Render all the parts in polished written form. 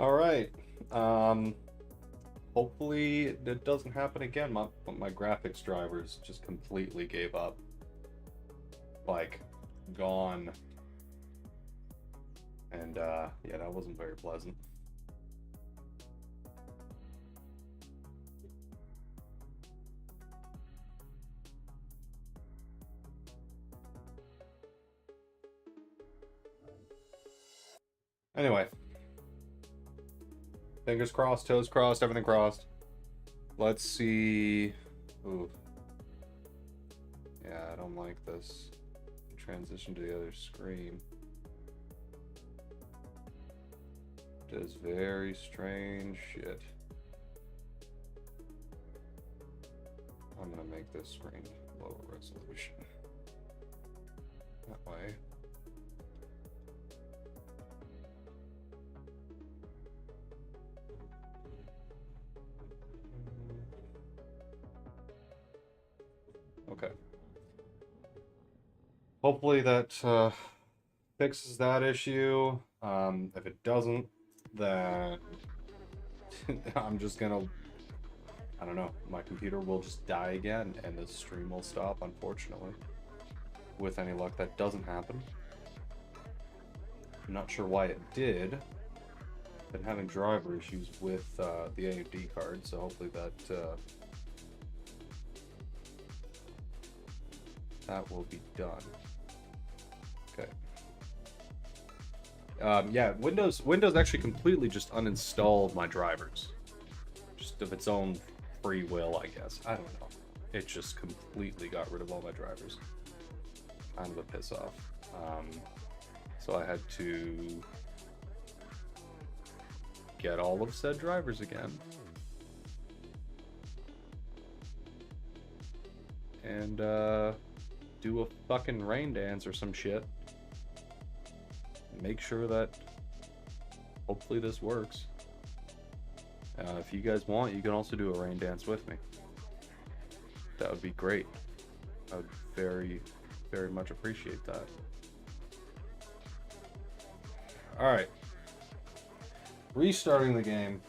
All right. Um, Hopefully it doesn't happen again. My graphics drivers just completely gave up. Like, gone. And yeah, that wasn't very pleasant. Anyway, fingers crossed, toes crossed, everything crossed. Let's see. Ooh, yeah, I don't like this. Transition to the other screen. Does very strange shit. I'm gonna make this screen lower resolution. That way. Okay. Hopefully that fixes that issue. If it doesn't, then I'm just gonna, I don't know, my computer will just die again and the stream will stop, unfortunately. With any luck, that doesn't happen. I'm not sure why it did. Been having driver issues with the AMD card, so hopefully that will be done. Okay. Yeah, Windows actually completely just uninstalled my drivers, just of its own free will, I guess. I don't know. It just completely got rid of all my drivers. Kind of a piss off. So I had to get all of said drivers again. And do a fucking rain dance or some shit. Make sure that hopefully this works. If you guys want, you can also do a rain dance with me. That would be great. I would very, very much appreciate that. Alright. Restarting the game.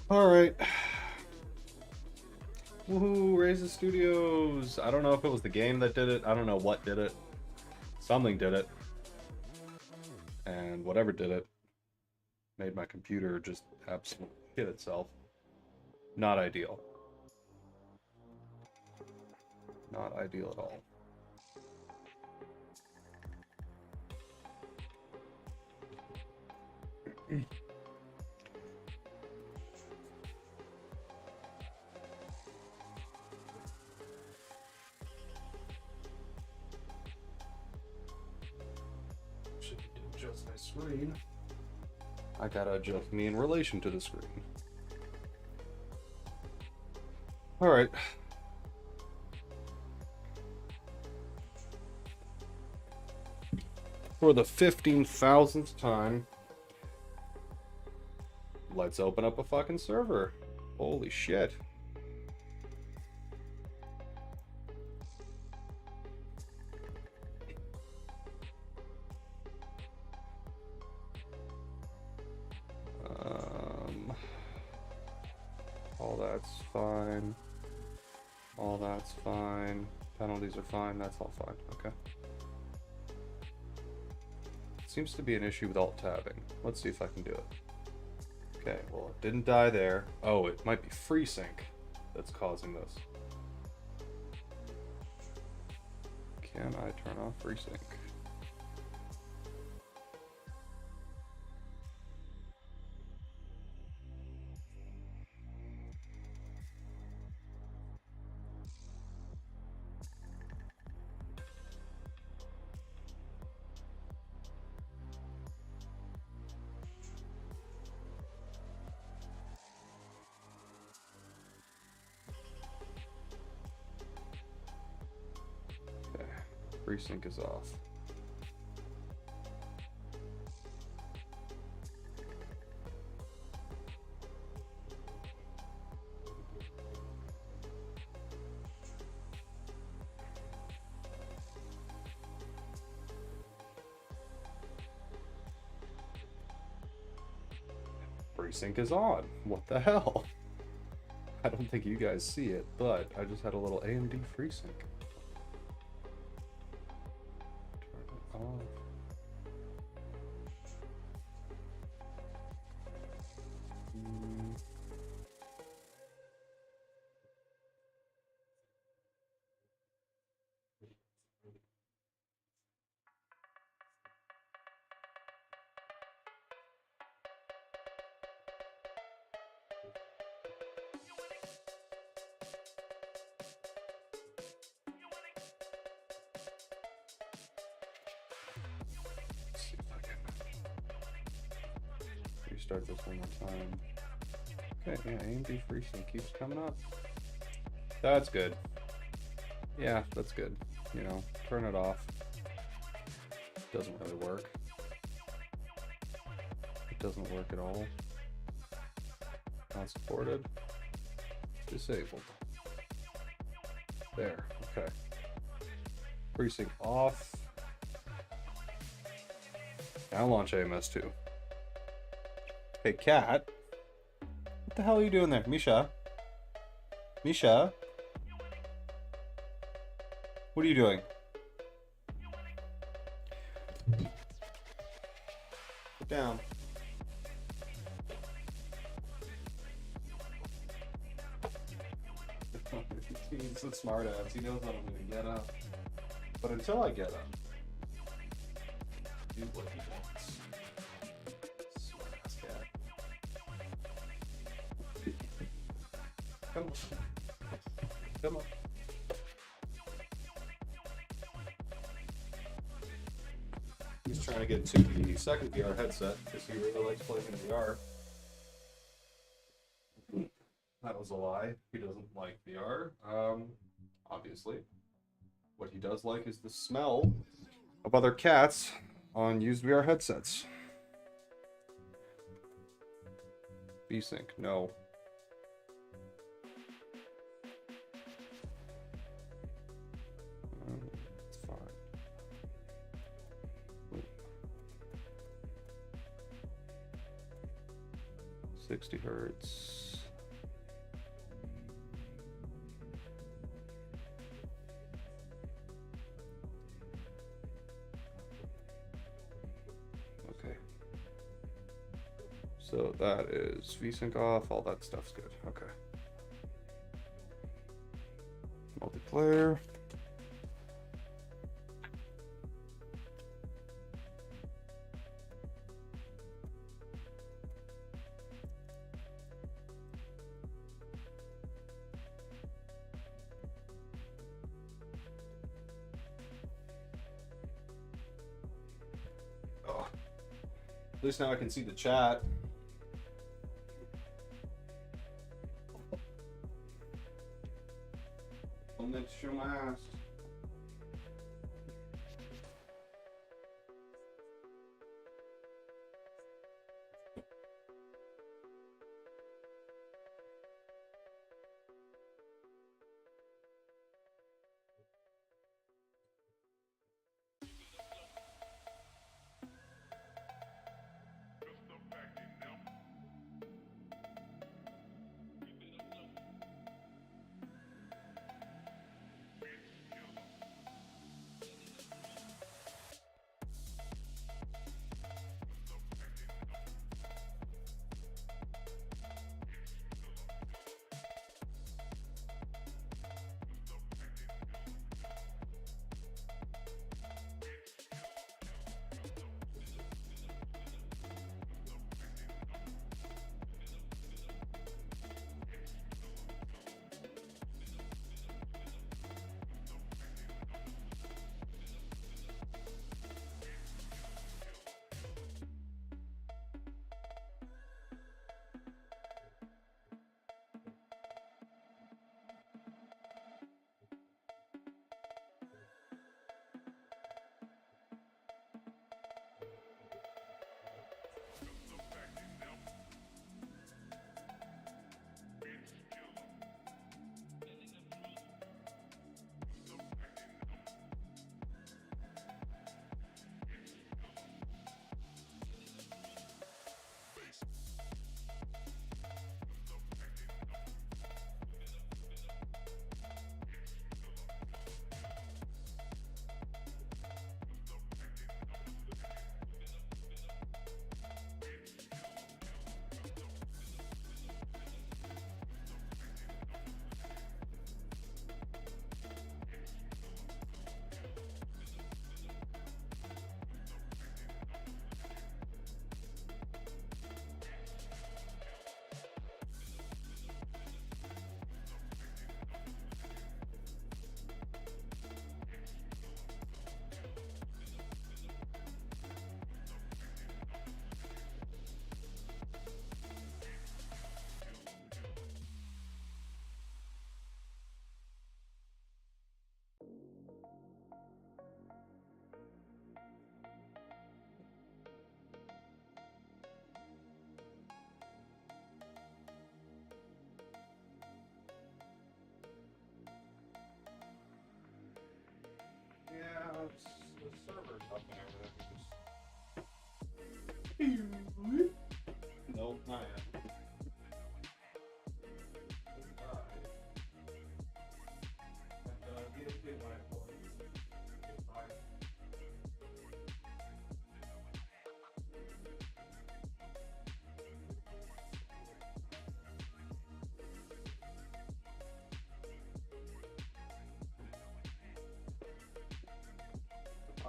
Alright. Woohoo, Raises Studios! I don't know if it was the game that did it. I don't know what did it. Something did it. And whatever did it made my computer just absolutely shit itself. Not ideal. Not ideal at all. Should adjust my screen. I gotta adjust me in relation to the screen. Alright. For the 15,000th time, let's open up a fucking server. Holy shit. All that's fine. All that's fine. Penalties are fine. That's all fine. Okay. Seems to be an issue with alt-tabbing. Let's see if I can do it. Okay, well, it didn't die there. Oh, it might be FreeSync that's causing this. Can I turn off FreeSync? FreeSync is off. FreeSync is on. What the hell? I don't think you guys see it, but I just had a little AMD FreeSync. Turn it off. Restart this one more time. Okay, yeah, AMD FreeSync keeps coming up. That's good. Yeah, that's good. You know, turn it off. Doesn't really work. It doesn't work at all. Not supported. Disabled. There, okay. FreeSync off. Now launch AMS2. Hey, cat. What the hell are you doing there? Misha? Misha? What are you doing? Put down. He's a smart ass. He knows what I'm gonna get up. But until I get up, do what he wants. Smart ass cat. Come on. Come on. He's trying to get to the second VR headset because he really likes playing in VR. That was a lie. He doesn't like VR. Obviously. What he does like is the smell of other cats on used VR headsets. V-Sync, no. It's fine. 60 hertz. So that is V-Sync off, all that stuff's good. Okay. Multiplayer. Oh. At least now I can see the chat. Let's show my ass.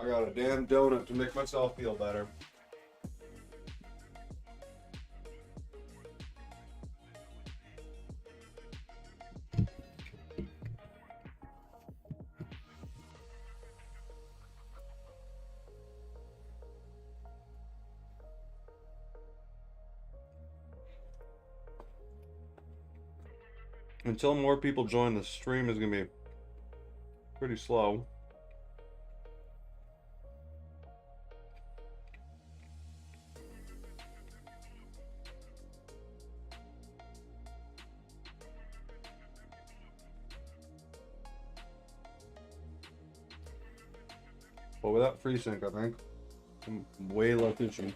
I got a damn donut to make myself feel better. Until more people join, the stream is going to be pretty slow. But without FreeSync, I think I'm way less itchy.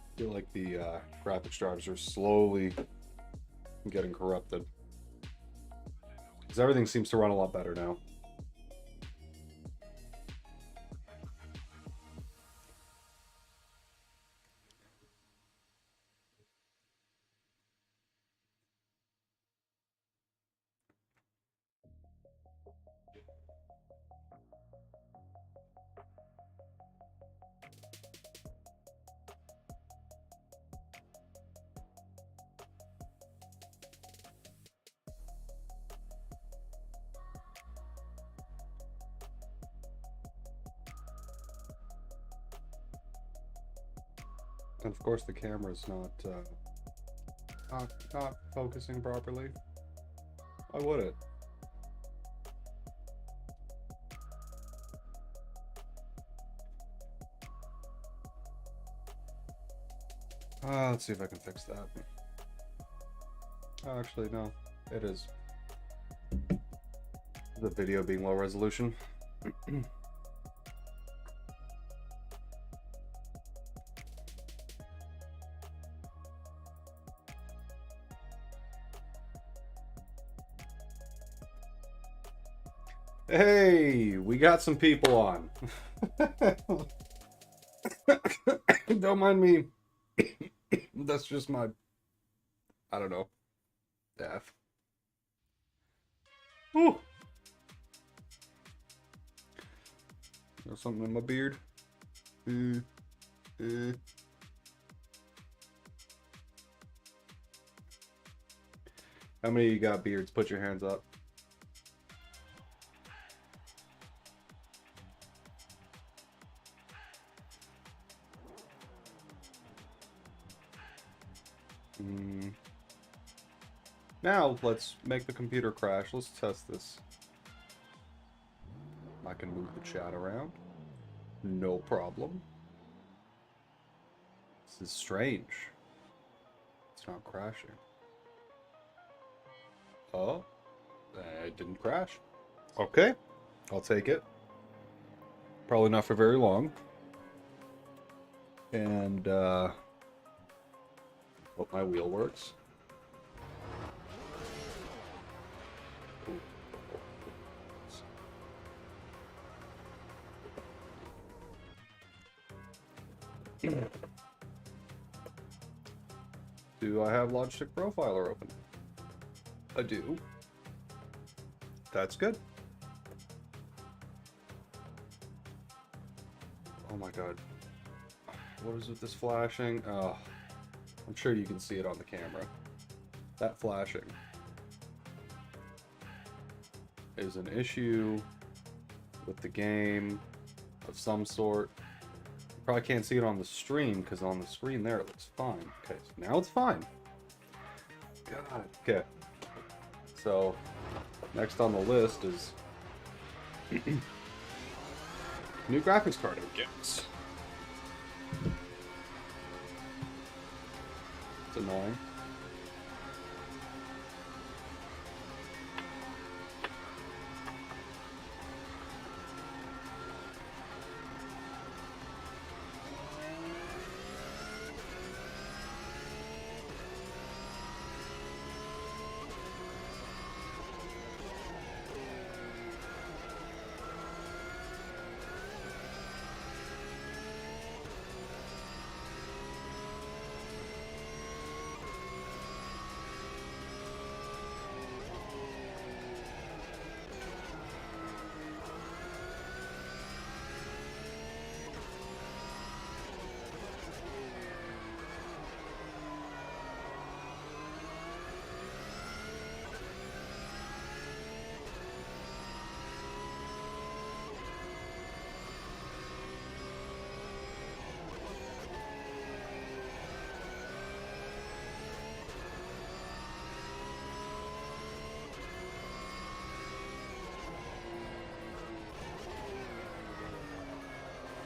I feel like the graphics drivers are slowly getting corrupted. Because everything seems to run a lot better now. And of course the camera's not focusing properly. Why would it? Let's see if I can fix that. Actually, no. It is the video being low resolution. Hey, we got some people on. Don't mind me. That's just my, I don't know, death. Ooh. There's something in my beard. How many of you got beards? Put your hands up. Now let's make the computer crash. Let's test this. I can move the chat around. No problem. This is strange. It's not crashing. Oh, it didn't crash. Okay, I'll take it. Probably not for very long. And hope my wheel works. Do I have Logitech Profiler open? I do. That's good. Oh my god. What is with this flashing? Oh, I'm sure you can see it on the camera. That flashing is an issue with the game of some sort. Probably can't see it on the stream because on the screen there it looks fine. Okay, so now it's fine. God. Okay. So, next on the list is new graphics card games. It's annoying.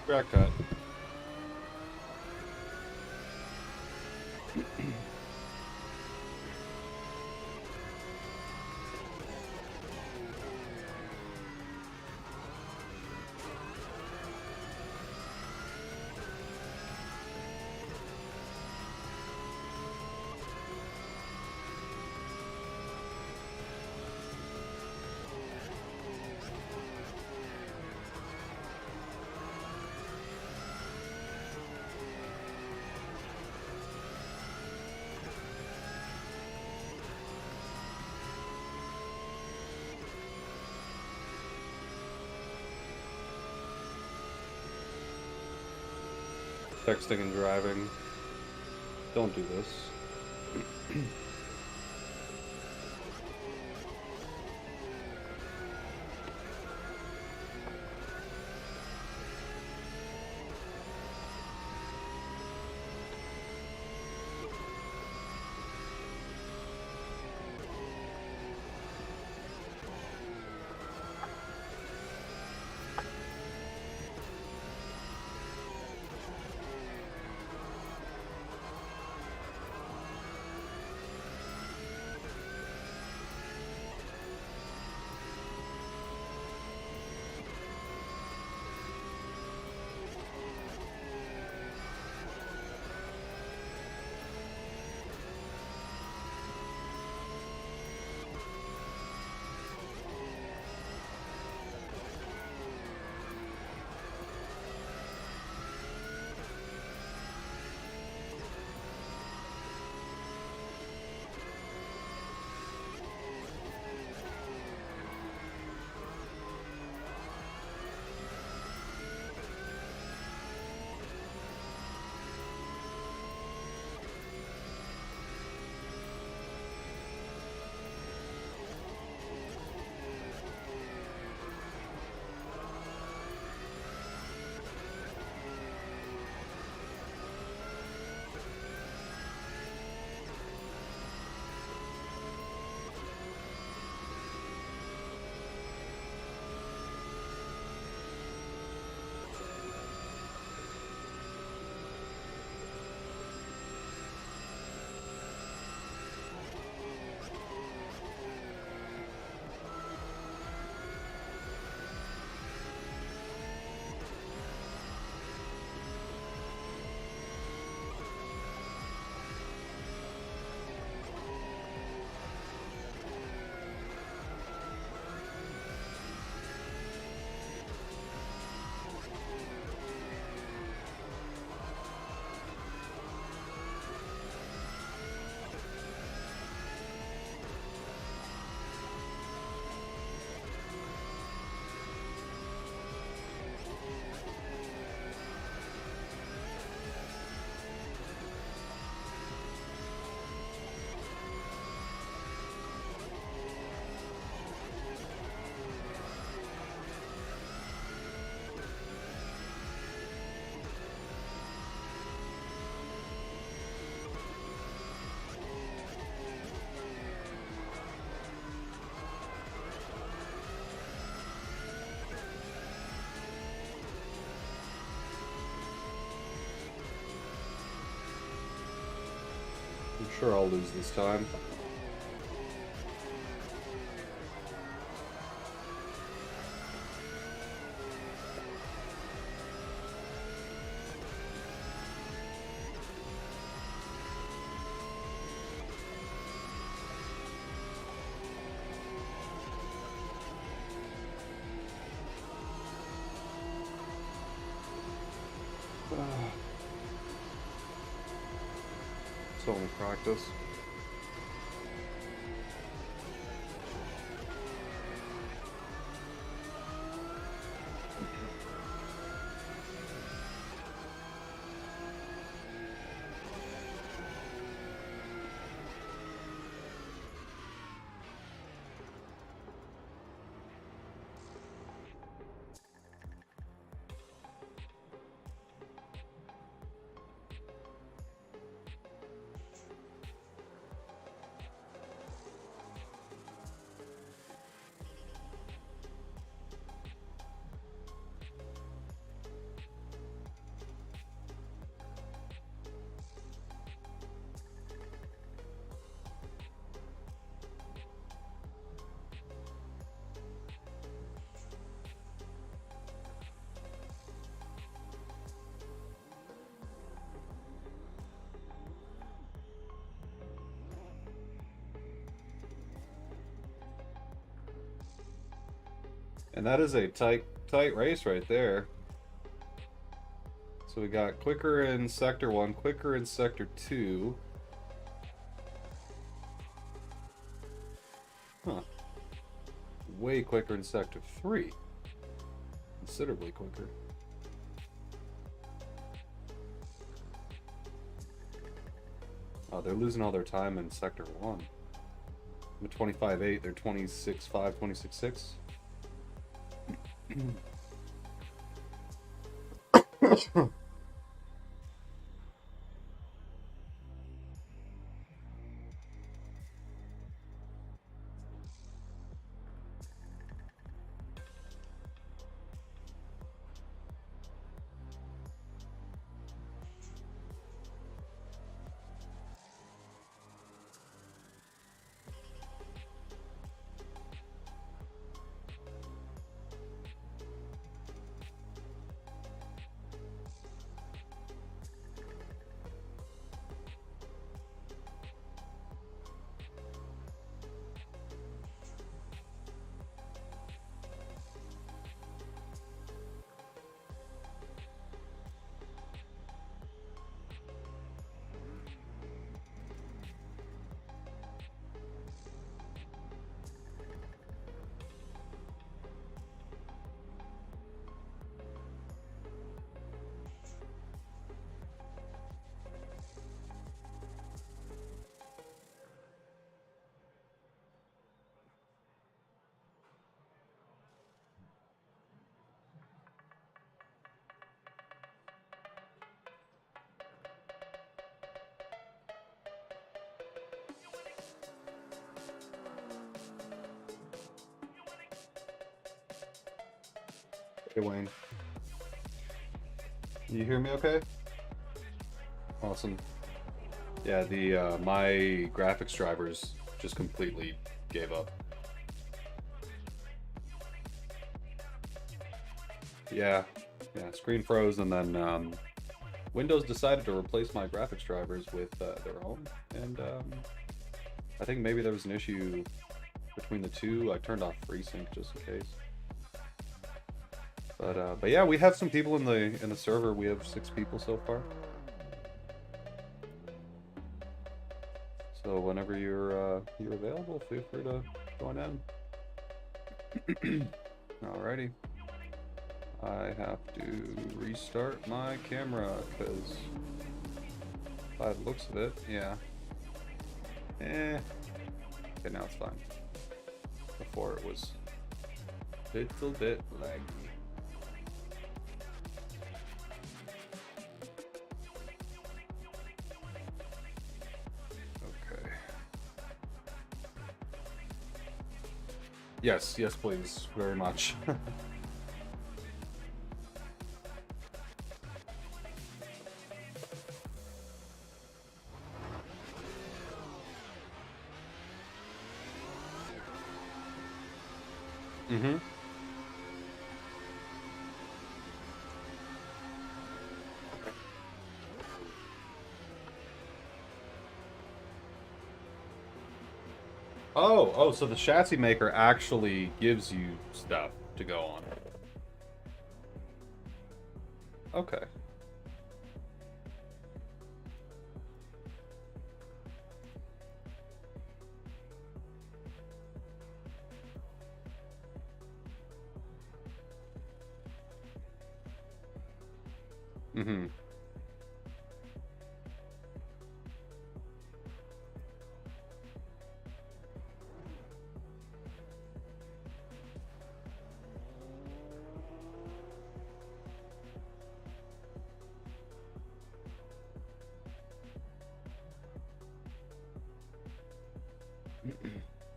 Crack cut. Texting and driving. Don't do this. I'm sure I'll lose this time. It's only practice. And that is a tight race right there. So we got quicker in Sector 1, quicker in Sector 2. Huh. Way quicker in Sector 3. Considerably quicker. Oh, they're losing all their time in Sector 1. I'm at 25.8, they're 26.5, 26.6. Hey Wayne, you hear me okay? Awesome. Yeah, the my graphics drivers just completely gave up. Yeah, screen froze, and then Windows decided to replace my graphics drivers with their own, and I think maybe there was an issue between the two. I turned off FreeSync just in case. But yeah, we have some people in the server. We have 6 people so far. So whenever you're available, feel free to join in. Alrighty. I have to restart my camera because by the looks of it, yeah. Okay, now it's fine. Before it was a little bit laggy. Yes, please, very much. Mm-hmm. Oh, so the chassis maker actually gives you stuff to go on. Okay. Mm-hmm.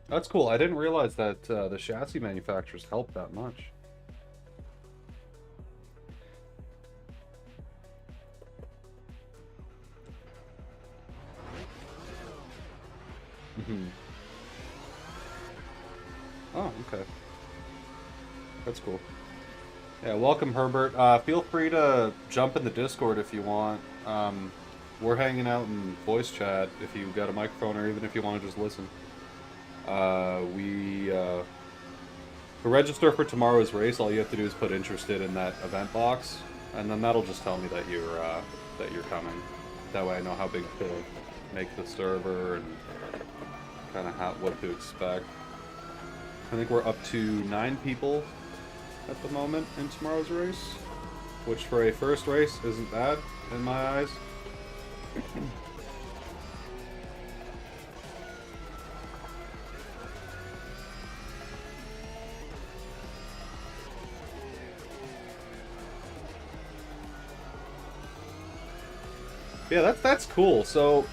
That's cool. I didn't realize that the chassis manufacturers help that much. Mm-hmm. Oh, okay. That's cool. Yeah, welcome, Herbert. Feel free to jump in the Discord if you want. We're hanging out in voice chat if you got a microphone, or even if you want to just listen. To register for tomorrow's race, all you have to do is put interested in that event box, and then that'll just tell me that you're coming. That way I know how big to make the server and kind of what to expect. I think we're up to 9 people at the moment in tomorrow's race, which for a first race isn't bad in my eyes. Yeah, that's cool. So,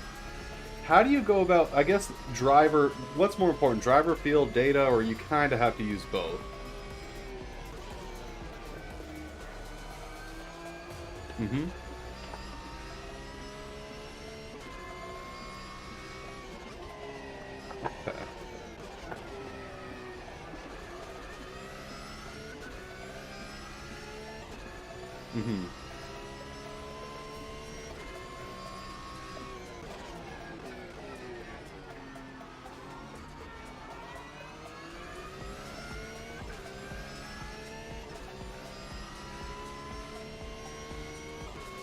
how do you go about, I guess, what's more important, driver field data, or you kind of have to use both? Mm-hmm. Okay. Mm-hmm.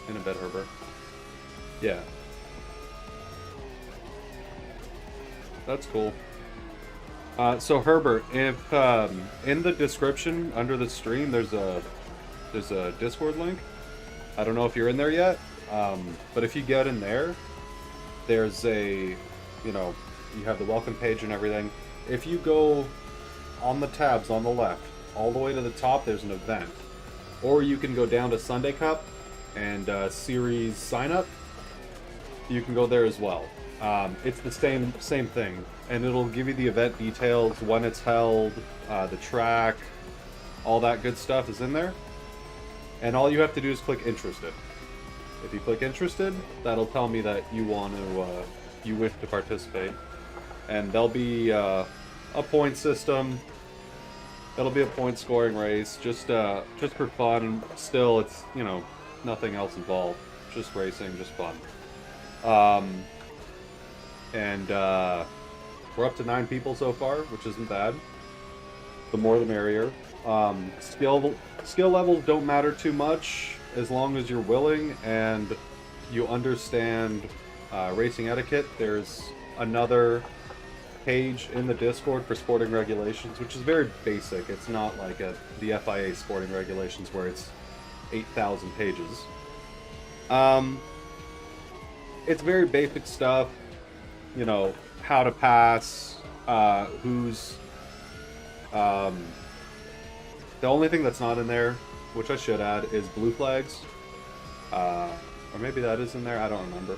In a bit, Herbert. Yeah, that's cool. So Herbert, if in the description under the stream there's a Discord link. I don't know if you're in there yet, but if you get in there, there's you know, you have the welcome page and everything. If you go on the tabs on the left, all the way to the top, there's an event. Or you can go down to Sunday Cup and series sign up. You can go there as well. It's the same thing, and it'll give you the event details, when it's held, the track, all that good stuff is in there. And all you have to do is click interested. If you click interested, that'll tell me that you you wish to participate, and there'll be a point system. It'll be a point scoring race, just for fun. Still, it's, you know, nothing else involved, just racing, just fun. And we're up to 9 people so far, which isn't bad. The more the merrier. Skill levels don't matter too much as long as you're willing and you understand racing etiquette. There's another page in the Discord for sporting regulations, which is very basic. It's not like the FIA sporting regulations where it's 8,000 pages. It's very basic stuff, you know, how to pass, who's... the only thing that's not in there, which I should add, is blue flags. Or maybe that is in there, I don't remember.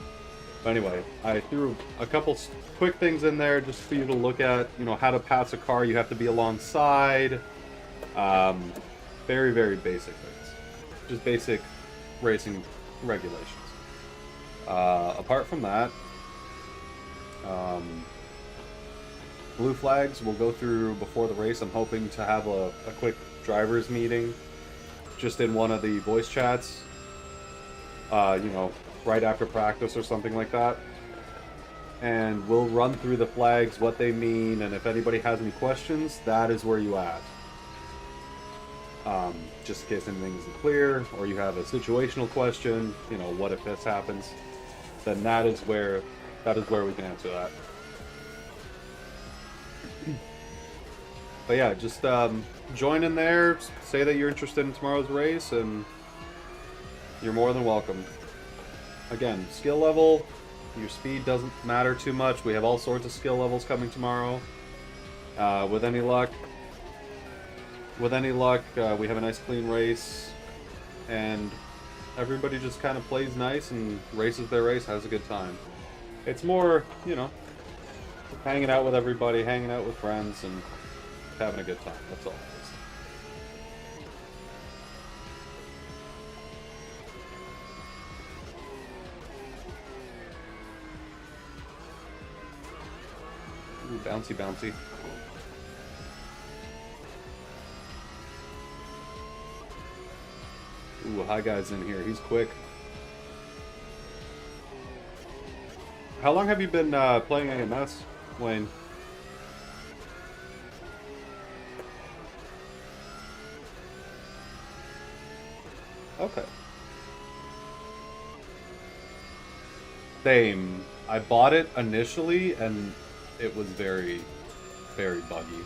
But anyway, I threw a couple quick things in there just for you to look at, you know, how to pass a car, you have to be alongside. Very, very basic things. Just basic racing regulations. Apart from that, blue flags we'll go through before the race. I'm hoping to have a quick driver's meeting just in one of the voice chats, you know, right after practice or something like that. And we'll run through the flags, what they mean, and if anybody has any questions, that is where you ask. Just in case anything isn't clear, or you have a situational question, you know, what if this happens, then that is where we can answer that. But yeah, just join in there, say that you're interested in tomorrow's race, and you're more than welcome. Again, skill level, your speed doesn't matter too much. We have all sorts of skill levels coming tomorrow. With any luck, we have a nice clean race, and everybody just kind of plays nice and races their race, has a good time. It's more, you know, hanging out with everybody, hanging out with friends, and having a good time. That's all it is. Ooh, bouncy, bouncy. Ooh, hi guy's in here. He's quick. How long have you been playing AMS, Wayne? Okay. Same. I bought it initially, and it was very, very buggy.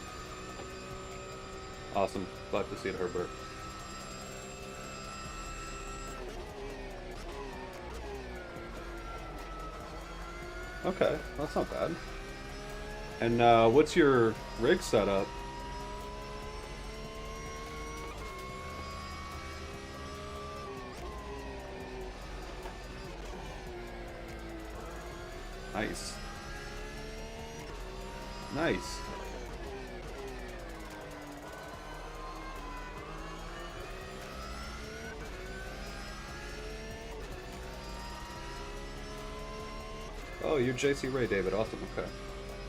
Awesome. Glad to see it, Herbert. Okay, that's not bad. And what's your rig setup? Nice. Nice. Oh, you're JC Ray, David. Awesome. Okay.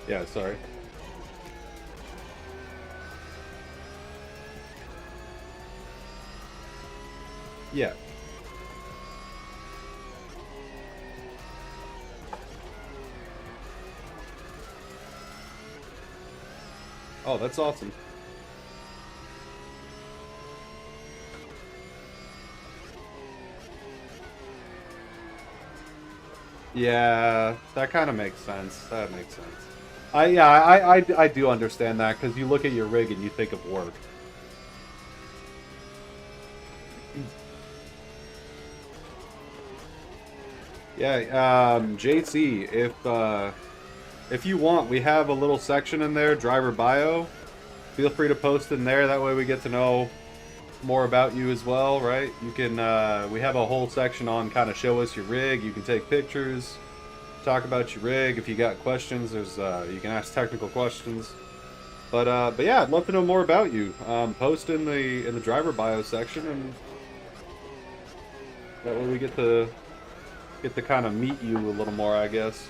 Yeah, sorry. Yeah. Oh, that's awesome. Yeah, that kind of makes sense. That makes sense. I do understand that, because you look at your rig and you think of work. Yeah, JC, if you want, we have a little section in there, driver bio. Feel free to post in there. That way we get to know more about you as well, right? You can, we have a whole section on kind of show us your rig. You can take pictures, talk about your rig. If you got questions, there's, you can ask technical questions. But yeah, I'd love to know more about you. Post in the driver bio section, and that way we get to kind of meet you a little more, I guess.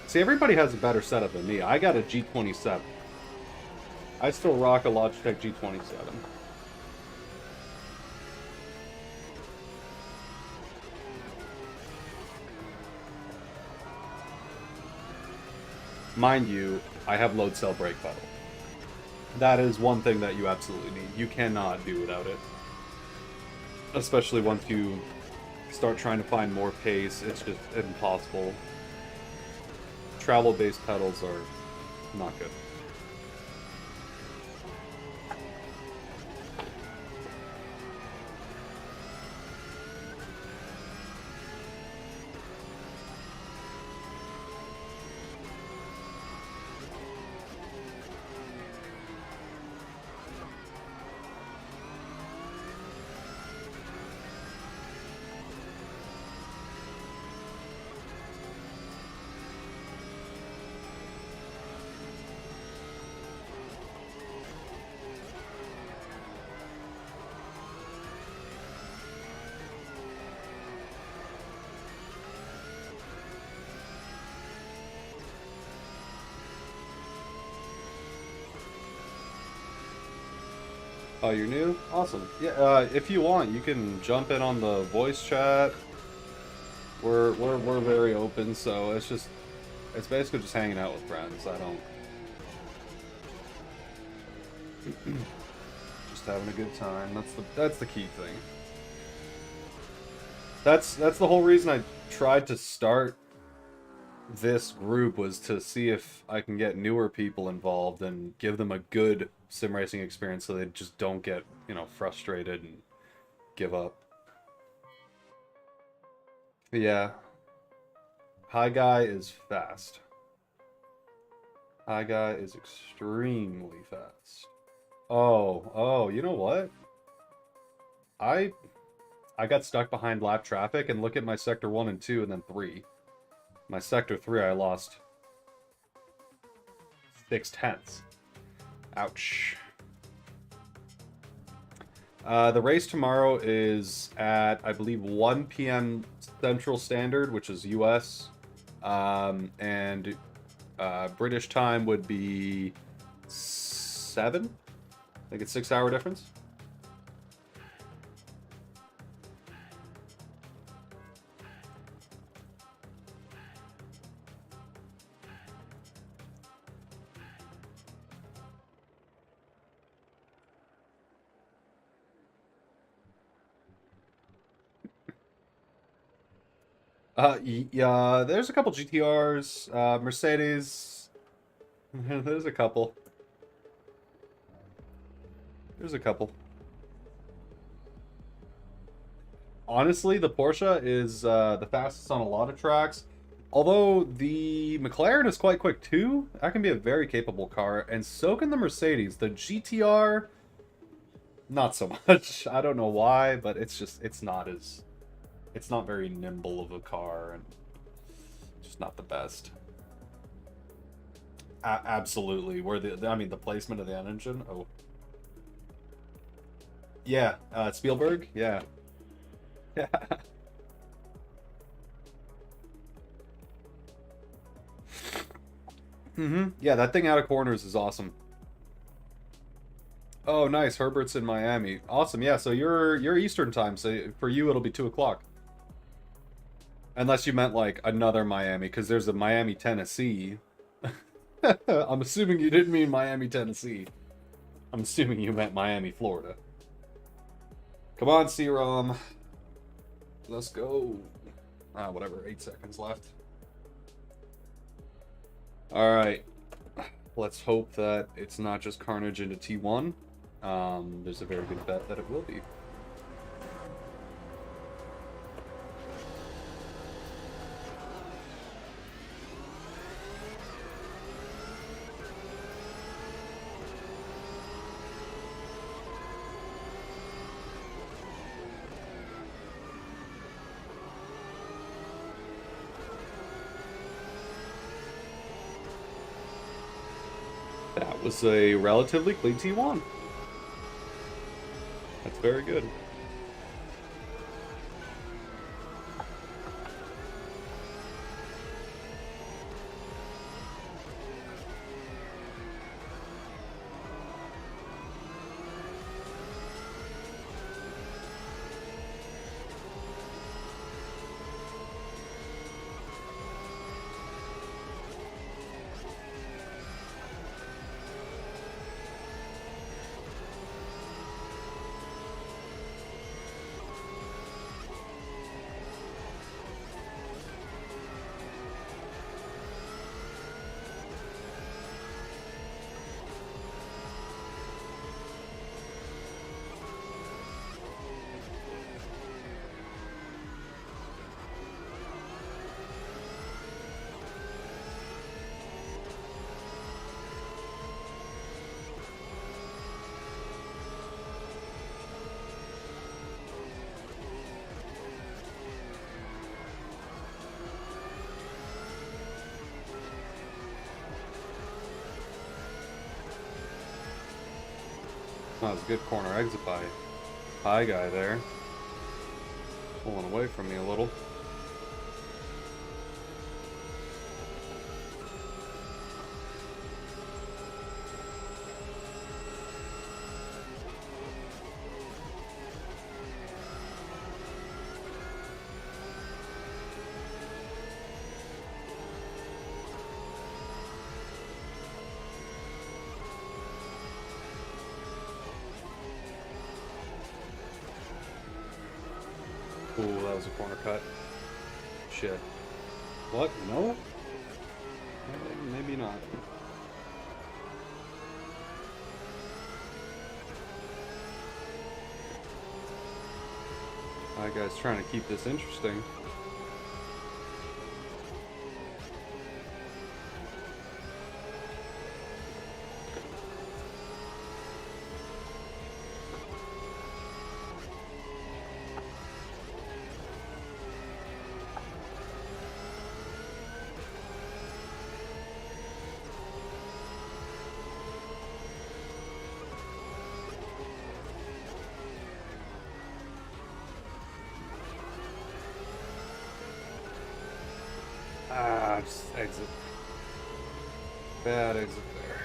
See, everybody has a better setup than me. I got a G27. I still rock a Logitech G27. Mind you, I have load cell brake pedal. That is one thing that you absolutely need. You cannot do without it. Especially once you start trying to find more pace, it's just impossible. Travel-based pedals are not good. Oh, you're new? Awesome. Yeah, if you want, you can jump in on the voice chat. We're very open, so it's basically just hanging out with friends. I don't just having a good time. That's the key thing. That's the whole reason I tried to start this group, was to see if I can get newer people involved and give them a good sim racing experience so they just don't get, frustrated and give up. But yeah, High Guy is fast. High Guy is extremely fast. Oh, you know what? I I got stuck behind lap traffic, and look at my sector 1 and 2 and then 3. My sector 3 I lost 6/10. Ouch. The race tomorrow is at, I believe, 1 p.m. Central Standard, which is US. And British time would be 7? I think it's 6-hour difference. Yeah, there's a couple GTRs, Mercedes. There's a couple. There's a couple. Honestly, the Porsche is the fastest on a lot of tracks. Although the McLaren is quite quick too. That can be a very capable car, and so can the Mercedes. The GTR, not so much. I don't know why, but it's not very nimble of a car, and just not the best. Absolutely. Where the placement of the engine. Oh, yeah. Spielberg. Yeah. Yeah. Yeah, that thing out of corners is awesome. Oh, nice. Herbert's in Miami. Awesome. Yeah. So you're Eastern time. So for you, it'll be 2 o'clock. Unless you meant like another Miami, because there's a Miami, Tennessee. I'm assuming you didn't mean Miami, Tennessee. I'm assuming you meant Miami, Florida. Come on, C-ROM. Let's go. Whatever, 8 seconds left. Alright. Let's hope that it's not just carnage into T1. There's a very good bet that it will be. That was a relatively clean T1. That's very good. That was a good corner exit by High Guy there. Pulling away from me a little. Ooh, that was a corner cut. Shit. What? No? Maybe not. Alright guys, trying to keep this interesting. Ah, just exit. Bad exit there.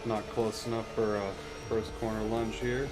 Not close enough for a first corner lunge here.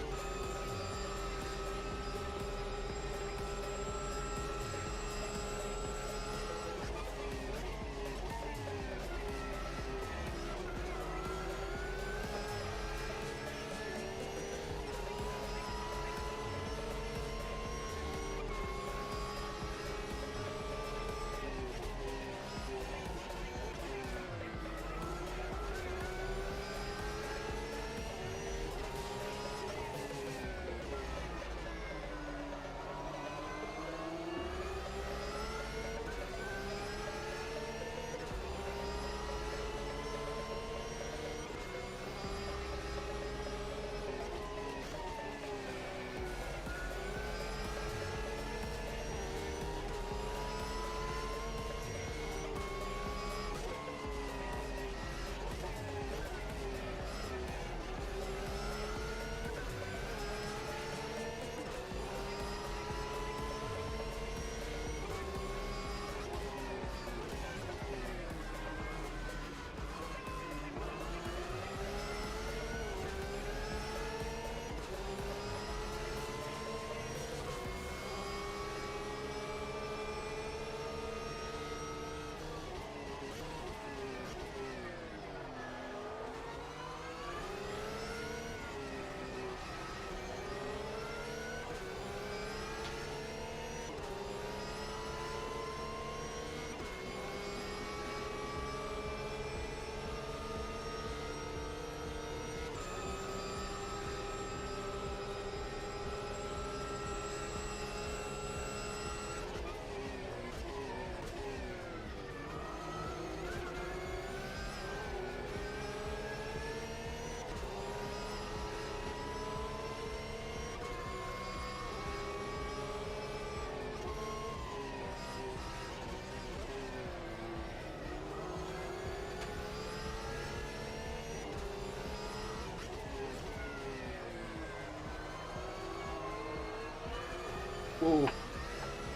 Whoa.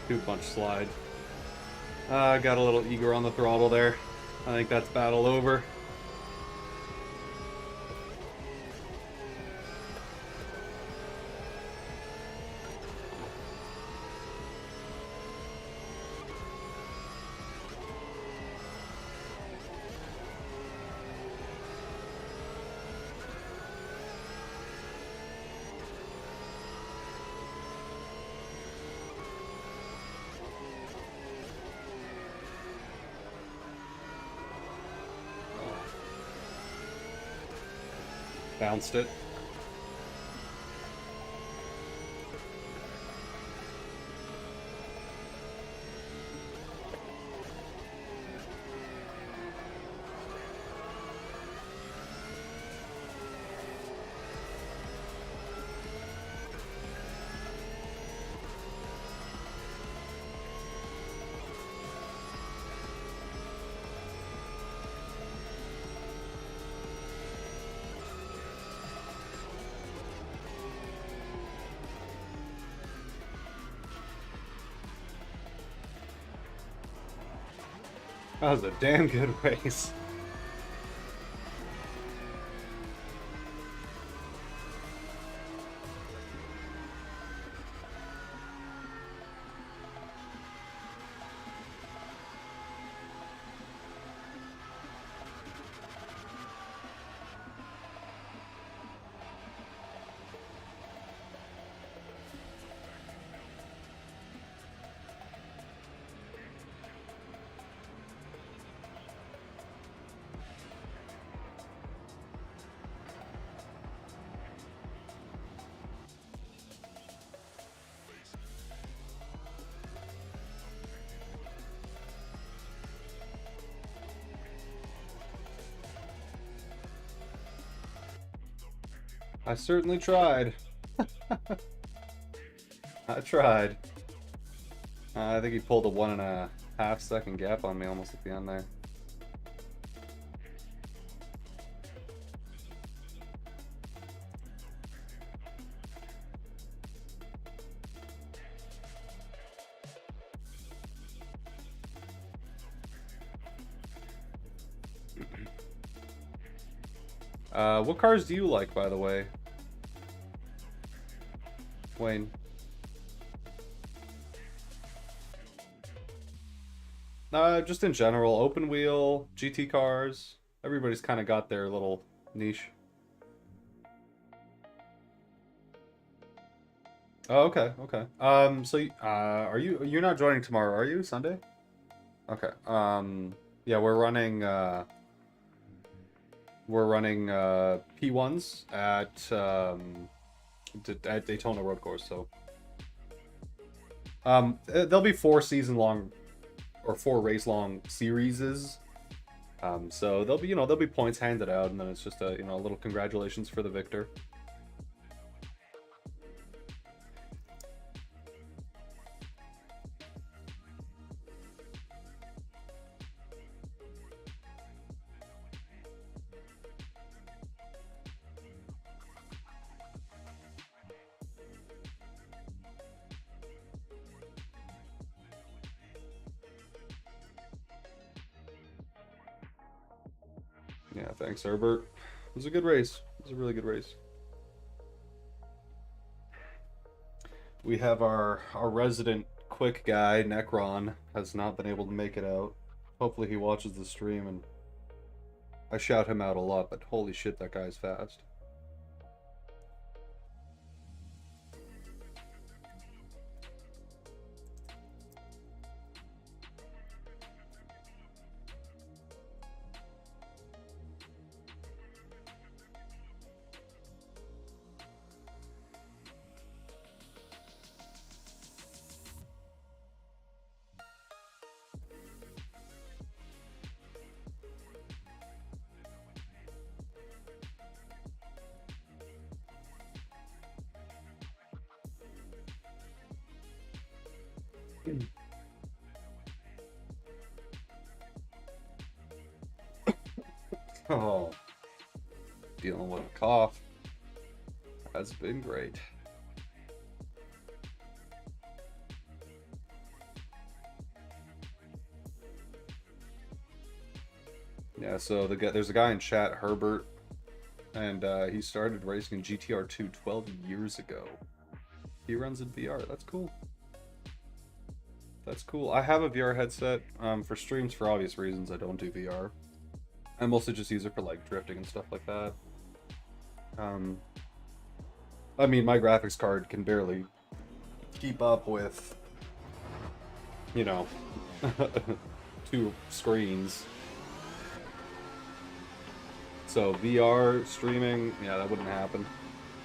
2-punch slide. Got a little eager on the throttle there. I think that's battle over. Bounced it. That was a damn good race. I certainly tried. I tried. I think he pulled a 1.5 second gap on me almost at the end there. What cars do you like, by the way? Wayne. Just in general, open wheel, GT cars. Everybody's kind of got their little niche. Oh, okay, okay. So, you're not joining tomorrow, are you? Sunday? Okay. Yeah, we're running P1s at Daytona Road Course, so there'll be 4 season-long or 4 race-long series. So there'll be points handed out, and then it's just a little congratulations for the victor. Yeah, thanks, Herbert. It was a good race. It was a really good race. We have our resident quick guy, Necron, has not been able to make it out. Hopefully he watches the stream, and I shout him out a lot, but holy shit, that guy's fast. Oh, dealing with a cough has been great. Yeah, so there's a guy in chat, Herbert, and he started racing GTR2 12 years ago. He runs in VR. That's cool. That's cool. I have a VR headset for streams for obvious reasons. I don't do VR. I mostly just use it for like drifting and stuff like that. I mean, my graphics card can barely keep up with, you know, 2 screens. So VR streaming, yeah, that wouldn't happen.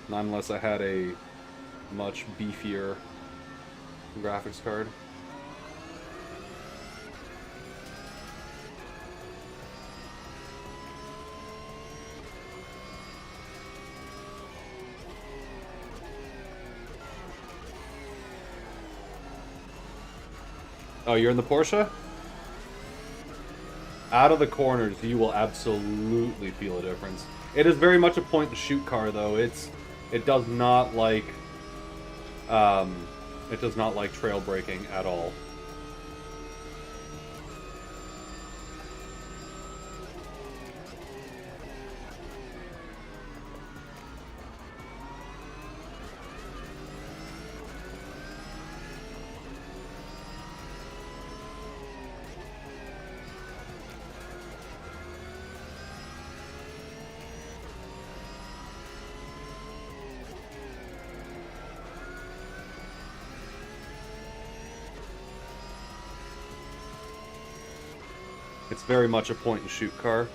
Not unless I had a much beefier graphics card. Oh, you're in the Porsche? Out of the corners, you will absolutely feel a difference. It is very much a point-and-shoot car, though. It does not like trail braking at all. It's very much a point-and-shoot car.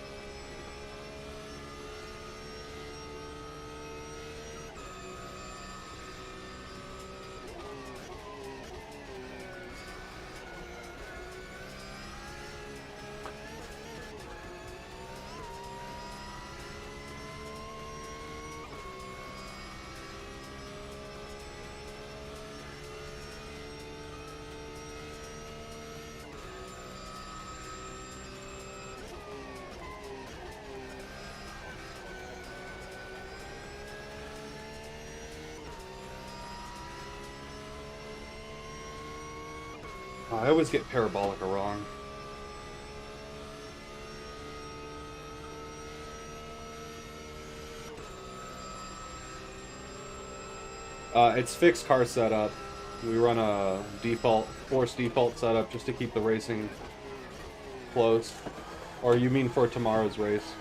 I always get Parabolica wrong. It's fixed car setup. We run a forced default setup just to keep the racing close. Or you mean for tomorrow's race?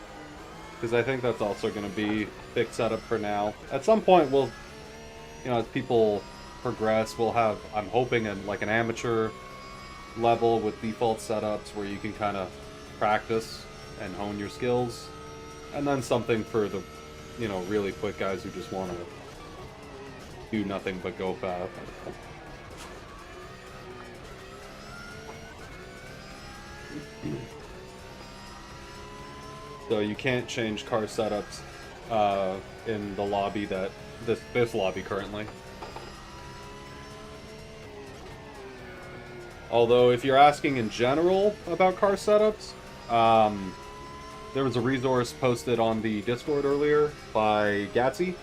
Because I think that's also going to be fixed setup for now. At some point, we'll, as people progress, we'll have, I'm hoping, like an amateur level with default setups where you can kind of practice and hone your skills. And then something for the, really quick guys who just want to do nothing but go fast. So you can't change car setups in the lobby that this lobby currently. Although if you're asking in general about car setups, there was a resource posted on the Discord earlier by Gatsy.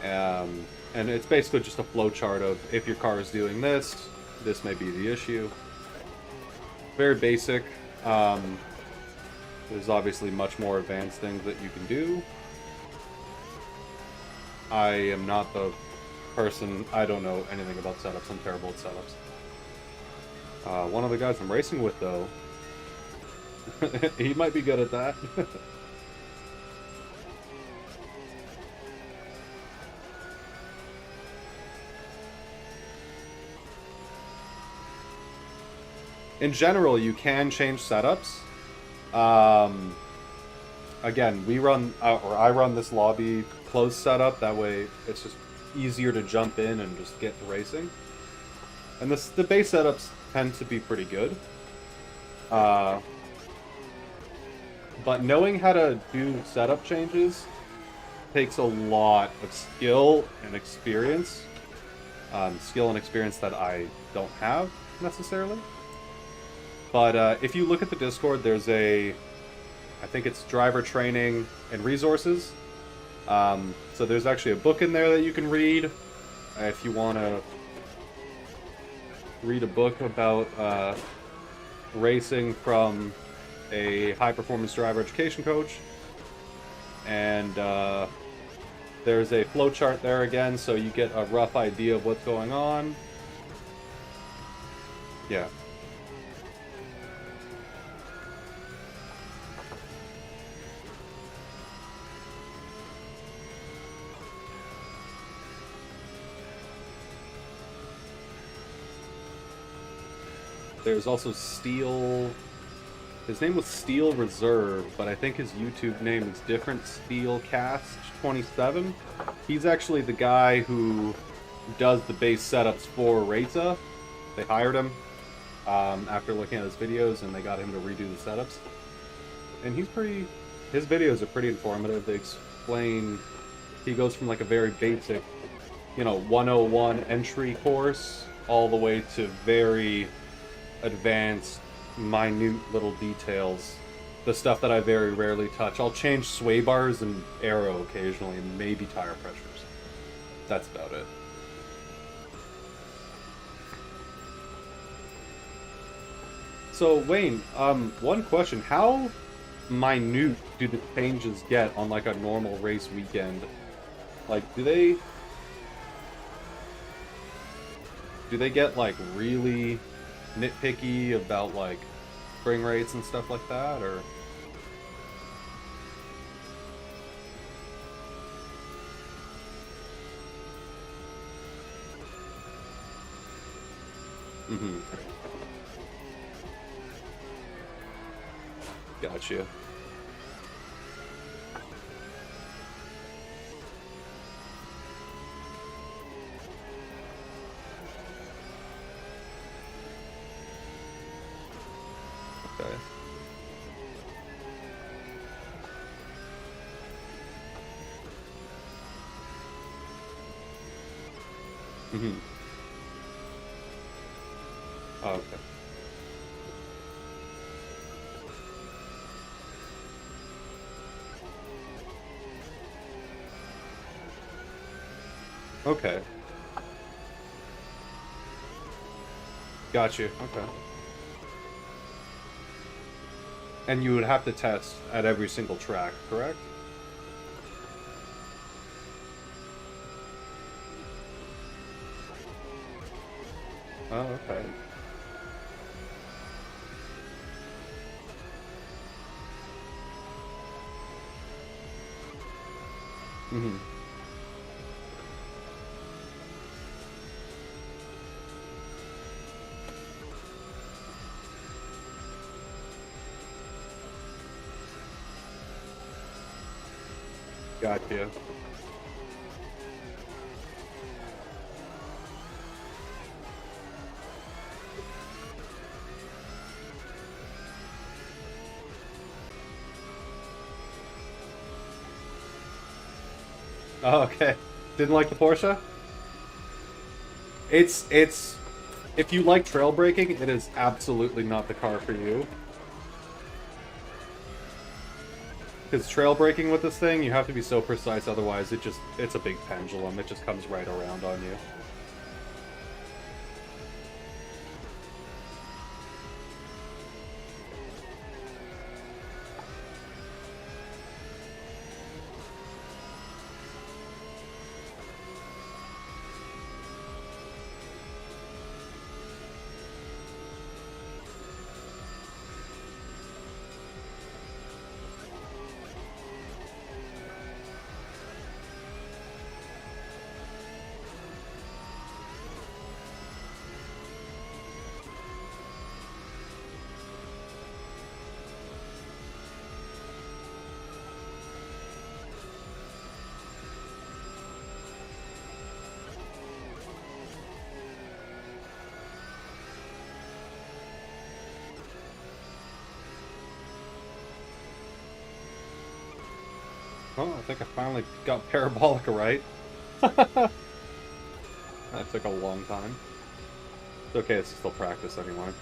And it's basically just a flowchart of if your car is doing this, this may be the issue. Very basic. There's obviously much more advanced things that you can do. I am not the person, I don't know anything about setups, I'm terrible at setups. One of the guys I'm racing with, though, he might be good at that. In general, you can change setups. Again, I run this lobby closed setup. That way, it's just easier to jump in and just get to racing. And the base setups tend to be pretty good. But knowing how to do setup changes takes a lot of skill and experience. Skill and experience that I don't have, necessarily. But if you look at the Discord, there's I think it's driver training and resources. So there's actually a book in there that you can read if you want to read a book about racing from a high-performance driver education coach. And there's a flowchart there again, so you get a rough idea of what's going on. Yeah. There's also Steel. His name was Steel Reserve, but I think his YouTube name is different. SteelCast27. He's actually the guy who does the base setups for Reza. They hired him after looking at his videos, and they got him to redo the setups. And his videos are pretty informative. They explain, he goes from like a very basic, 101 entry course all the way to very advanced, minute little details. The stuff that I very rarely touch. I'll change sway bars and aero occasionally, and maybe tire pressures. That's about it. So, Wayne, one question. How minute do the changes get on, like, a normal race weekend? Like, do they get, like, really nitpicky about, like, spring rates and stuff like that, or? Mm-hmm. Gotcha. Okay. Mm-hmm. Oh, okay. Okay. Got you. Okay. And you would have to test at every single track, correct? Oh, okay. Mm-hmm. Gotcha. Oh, okay. Didn't like the Porsche? It's if you like trail braking, it is absolutely not the car for you. Because trail braking with this thing, you have to be so precise, otherwise it's a big pendulum. It just comes right around on you. Oh, I think I finally got Parabolica right. That took a long time. It's okay, it's still practice anyway.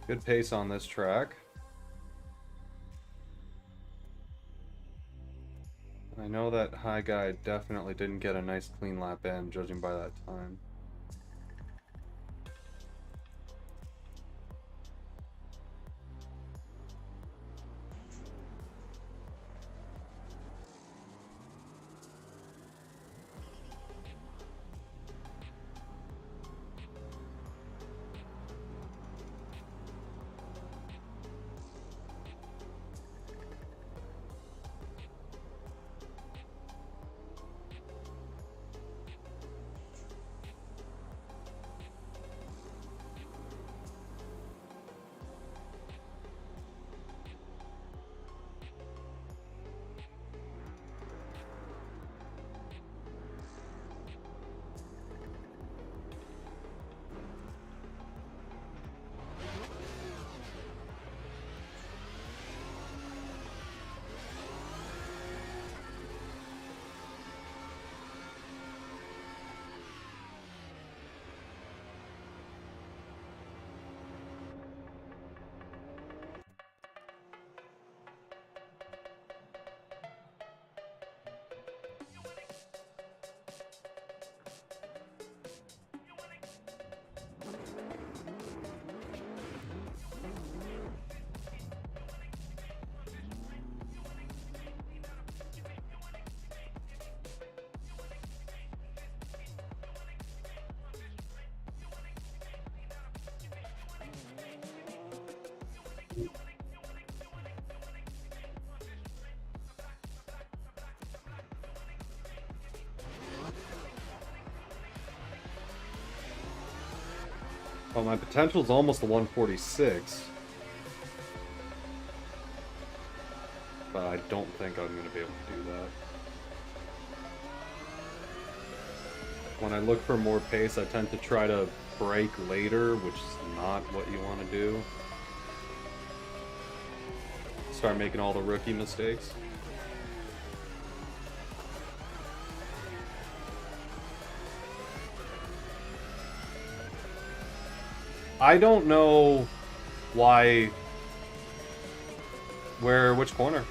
Good pace on this track. I know that high guy definitely didn't get a nice clean lap in, judging by that time. Well, my potential is almost a 146. But I don't think I'm going to be able to do that. When I look for more pace, I tend to try to brake later, which is not what you want to do. Start making all the rookie mistakes. I don't know why... which corner?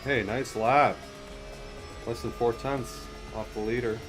Hey, nice lap. Less than 4/10 off the leader.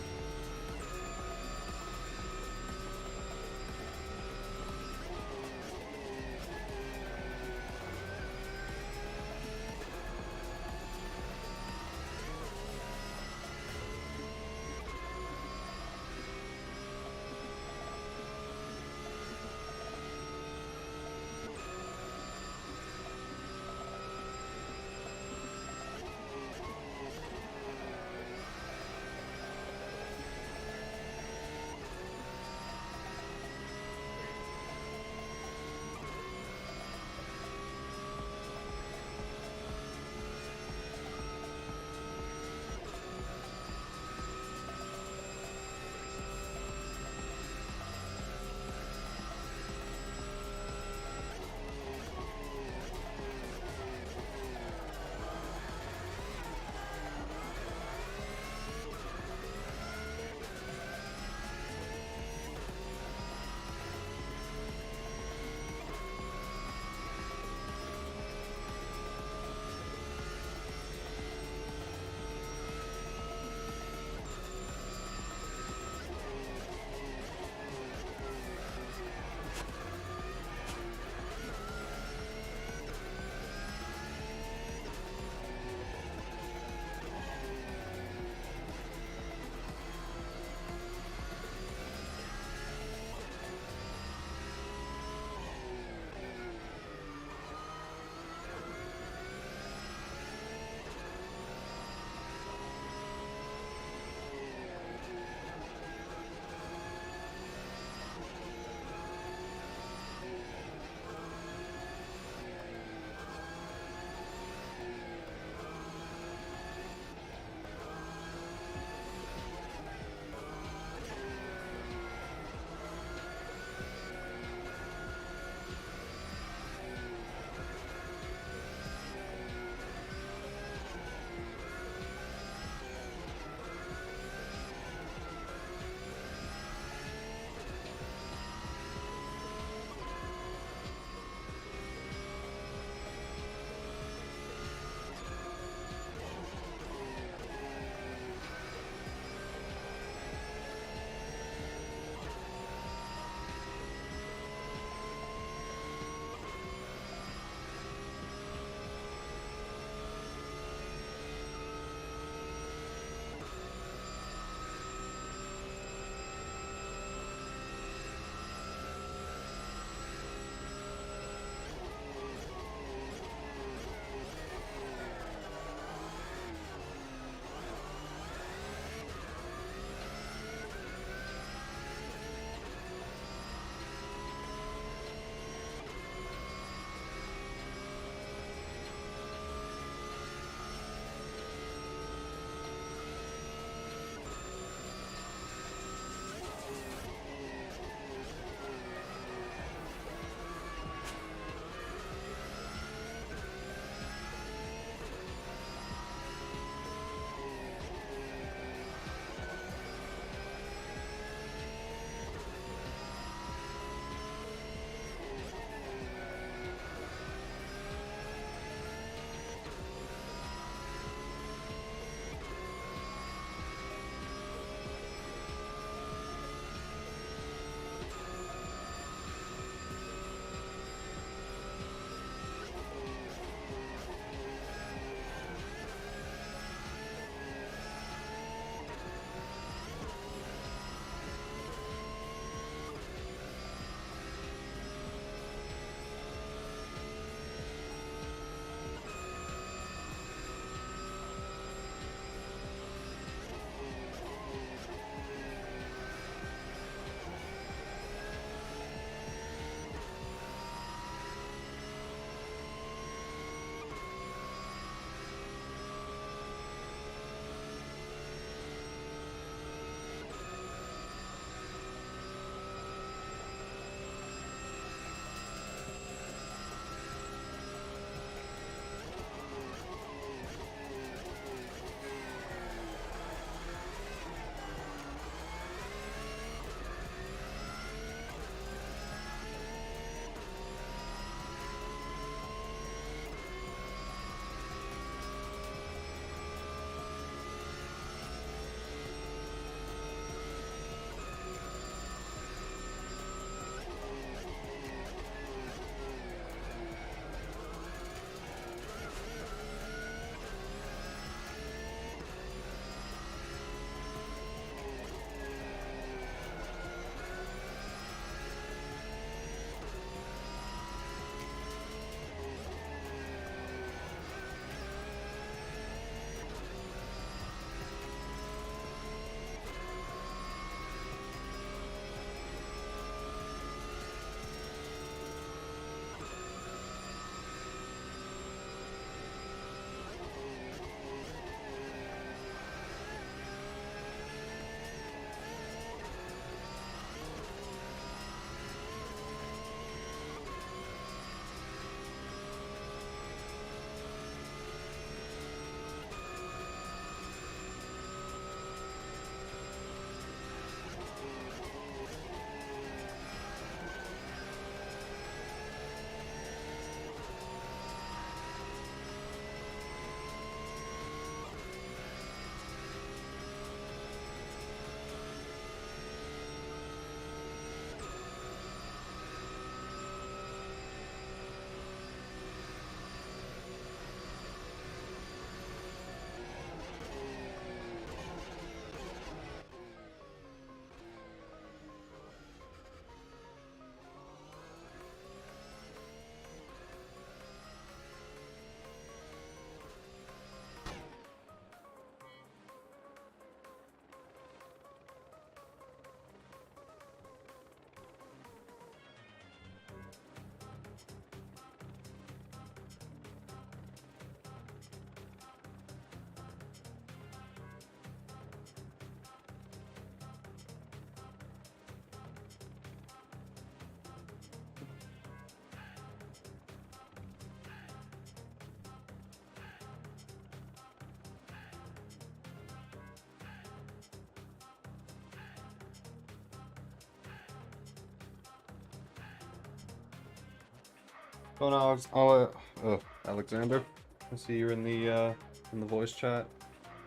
Oh no, Alexander. I see you're in the voice chat.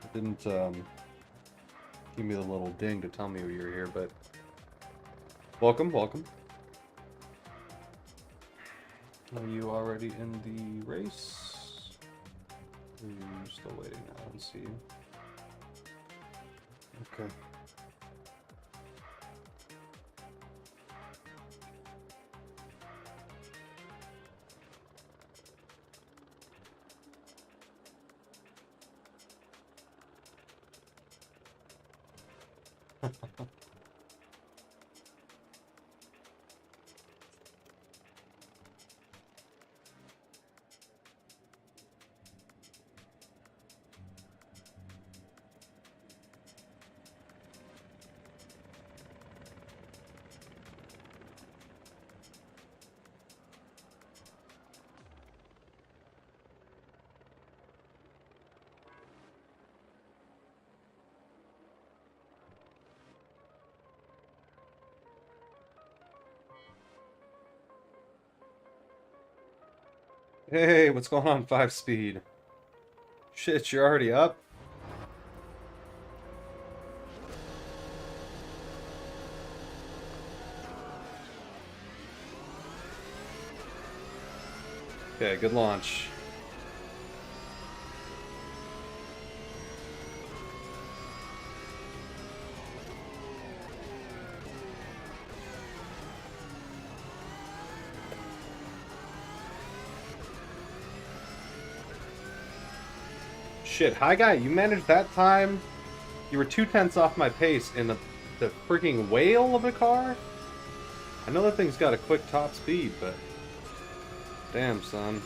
It didn't give me the little ding to tell me you were here, but welcome, welcome. Are you already in the race? You're still waiting now. Let's see. Okay. Hey, what's going on, 5 speed? Shit, you're already up? Okay, good launch. Shit, hi guy, you managed that time? You were 2/10 off my pace in the freaking whale of a car? I know that thing's got a quick top speed, but damn, son.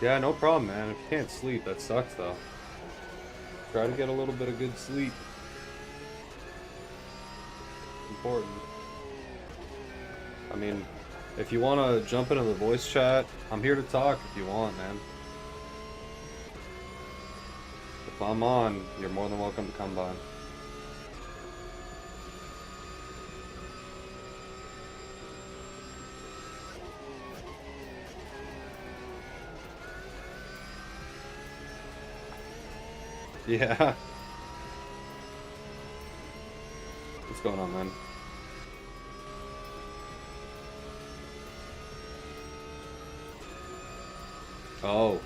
Yeah, no problem, man. If you can't sleep, that sucks, though. Try to get a little bit of good sleep. Important. I mean, if you want to jump into the voice chat, I'm here to talk if you want, man. If I'm on, you're more than welcome to come by. Yeah. What's going on, man? Oh.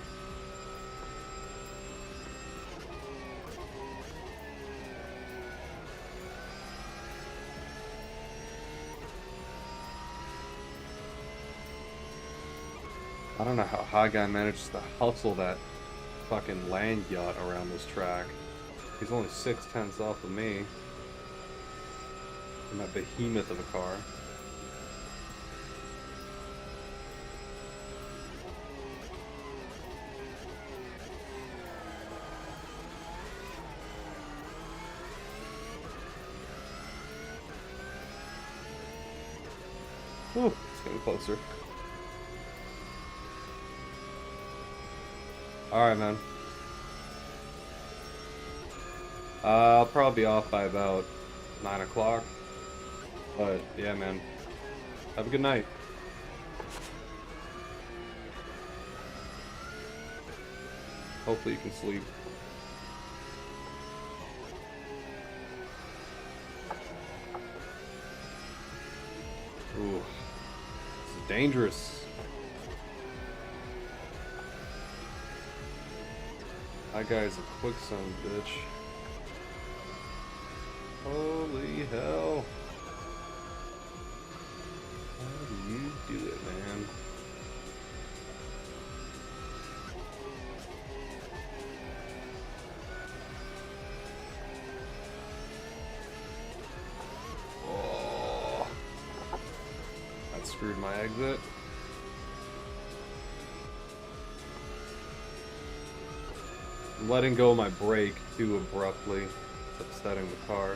I don't know how High Guy manages to hustle that fucking land yacht around this track. He's only 6/10 off of me. And that behemoth of a car. Ooh, it's getting closer. Alright, man. I'll probably be off by about 9 o'clock. But, yeah, man. Have a good night. Hopefully you can sleep. Ooh. This is dangerous. That guy's a quick son of a bitch. Holy hell. How do you do it, man? Oh. That screwed my exit. Letting go of my brake too abruptly. It's upsetting the car.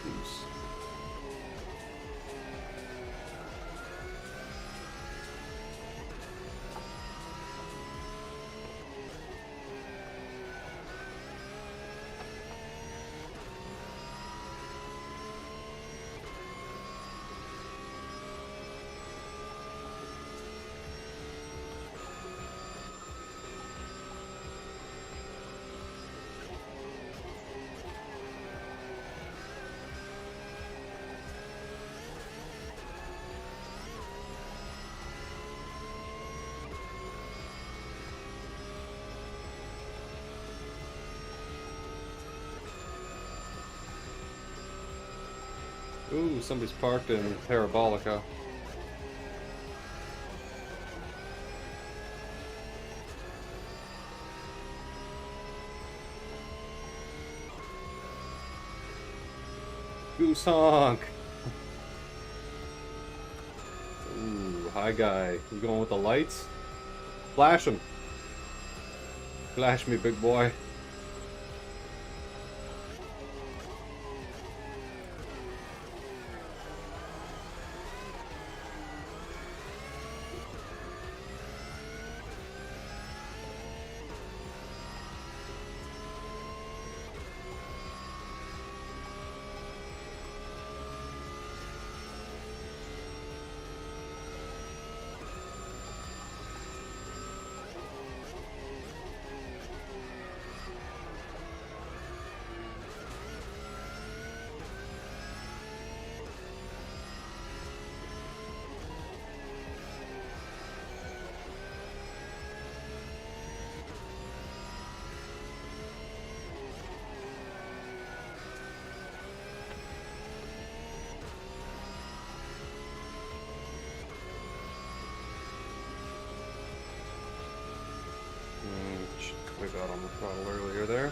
Oops. Ooh, somebody's parked in Parabolica. Goose honk! Ooh, hi guy. You going with the lights? Flash him! Flash me, big boy. I got on the throttle earlier there.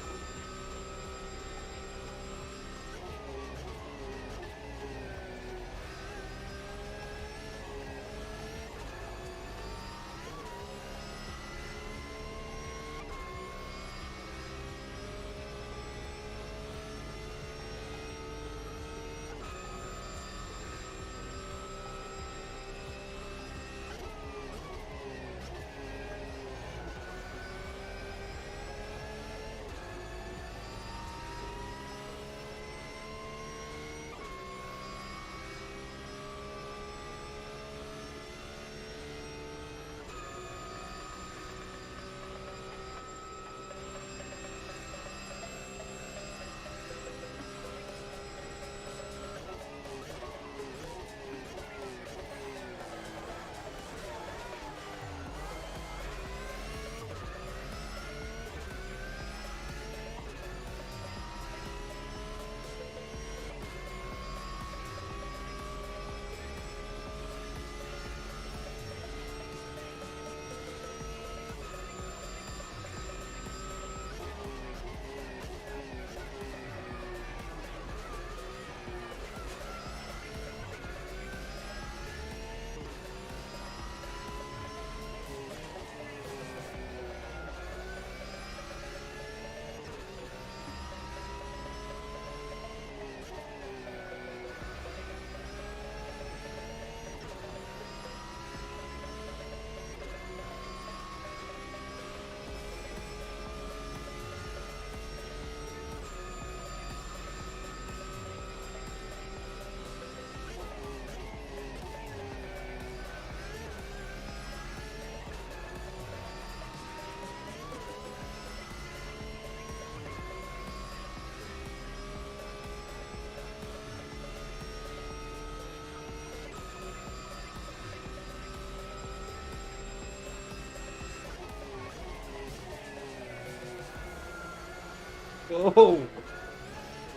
Oh!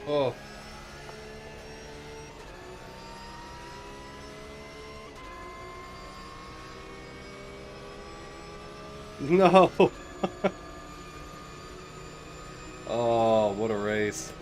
Oh. No! Oh, what a race.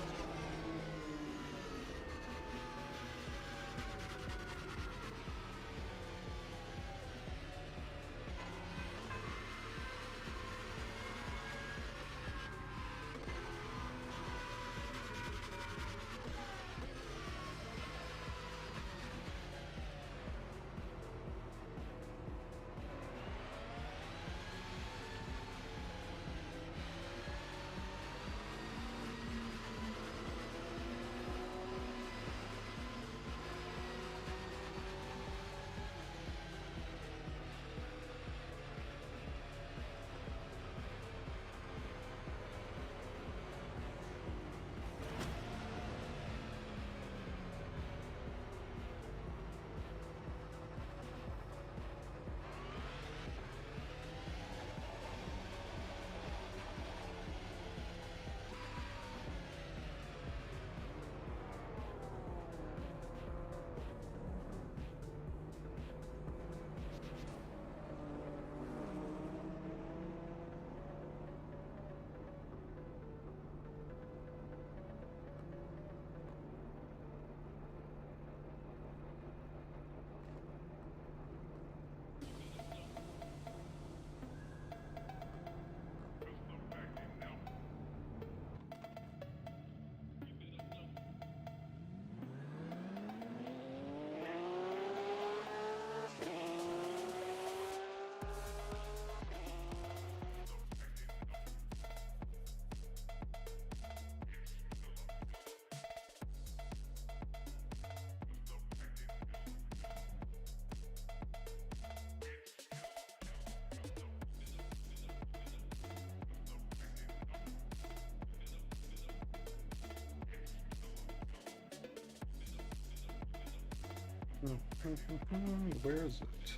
Where is it?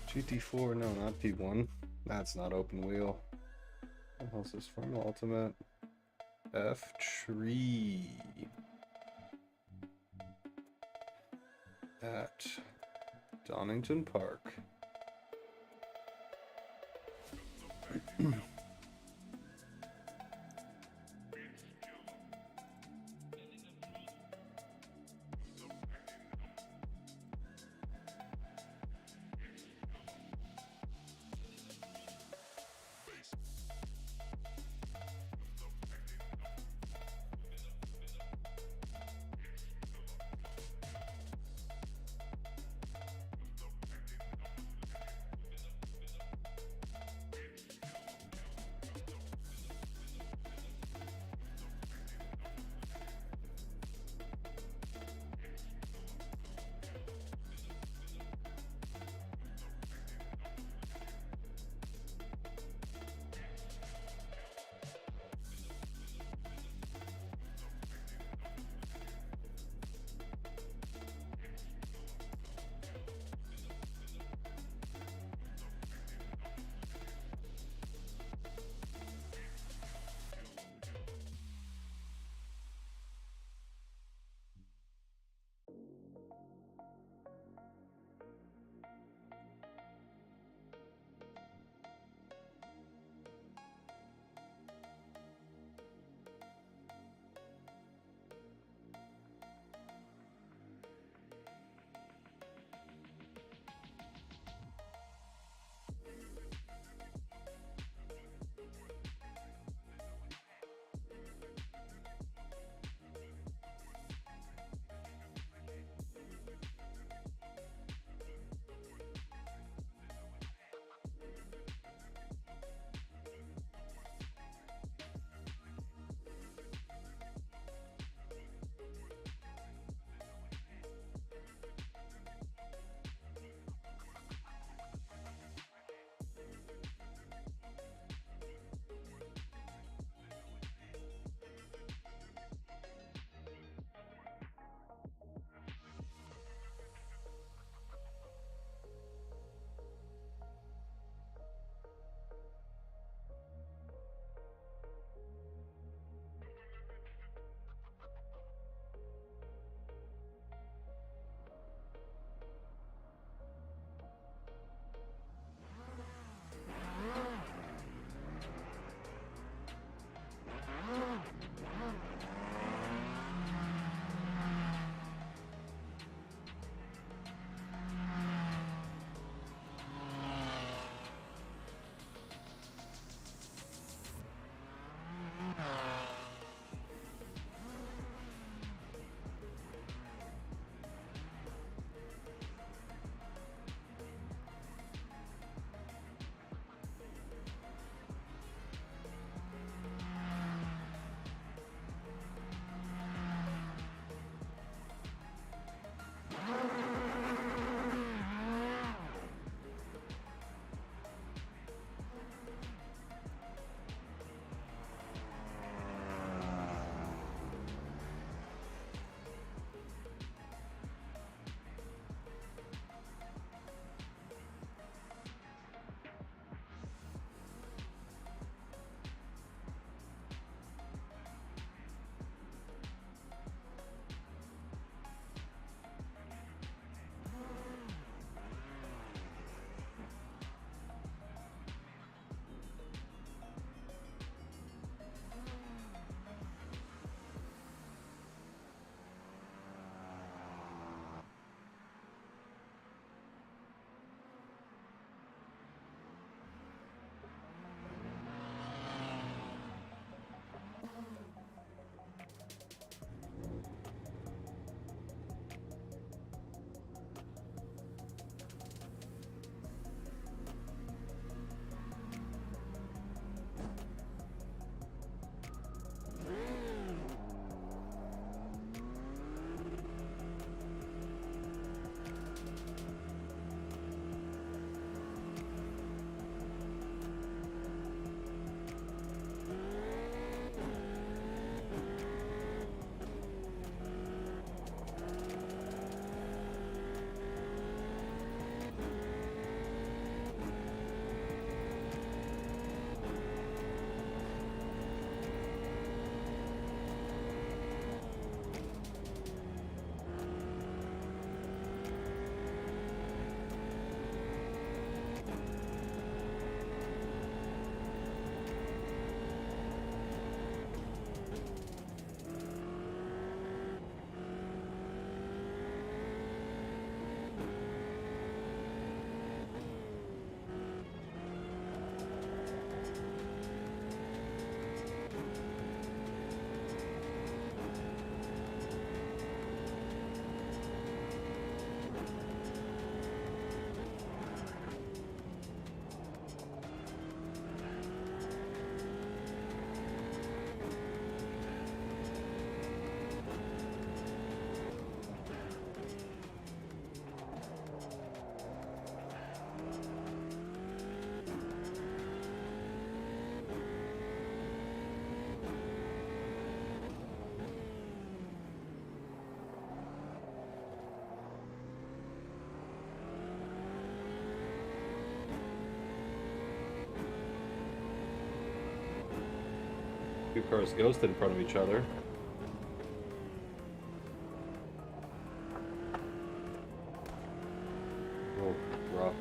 GT4, no, not P1. That's not open wheel. What else is from Ultimate? F Tree. At Donington Park. cars ghosted in front of each other. Oh, rough.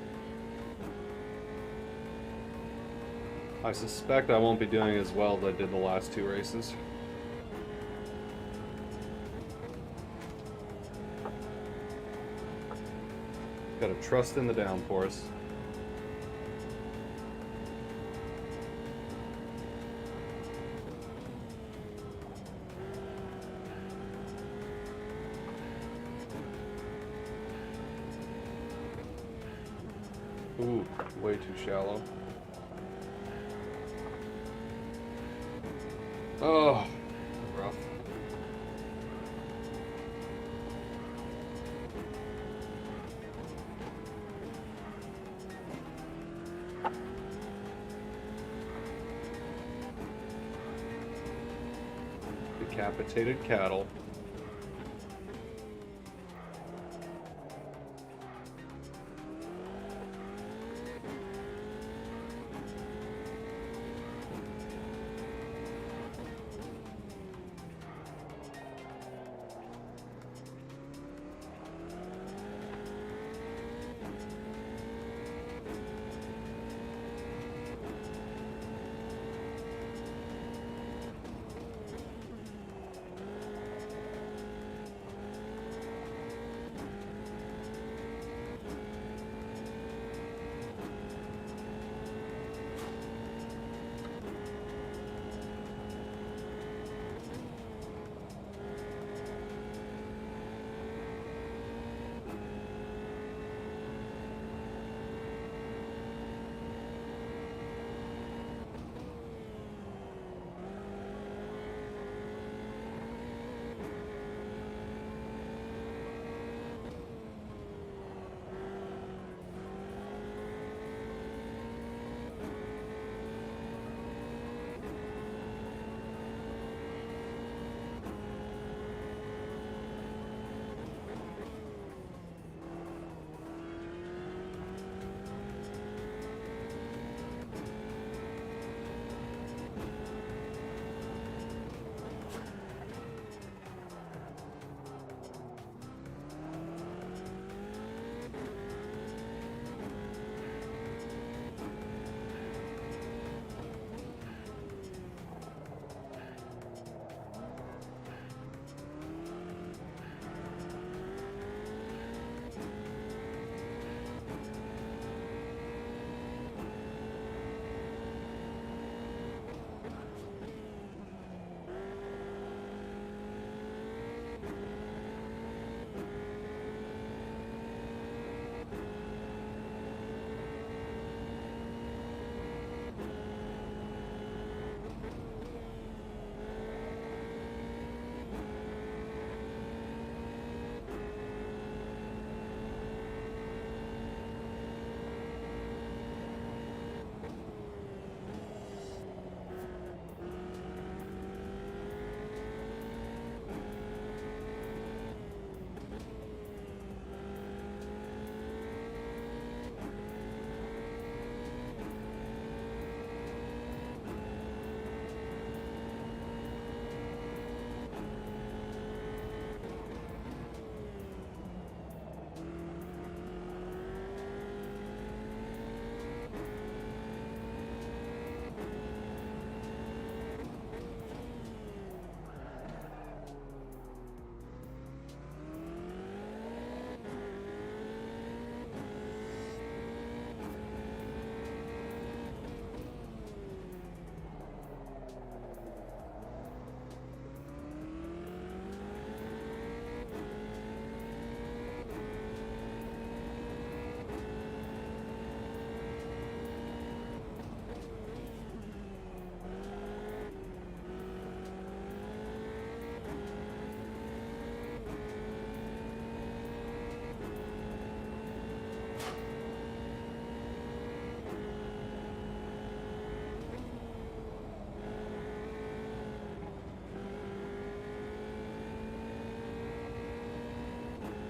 I suspect I won't be doing as well as I did the last two races. Gotta trust in the downforce. Ooh, way too shallow. Oh, rough. Decapitated cattle.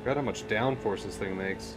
Forgot how much downforce this thing makes.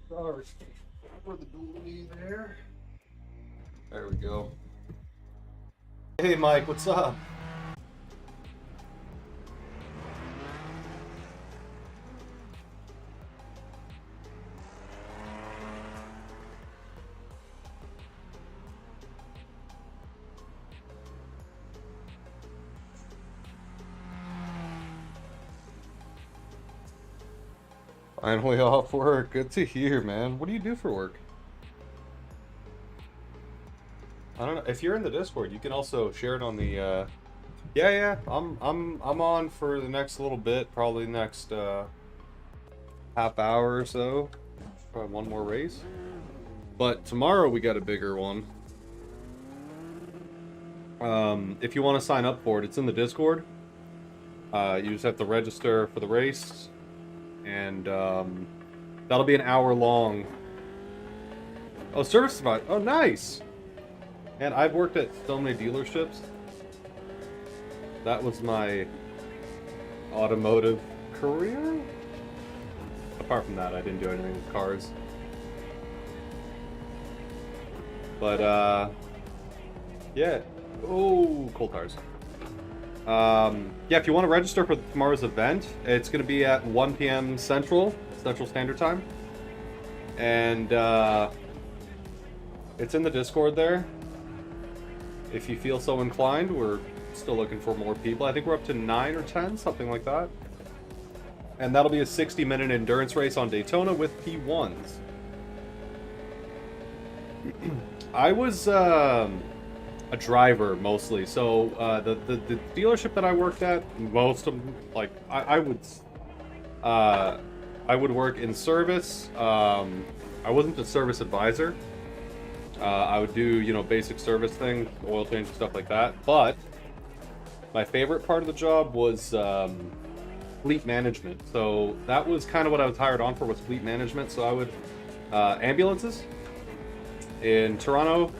Sorry for the dually there. There we go. Hey Mike, what's up? Finally off work. Good to hear, man. What do you do for work? I don't know. If you're in the Discord, you can also share it on the yeah. I'm on for the next little bit, probably next half hour or so. Probably one more race. But tomorrow we got a bigger one. If you want to sign up for it, it's in the Discord. You just have to register for the race. And that'll be an hour long. Oh, service survive. Oh, nice. And I've worked at so many dealerships. That was my automotive career. Apart from that, I didn't do anything with cars. But yeah. Oh, cold tires. Yeah, if you want to register for tomorrow's event, it's going to be at 1 p.m. Central Standard Time. And it's in the Discord there. If you feel so inclined, we're still looking for more people. I think we're up to 9 or 10, something like that. And that'll be a 60-minute endurance race on Daytona with P1s. I was a driver mostly, so the dealership that I worked at, most of them, like I would work in service. I wasn't a service advisor. I would do, you know, basic service things, oil change, stuff like that. But my favorite part of the job was fleet management. So that was kind of what I was hired on for, was fleet management. So I would ambulances in Toronto.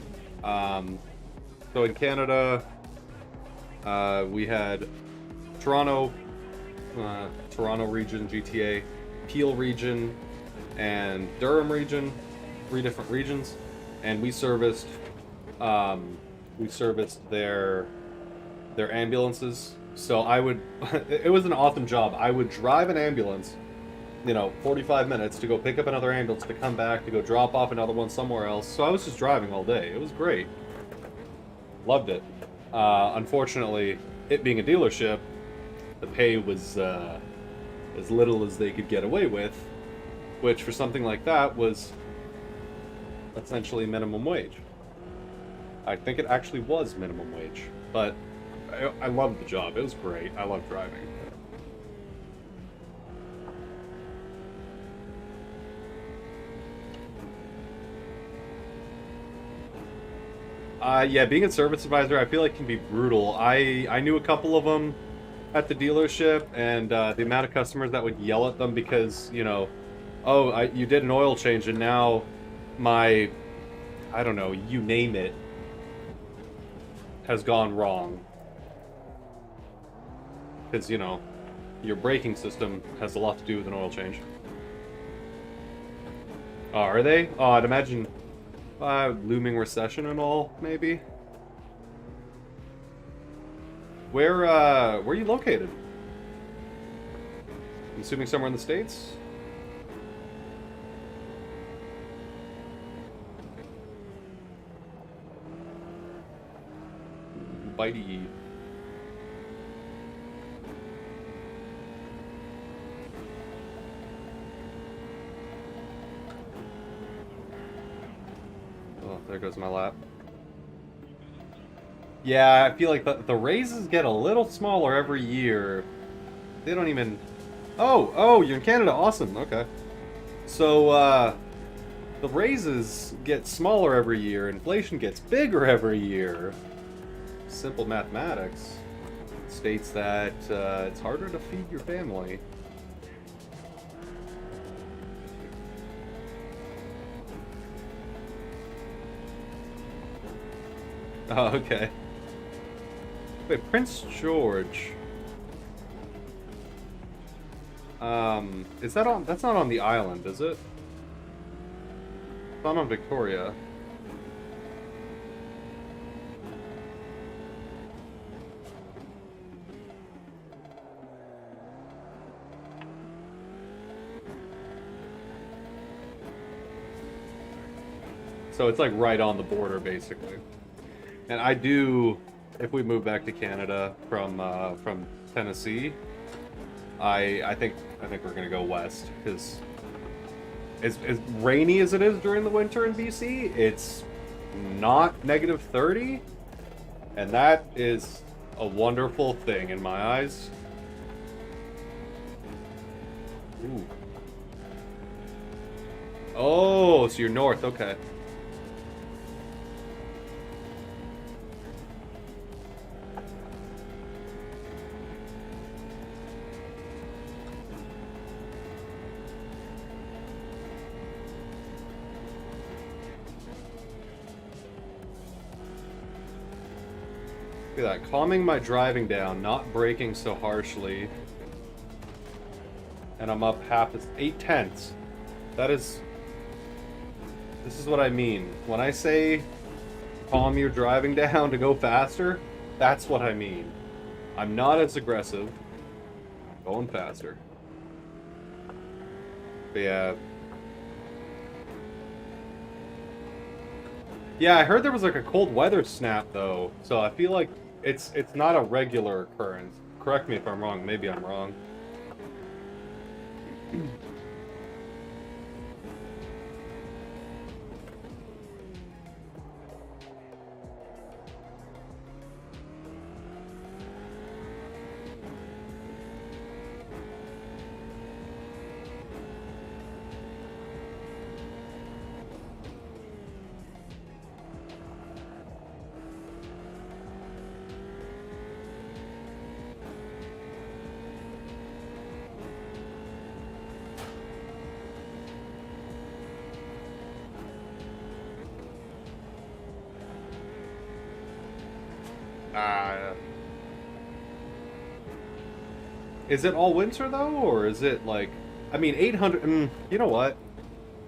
So in Canada, we had Toronto, Toronto region, GTA, Peel region, and Durham region, 3 different regions. And we serviced their ambulances. So I would, it was an awesome job. I would drive an ambulance, you know, 45 minutes to go pick up another ambulance, to come back, to go drop off another one somewhere else. So I was just driving all day. It was great. Loved it. Unfortunately, it being a dealership, the pay was as little as they could get away with, which for something like that was essentially minimum wage. I think it actually was minimum wage, but I loved the job. It was great. I loved driving. Yeah, being a service advisor, I feel like can be brutal. I knew a couple of them at the dealership, and the amount of customers that would yell at them because, you know, oh, you did an oil change and now my, I don't know, you name it, has gone wrong. Because, you know, your braking system has a lot to do with an oil change. Oh, are they? Oh, I'd imagine looming recession and all, maybe. Where are you located? I'm assuming somewhere in the States? Bitey. Oh, there goes my lap. Yeah, I feel like the raises get a little smaller every year. They don't even... Oh, you're in Canada. Awesome. Okay. So, the raises get smaller every year. Inflation gets bigger every year. Simple mathematics states that it's harder to feed your family. Oh, okay. Wait, Prince George. Is that on? That's not on the island, is it? It's not on Victoria. So it's like right on the border, basically. And I do, if we move back to Canada from Tennessee, I think we're gonna go west because as rainy as it is during the winter in BC, it's not -30, and that is a wonderful thing in my eyes. Ooh. Oh, so you're north, okay. Look at that, calming my driving down, not braking so harshly. And I'm up 8/10. That is... This is what I mean. When I say calm your driving down to go faster, that's what I mean. I'm not as aggressive. I'm going faster. But yeah. Yeah, I heard there was like a cold weather snap though, so I feel like it's not a regular occurrence. Correct me if I'm wrong, maybe I'm wrong. Is it all winter though, or is it like, I mean, 800, you know what?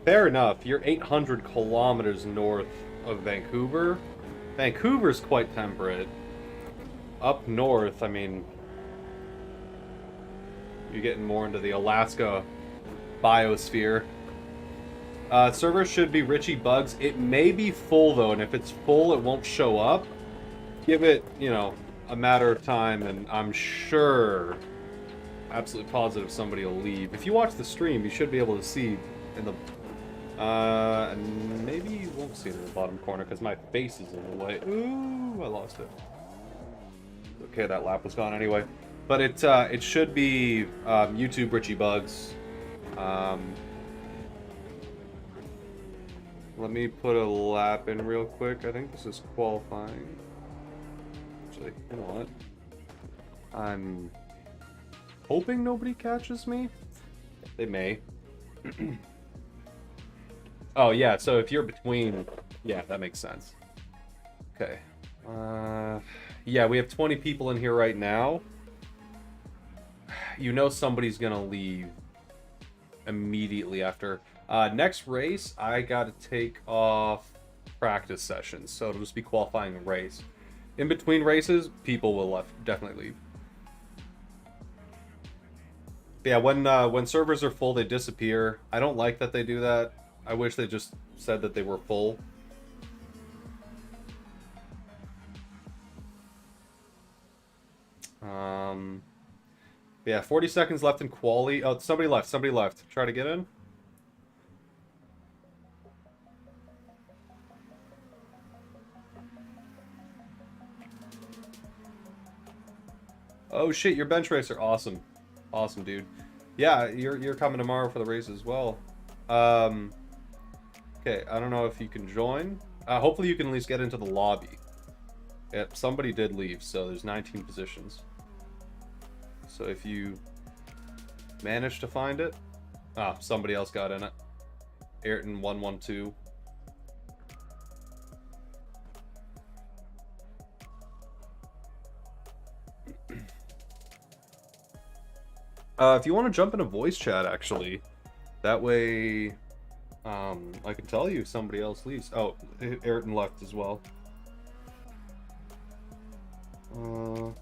Fair enough, you're 800 kilometers north of Vancouver. Vancouver's quite temperate. Up north, I mean, you're getting more into the Alaska biosphere. Server should be RichyBugs. It may be full though, and if it's full, it won't show up. Give it, you know, a matter of time, and I'm sure, absolutely positive somebody will leave. If you watch the stream, you should be able to see in the... and maybe you won't see it in the bottom corner because my face is in the way. Ooh, I lost it. Okay, that lap was gone anyway. But it should be YouTube RichyBugs. Let me put a lap in real quick. I think this is qualifying. Actually, you know what? I'm hoping nobody catches me. They may. Oh yeah, so if you're between, yeah, that makes sense. Okay. Yeah, we have 20 people in here right now. You know somebody's gonna leave immediately after. Next race, I gotta take off practice sessions, so it'll just be qualifying a race. In between races, people will definitely leave. But yeah, when servers are full, they disappear. I don't like that they do that. I wish they just said that they were full. Yeah, 40 seconds left in quali. Oh, somebody left. Somebody left. Try to get in. Oh shit, you're bench racer. Awesome. Awesome, dude. Yeah, you're coming tomorrow for the race as well. Okay, I don't know if you can join. Hopefully you can at least get into the lobby. Yep, somebody did leave, so there's 19 positions. So if you manage to find it... Ah, somebody else got in it. Ayrton 112. If you want to jump in a voice chat, actually, that way I can tell you if somebody else leaves. Oh, Ayrton left as well. I'm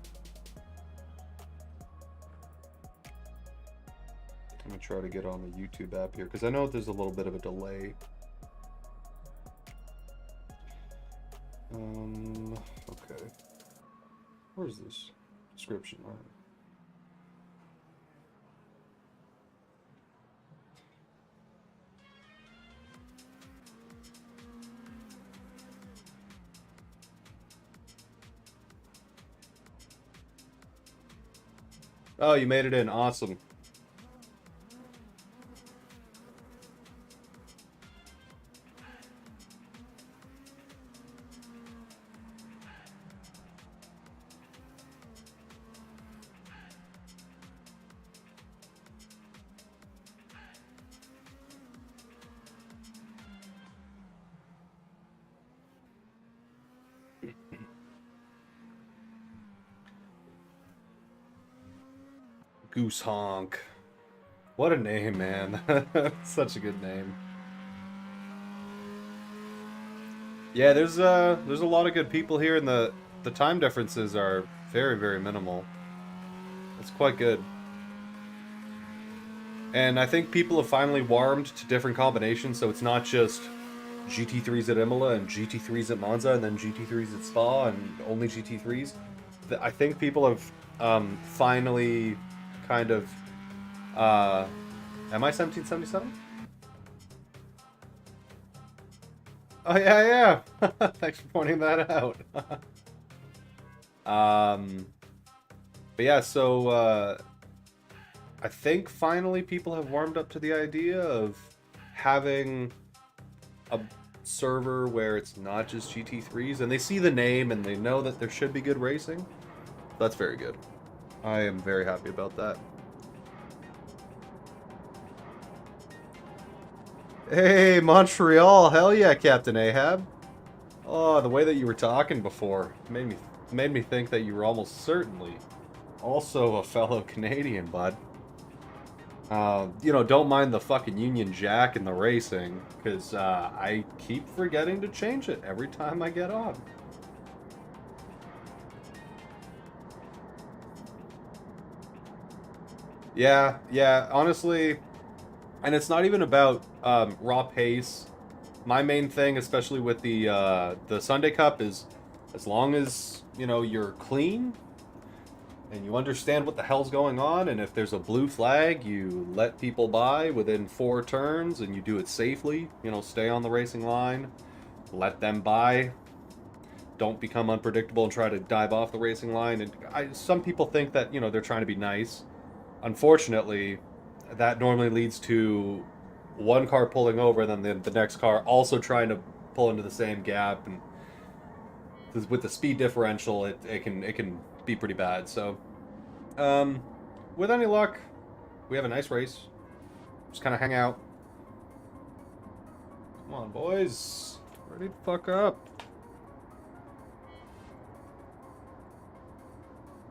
gonna try to get on the YouTube app here because I know there's a little bit of a delay. Okay. Where's this description? All right. Oh, you made it in. Awesome. Goose Honk. What a name, man. Such a good name. Yeah, there's a lot of good people here, and the time differences are very, very minimal. It's quite good. And I think people have finally warmed to different combinations, so it's not just GT3s at Imola and GT3s at Monza and then GT3s at Spa and only GT3s. I think people have finally kind of... am I 1777? Oh, yeah, yeah. Thanks for pointing that out. But yeah, so I think finally people have warmed up to the idea of having a server where it's not just GT3s, and they see the name and they know that there should be good racing. That's very good. I am very happy about that. Hey, Montreal! Hell yeah, Captain Ahab! Oh, the way that you were talking before made me think that you were almost certainly also a fellow Canadian, bud. You know, don't mind the fucking Union Jack in the racing, because I keep forgetting to change it every time I get on. Yeah, honestly, and it's not even about raw pace. My main thing, especially with the Sunday Cup, is as long as, you know, you're clean and you understand what the hell's going on, and if there's a blue flag, you let people by within 4 turns and you do it safely. You know, stay on the racing line, let them by. Don't become unpredictable and try to dive off the racing line. And some people think that, you know, they're trying to be nice. Unfortunately, that normally leads to one car pulling over, and then the next car also trying to pull into the same gap, and with the speed differential, it can be pretty bad. So, with any luck, we have a nice race. Just kind of hang out. Come on, boys, ready to fuck up.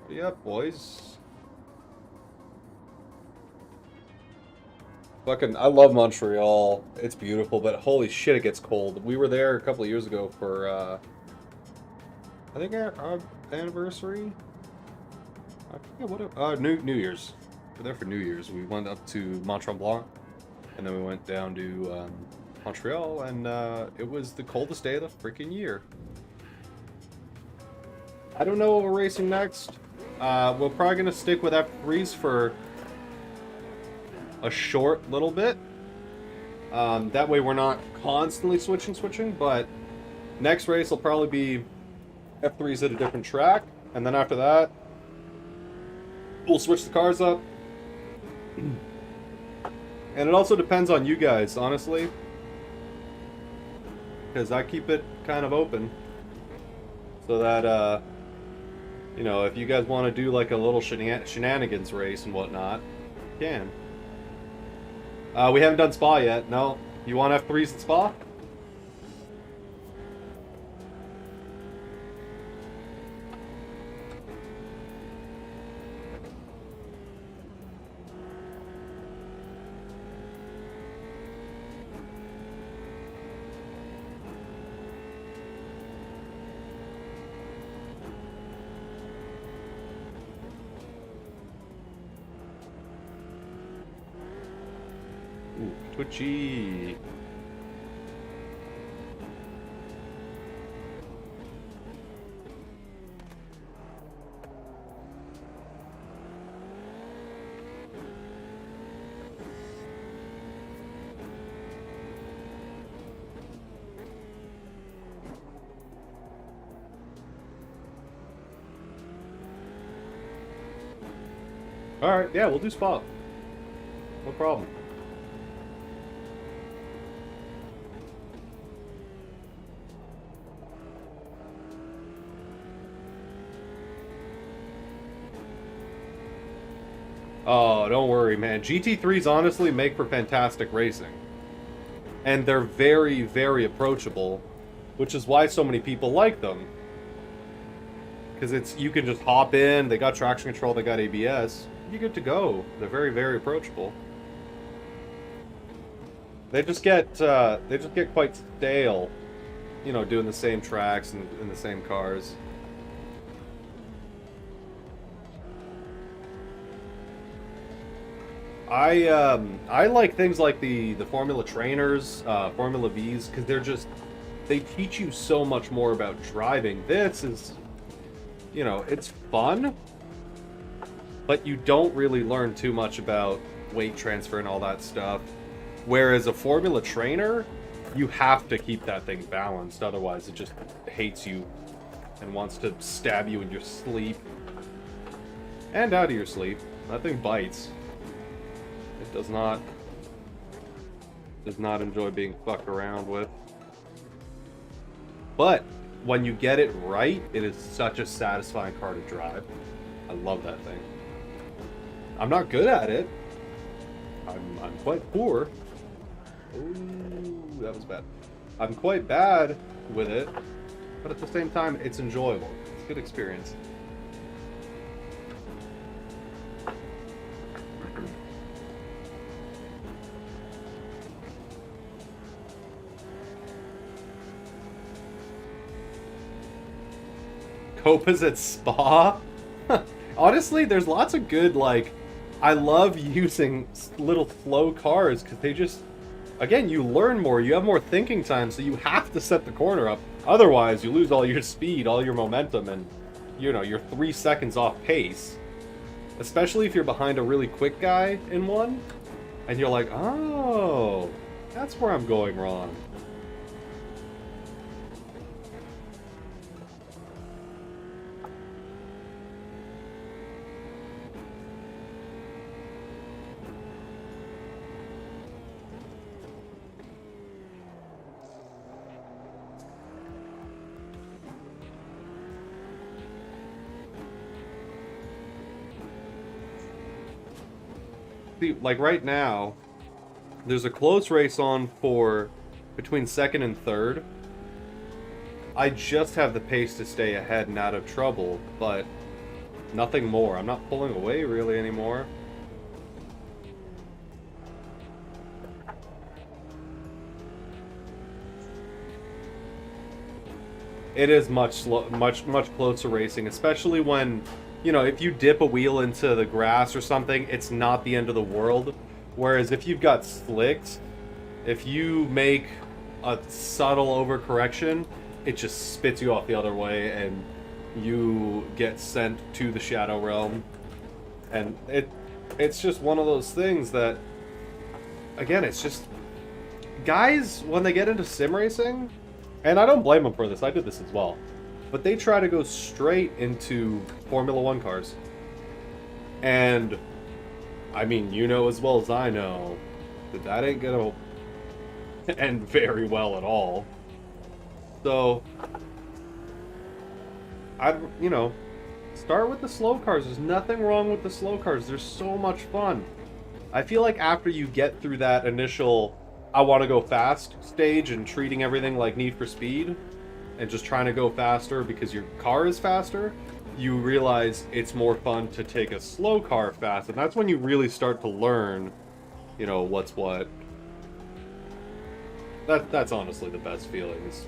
Ready up, boys. Fucking, I love Montreal. It's beautiful, but holy shit, it gets cold. We were there a couple of years ago for, I think our anniversary. I forget what New Year's. We're there for New Year's. We went up to Mont Tremblant, and then we went down to Montreal, and it was the coldest day of the freaking year. I don't know what we're racing next. We're probably gonna stick with F3s for a short little bit. That way we're not constantly switching, but next race will probably be F3s at a different track, and then after that, we'll switch the cars up. And it also depends on you guys, honestly, because I keep it kind of open, so that, you know, if you guys want to do like a little shenanigans race and whatnot, you can. We haven't done Spa yet. No. You want F3s in Spa? Twitchy. Alright, yeah, we'll do spot. No problem. Oh, don't worry, man. GT3s honestly make for fantastic racing. And they're very, very approachable, which is why so many people like them. Because you can just hop in, they got traction control, they got ABS, you're good to go. They're very, very approachable. They just get quite stale, you know, doing the same tracks and in the same cars. I like things like the Formula Trainers, Formula Vs, because they teach you so much more about driving. This is, you know, it's fun, but you don't really learn too much about weight transfer and all that stuff. Whereas a Formula Trainer, you have to keep that thing balanced, otherwise it just hates you and wants to stab you in your sleep. And out of your sleep. That thing bites. It does not enjoy being fucked around with. But when you get it right, it is such a satisfying car to drive. I love that thing. I'm not good at it. I'm quite poor. Ooh, that was bad. I'm quite bad with it, but at the same time, it's enjoyable. It's a good experience. Copas at Spa? Honestly, there's lots of good, like, I love using little slow cars because they just, again, you learn more, you have more thinking time, so you have to set the corner up. Otherwise, you lose all your speed, all your momentum, and, you know, you're 3 seconds off pace. Especially if you're behind a really quick guy in one, and you're like, oh, that's where I'm going wrong. See, like right now, there's a close race on for between second and third. I just have the pace to stay ahead and out of trouble, but nothing more. I'm not pulling away really anymore. It is much closer racing, especially when, you know, if you dip a wheel into the grass or something, it's not the end of the world. Whereas if you've got slicks, if you make a subtle overcorrection, it just spits you off the other way and you get sent to the Shadow Realm. And it's just one of those things that, again, it's just, guys, when they get into sim racing, and I don't blame them for this, I did this as well, but they try to go straight into Formula 1 cars. And, I mean, you know as well as I know that ain't gonna end very well at all. So, you know, start with the slow cars. There's nothing wrong with the slow cars. They're so much fun. I feel like after you get through that initial I want to go fast stage and treating everything like Need for Speed and just trying to go faster because your car is faster, you realize it's more fun to take a slow car fast, and that's when you really start to learn, you know, what's what. That's honestly the best feeling, is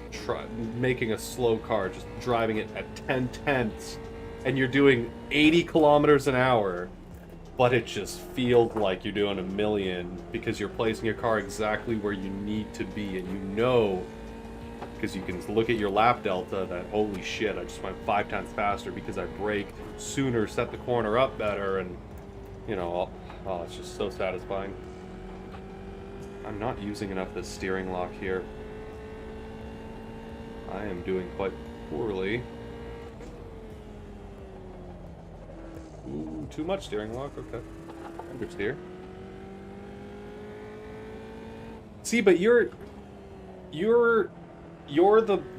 making a slow car, just driving it at 10 tenths, and you're doing 80 kilometers an hour, but it just feels like you're doing a million because you're placing your car exactly where you need to be, and you know, because you can look at your lap delta, that holy shit, I just went 5 times faster because I braked sooner, set the corner up better, and you know, oh, it's just so satisfying. I'm not using enough of the steering lock here. I am doing quite poorly. Ooh, too much steering lock, okay. Understeer. See, but you're the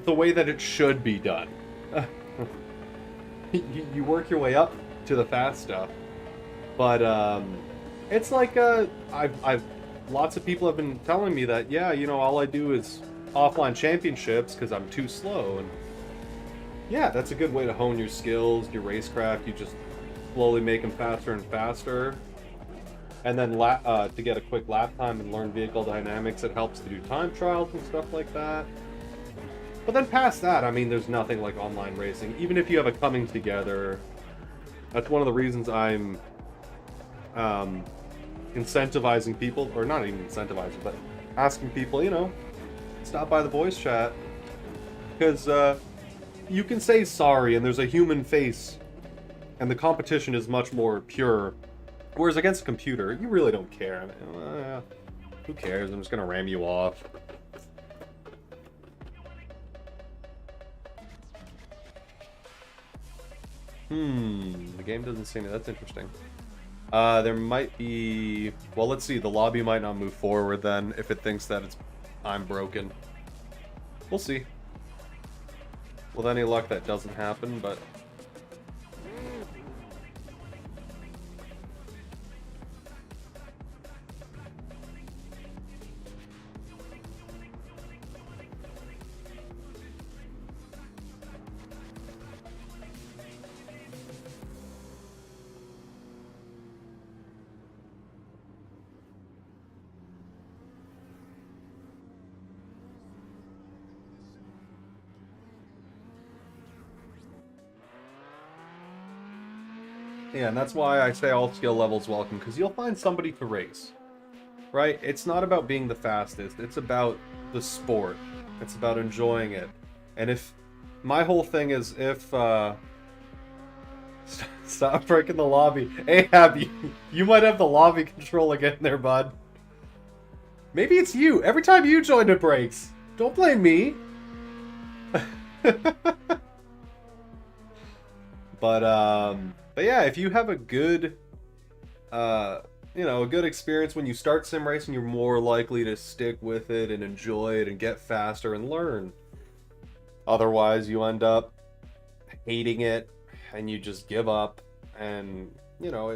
way that it should be done. You work your way up to the fast stuff, but it's like I've lots of people have been telling me that, yeah, you know, all I do is offline championships because I'm too slow, and yeah, that's a good way to hone your skills, your racecraft. You just slowly make them faster and faster, and then to get a quick lap time and learn vehicle dynamics, it helps to do time trials and stuff like that. But then past that, I mean, there's nothing like online racing. Even if you have a coming together, that's one of the reasons I'm incentivizing people, or not even incentivizing, but asking people, you know, stop by the voice chat, because you can say sorry and there's a human face, and the competition is much more pure, whereas against a computer, you really don't care. I mean, who cares? I'm just gonna ram you off. The game doesn't say me. That's interesting. There might be... Well, let's see. The lobby might not move forward then if it thinks that I'm broken. We'll see. With any luck, that doesn't happen, but... Yeah, and that's why I say all skill levels welcome, because you'll find somebody to race, right? It's not about being the fastest, it's about the sport. It's about enjoying it. And if... My whole thing is if, Stop breaking the lobby. Ahab, you might have the lobby control again there, bud. Maybe it's you. Every time you join, it breaks. Don't blame me. But yeah, if you have a good, you know, a good experience when you start sim racing, you're more likely to stick with it and enjoy it and get faster and learn. Otherwise, you end up hating it and you just give up. And, you know,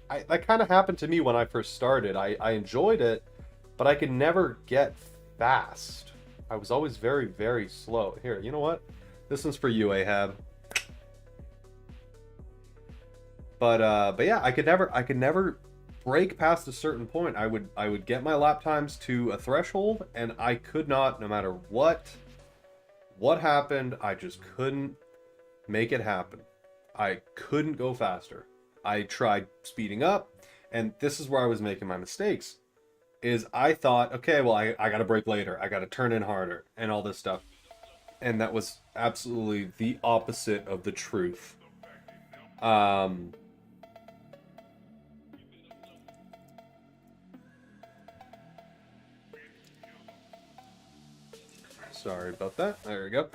that kind of happened to me when I first started. I enjoyed it, but I could never get fast. I was always very, very slow. Here, you know what? This one's for you, Ahab. But yeah, I could never break past a certain point. I would get my lap times to a threshold, and I could not, no matter what happened, I just couldn't make it happen. I couldn't go faster. I tried speeding up, and this is where I was making my mistakes. Is I thought, okay, well, I gotta brake later, I gotta turn in harder, and all this stuff. And that was absolutely the opposite of the truth. Sorry about that. There we go.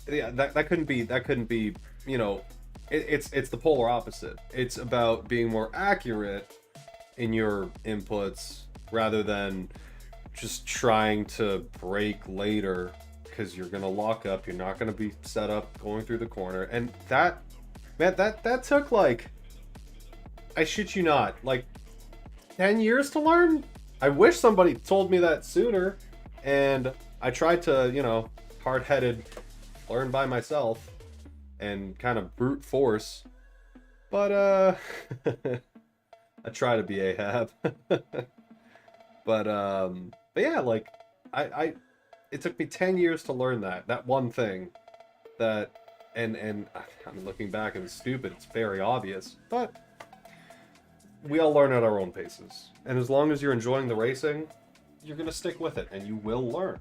Yeah, that couldn't be, you know, it's the polar opposite. It's about being more accurate in your inputs rather than just trying to brake later because you're gonna lock up, you're not gonna be set up going through the corner. And that, man, that took, like, I shit you not, like 10 years to learn. I wish somebody told me that sooner, and I tried to, you know, hard-headed learn by myself and kind of brute force, but I try to be Ahab. but yeah, like it took me 10 years to learn that one thing, and I mean, looking back, it was stupid. It's very obvious, but we all learn at our own paces. And as long as you're enjoying the racing, you're going to stick with it, and you will learn.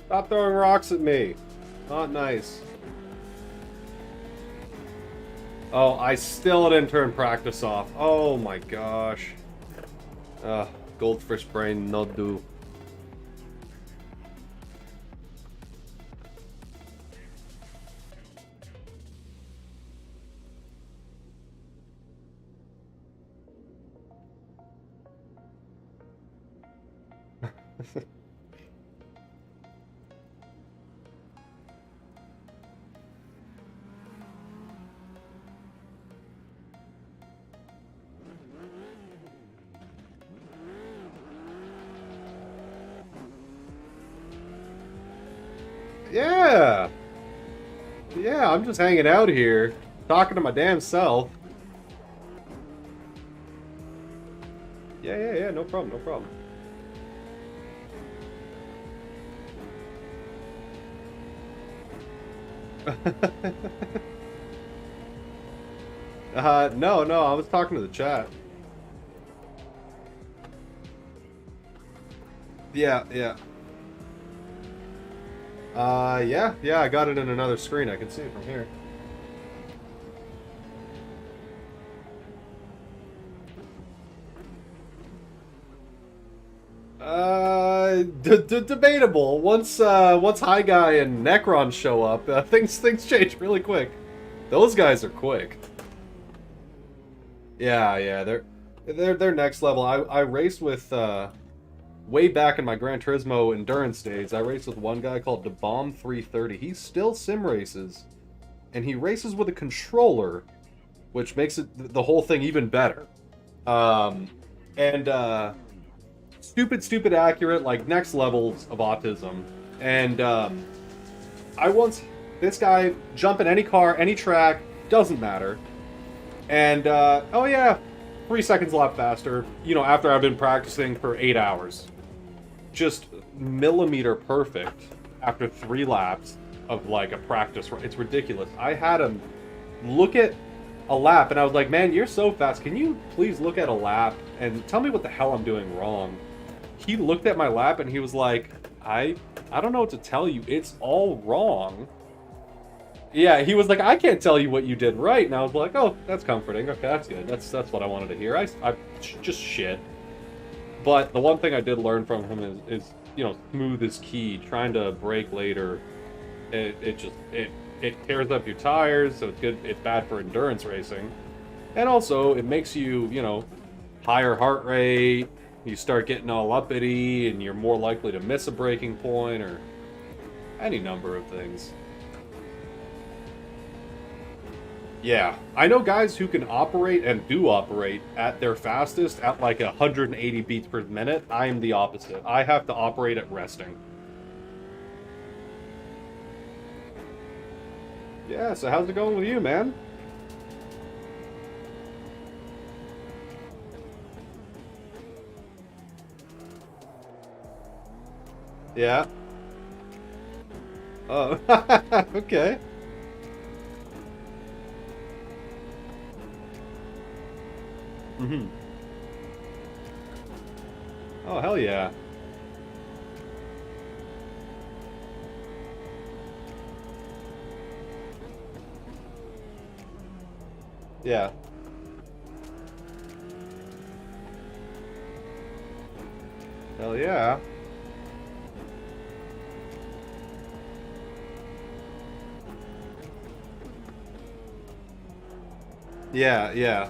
Stop throwing rocks at me. Not nice. Oh, I still didn't turn practice off. Oh my gosh. Goldfish brain, no do. Yeah. Yeah, I'm just hanging out here, talking to my damn self. Yeah, no problem, no problem. No, I was talking to the chat. Yeah. Yeah, I got it in another screen. I can see it from here. Debatable. Once High Guy and Necron show up, things change really quick. Those guys are quick. Yeah, they're next level. I raced with way back in my Gran Turismo endurance days. I raced with one guy called DeBomb 330. He still sim races, and he races with a controller, which makes it the whole thing even better. Stupid accurate, like next levels of autism. And this guy jump in any car, any track, doesn't matter. And oh yeah, 3 seconds a lot faster. You know, after I've been practicing for 8 hours, just millimeter perfect after 3 laps of like a practice. It's ridiculous. I had him look at a lap, and I was like, "Man, you're so fast. Can you please look at a lap and tell me what the hell I'm doing wrong?" He looked at my lap and he was like, I don't know what to tell you. It's all wrong. Yeah, he was like, I can't tell you what you did right. And I was like, oh, that's comforting. Okay, that's good. That's what I wanted to hear. I just shit. But the one thing I did learn from him is you know, smooth is key. Trying to brake later, it tears up your tires, so it's good. It's bad for endurance racing, and also it makes you, you know, higher heart rate. You start getting all uppity, and you're more likely to miss a braking point, or any number of things. Yeah, I know guys who can operate and do operate at their fastest at like 180 beats per minute. I am the opposite. I have to operate at resting. Yeah, so how's it going with you, man? Yeah. Oh, okay. Mm-hmm. Oh, hell yeah. Yeah. Hell yeah. Yeah.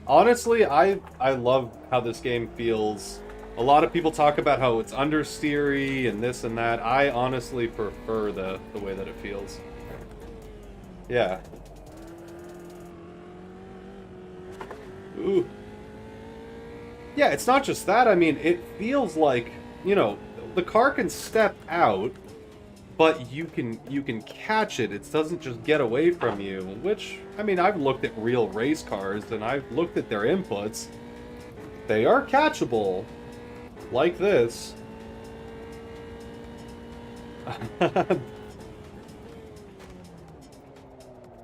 Honestly, I love how this game feels. A lot of people talk about how it's understeery and this and that. I honestly prefer the way that it feels. Yeah. Ooh. Yeah, it's not just that. I mean, it feels like, you know, the car can step out, but you can catch it. It doesn't just get away from you, which, I mean, I've looked at real race cars and I've looked at their inputs. They are catchable, like this.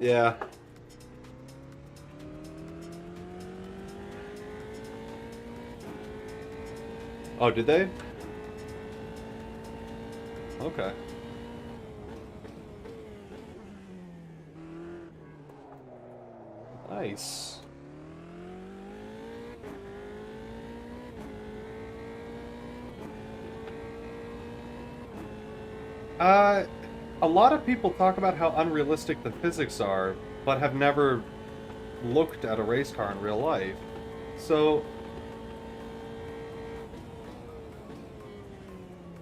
Yeah. Oh, did they? Okay. Nice. Uh, a lot of people talk about how unrealistic the physics are, but have never looked at a race car in real life. So,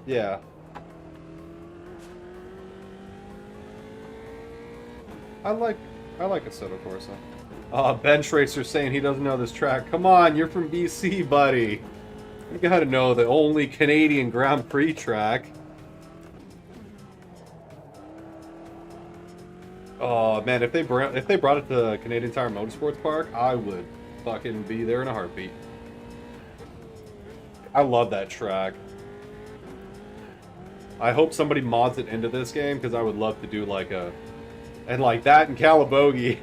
yeah. I like I like Assetto Corsa. Bench Racer saying he doesn't know this track. Come on, you're from BC, buddy. You gotta know the only Canadian Grand Prix track. Oh man, if they brought it to Canadian Tire Motorsports Park, I would fucking be there in a heartbeat. I love that track. I hope somebody mods it into this game because I would love to do like a and like that in Calabogie.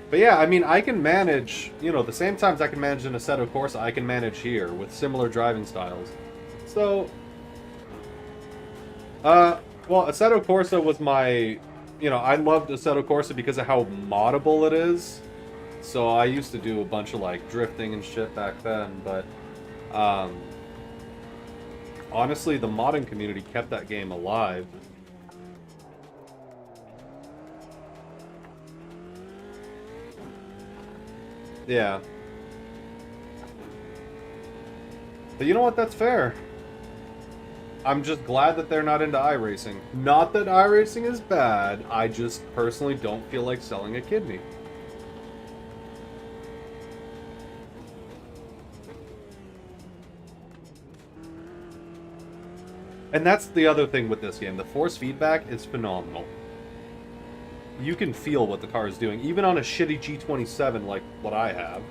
But yeah, I mean, I can manage, you know, the same times I can manage in Assetto Corsa, I can manage here with similar driving styles. So, well, Assetto Corsa was my, you know, I loved Assetto Corsa because of how moddable it is. So I used to do a bunch of like drifting and shit back then, but honestly, the modding community kept that game alive. Yeah. But you know what? That's fair. I'm just glad that they're not into iRacing. Not that iRacing is bad, I just personally don't feel like selling a kidney. And that's the other thing with this game. The force feedback is phenomenal. You can feel what the car is doing, even on a shitty G27 like what I have.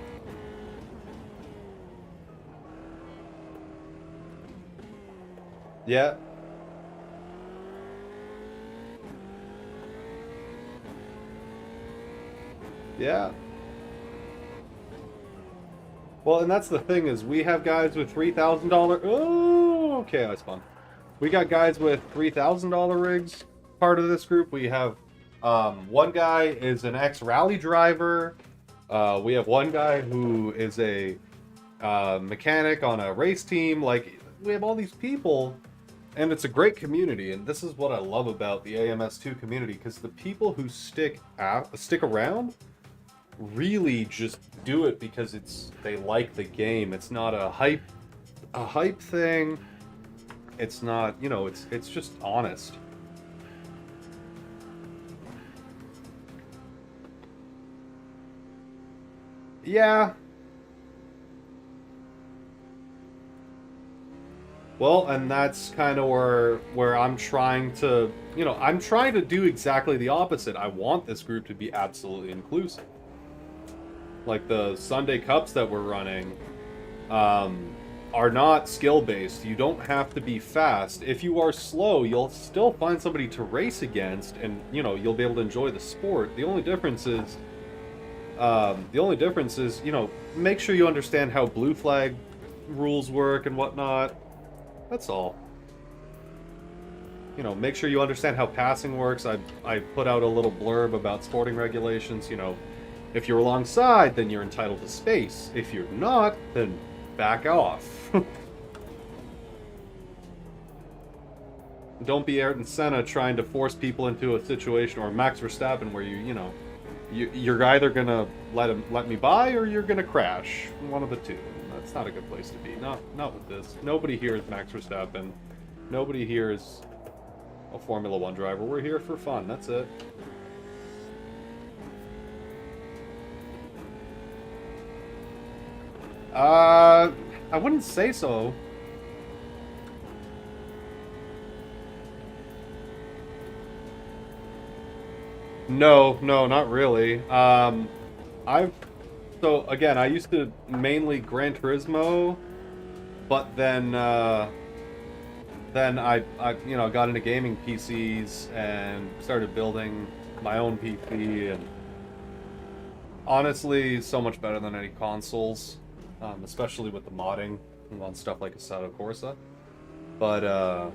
Yeah. Yeah. Well, and that's the thing is we have guys with $3,000. Oh, okay, I spun. We got guys with $3,000 rigs. Part of this group, we have one guy is an ex-rally driver. We have one guy who is a mechanic on a race team. Like, we have all these people, and it's a great community. And this is what I love about the AMS2 community, because the people who stick around really just do it because they like the game. It's not a hype thing. It's not, you know, it's just honest. Yeah. Well, and that's kind of where I'm trying to, you know, I'm trying to do exactly the opposite. I want this group to be absolutely inclusive. Like the Sunday Cups that we're running are not skill-based. You don't have to be fast. If you are slow, you'll still find somebody to race against, and, you know, you'll be able to enjoy the sport. The only difference is, you know, make sure you understand how blue flag rules work and whatnot. That's all. You know, make sure you understand how passing works. I put out a little blurb about sporting regulations. You know, if you're alongside, then you're entitled to space. If you're not, then back off. Don't be Ayrton Senna trying to force people into a situation, or Max Verstappen, where you know, you're either gonna let me by or you're gonna crash. One of the two. it's not a good place to be. Not with this. Nobody here is Max Verstappen. Nobody here is a Formula 1 driver. We're here for fun. That's it. I wouldn't say so. No, not really. So again, I used to mainly Gran Turismo, but then I got into gaming PCs and started building my own PC, and honestly, so much better than any consoles, especially with the modding on stuff like Assetto Corsa. But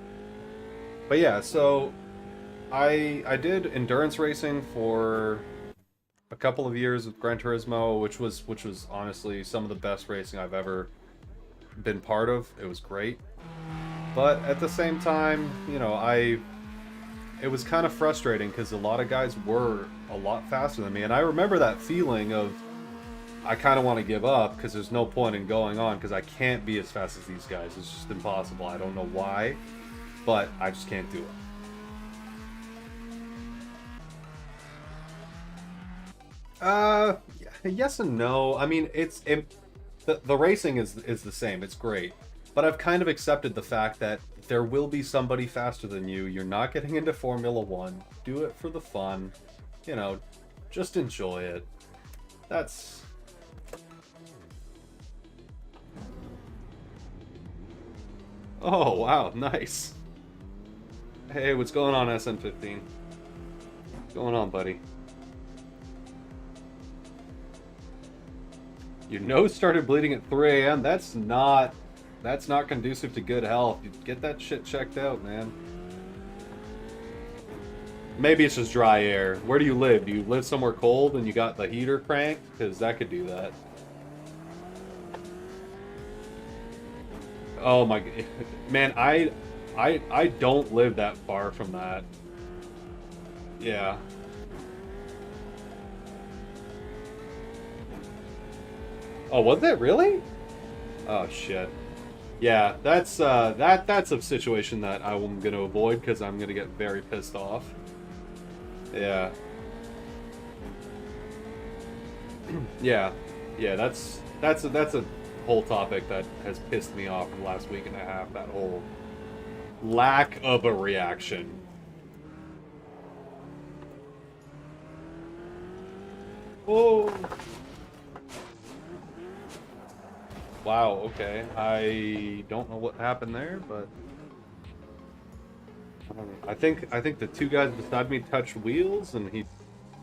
yeah, so I did endurance racing for a couple of years with Gran Turismo, which was honestly some of the best racing I've ever been part of. It was great. But at the same time, it was kind of frustrating because a lot of guys were a lot faster than me, and I remember that feeling of I kind of want to give up because there's no point in going on because I can't be as fast as these guys. It's just impossible. I don't know why, but I just can't do it. Yes and no. I mean, the racing is the same. It's great, but I've kind of accepted the fact that there will be somebody faster than you. You're not getting into Formula 1. Do it for the fun. Just enjoy it. That's... Oh, wow, nice. Hey, what's going on, SN15? What's going on, buddy? Your nose started bleeding at 3 a.m. That's not conducive to good health. You get that shit checked out, man. Maybe it's just dry air. Where do you live? Do you live somewhere cold and you got the heater cranked? Because that could do that. Oh my... Man, I don't live that far from that. Yeah. Oh, was it really? Oh shit. Yeah, that's a situation that I'm gonna avoid because I'm gonna get very pissed off. Yeah. Yeah, that's a whole topic that has pissed me off for the last week and a half. That whole lack of a reaction. Oh. Wow, okay. I don't know what happened there, but I think the two guys beside me touched wheels and he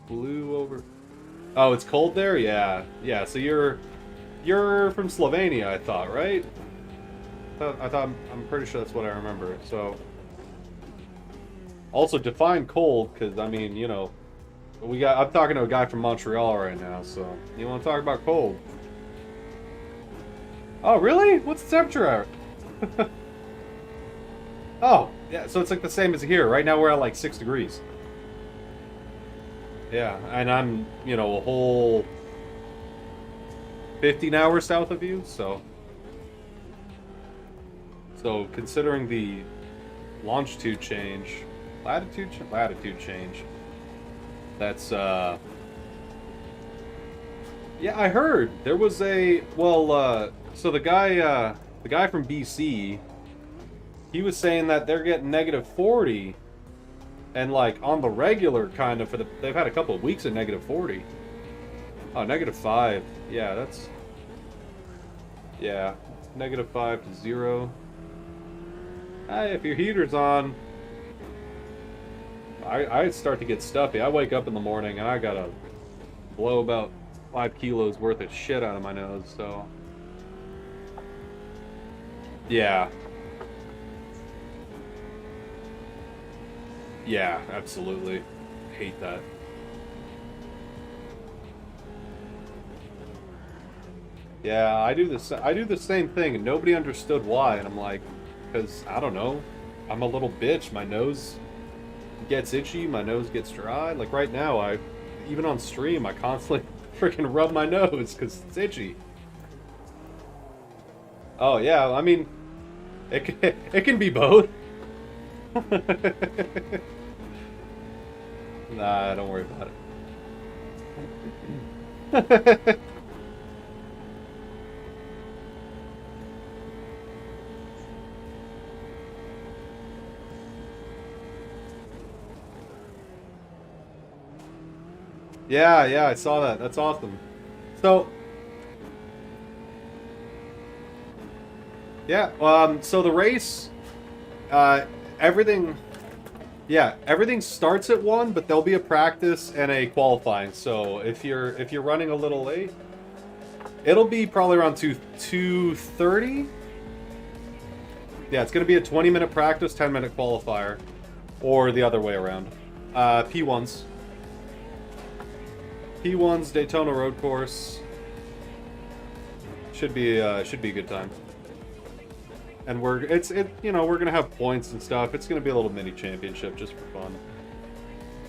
flew over. Oh, it's cold there? Yeah. Yeah, so you're from Slovenia, I thought, right? I'm pretty sure that's what I remember. So also define cold, because I mean, I'm talking to a guy from Montreal right now, so you want to talk about cold? Oh, really? What's the temperature at? Oh, yeah, so it's like the same as here. Right now we're at like 6 degrees. Yeah, and I'm, a whole 15 hours south of you, so considering the longitude change, latitude change, that's, yeah, I heard there was a, so the guy from BC, he was saying that they're getting -40, and like on the regular kind of they've had a couple of weeks at -40. Oh, -5. Yeah, that's, yeah, -5 to 0. Hey, if your heater's on, I start to get stuffy. I wake up in the morning and I gotta blow about 5 kilos worth of shit out of my nose, so. Yeah. Yeah, absolutely. Hate that. Yeah, I do the same thing, and nobody understood why, and I'm like, because, I don't know, I'm a little bitch. My nose gets itchy, my nose gets dry. Like right now, even on stream, I constantly freaking rub my nose because it's itchy. Oh yeah, I mean, it can be both. Nah, don't worry about it. Yeah, yeah, I saw that. That's awesome. So, yeah, so the race, uh, everything, yeah, everything starts at 1, but there'll be a practice and a qualifying. So if you're running a little late, it'll be probably around 2:30. Yeah, it's gonna be a 20-minute practice, 10-minute qualifier, or the other way around. P1s. P1's Daytona Road Course. Should be a good time. And we're gonna have points and stuff. It's gonna be a little mini championship just for fun.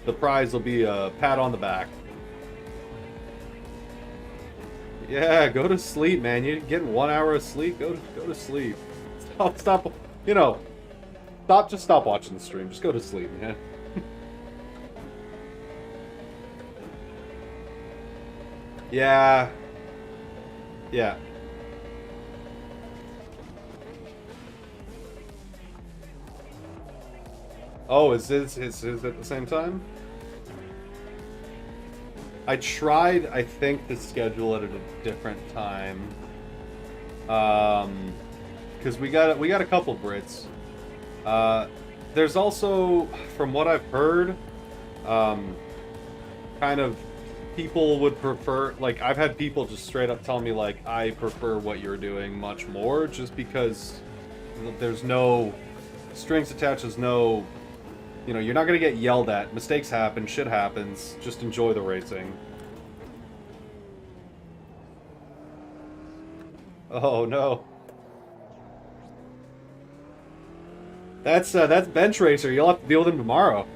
The prize will be a pat on the back. Yeah, go to sleep, man. You're getting 1 hour of sleep. Go to sleep. Stop. Stop watching the stream. Just go to sleep, man. Yeah. Yeah. Oh, is his at the same time? I tried, I think, to schedule it at a different time. Because we got a couple Brits. There's also, from what I've heard, kind of people would prefer, like, I've had people just straight up tell me, like, I prefer what you're doing much more, just because there's no strings attached, there's no, you're not gonna get yelled at. Mistakes happen, shit happens. Just enjoy the racing. Oh no. That's Bench Racer. You'll have to deal with him tomorrow.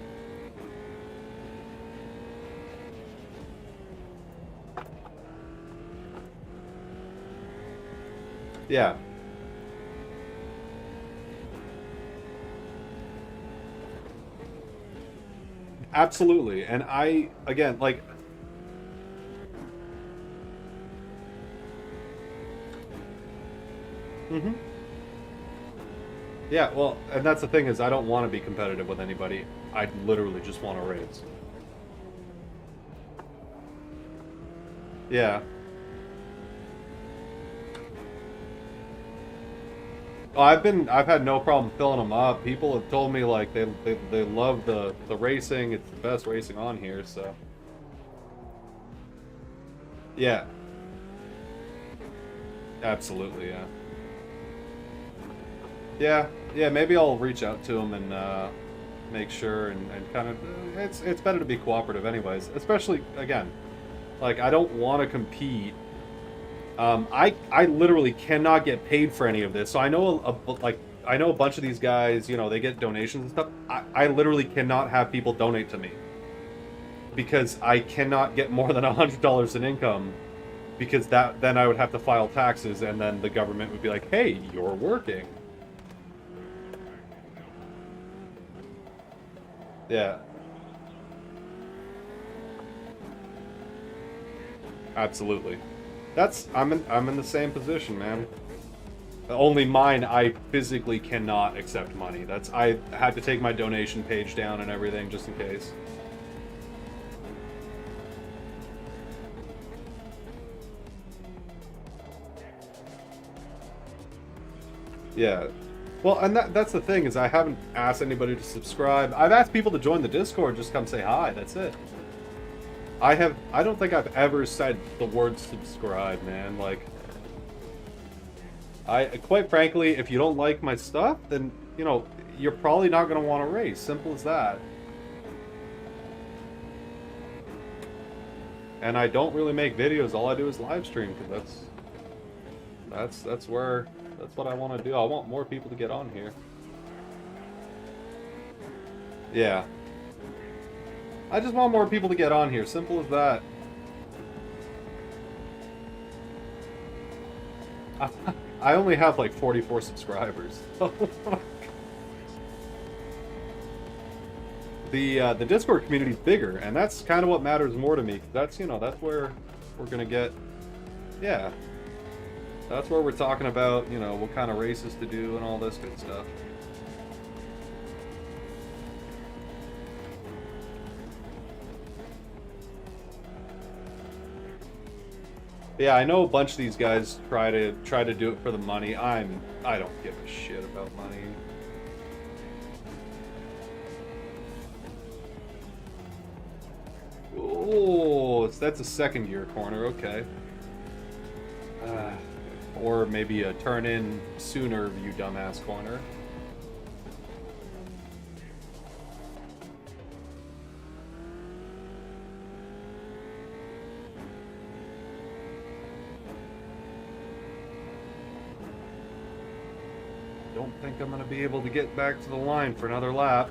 Yeah. Absolutely. And I, again, like... Mm-hmm. Yeah, well, and that's the thing is I don't want to be competitive with anybody. I literally just want to race. Yeah. Oh, I've had no problem filling them up. People have told me like they love the racing. It's the best racing on here, so. Yeah. Absolutely, yeah. Yeah, maybe I'll reach out to them and make sure and kind of it's better to be cooperative anyways, especially again, like I don't want to compete. I literally cannot get paid for any of this. So I know I know a bunch of these guys, they get donations and stuff. I literally cannot have people donate to me because I cannot get more than $100 in income, because then I would have to file taxes and then the government would be like, "Hey, you're working." Yeah. Absolutely. I'm in the same position, man. Only mine, I physically cannot accept money. I had to take my donation page down and everything just in case. Yeah. Well, and that's the thing is I haven't asked anybody to subscribe. I've asked people to join the Discord, just come say hi. That's it. I don't think I've ever said the word subscribe, man. Like, quite frankly, if you don't like my stuff, then, you're probably not going to want to race. Simple as that. And I don't really make videos. All I do is live stream, because that's what I want to do. I want more people to get on here. Yeah. I just want more people to get on here. Simple as that. I only have like 44 subscribers. The Discord community is bigger, and that's kind of what matters more to me. That's, you know, that's where we're gonna get, yeah, that's where we're talking about, you know, what kind of races to do and all this good stuff. Yeah, I know a bunch of these guys try to do it for the money. I don't give a shit about money. Oh, that's a second gear corner, okay. Or maybe a turn in sooner, you dumbass corner. Don't think I'm gonna be able to get back to the line for another lap.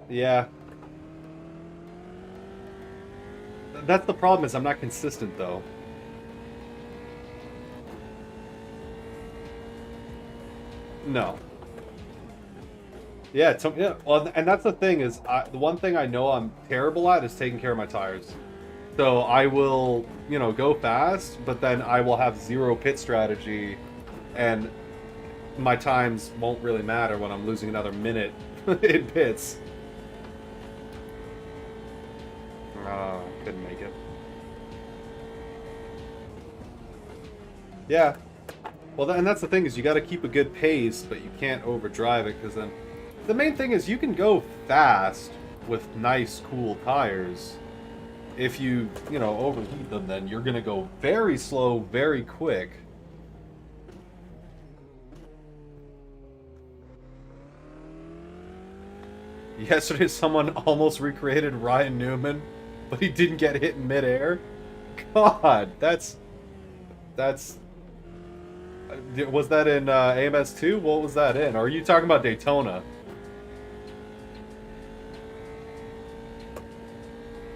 Yeah. That's the problem, is I'm not consistent though. No. Yeah, yeah. Well, and that's the thing, is the one thing I know I'm terrible at is taking care of my tires. So I will, you know, go fast, but then I will have zero pit strategy, and my times won't really matter when I'm losing another minute in pits. Couldn't make it. Yeah. Well, and that's the thing, is you got to keep a good pace, but you can't overdrive it, because then the main thing is you can go fast with nice, cool tires. If you know, overheat them, then you're gonna go very slow, very quick. Yesterday, someone almost recreated Ryan Newman, but he didn't get hit in midair. God, that's. Was that in AMS2? What was that in? Or are you talking about Daytona?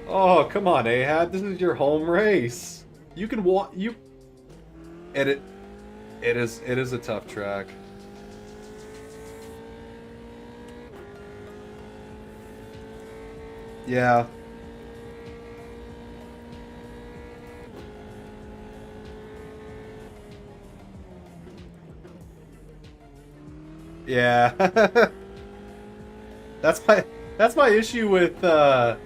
Oh, come on, Ahab. This is your home race. You can walk. And it is a tough track. Yeah. Yeah. That's my issue with the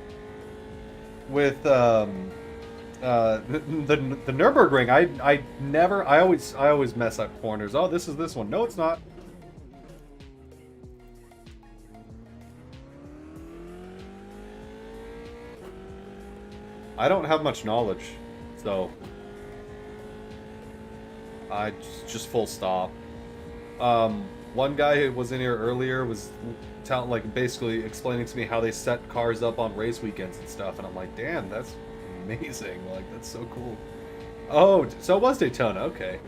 Nürburgring. I always mess up corners. Oh, this is this one. No, it's not. I don't have much knowledge, so I just full stop. One guy who was in here earlier was basically explaining to me how they set cars up on race weekends and stuff, and I'm like, damn, that's amazing. Like, that's so cool. Oh, so it was Daytona. Okay.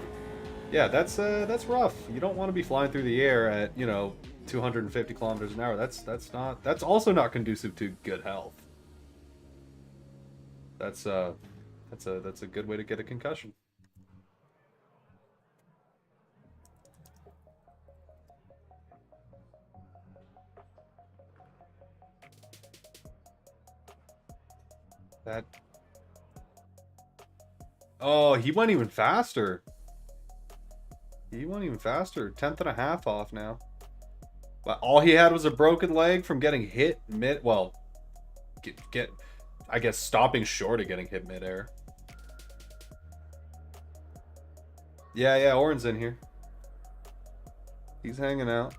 Yeah, that's rough. You don't want to be flying through the air at, you know, 250 kilometers an hour. That's also not conducive to good health. That's a good way to get a concussion. That. Oh, he went even faster. He went even faster. 10th.5 off now. But all he had was a broken leg from getting hit mid. Well, I guess stopping short of getting hit midair. Yeah, Oren's in here. He's hanging out.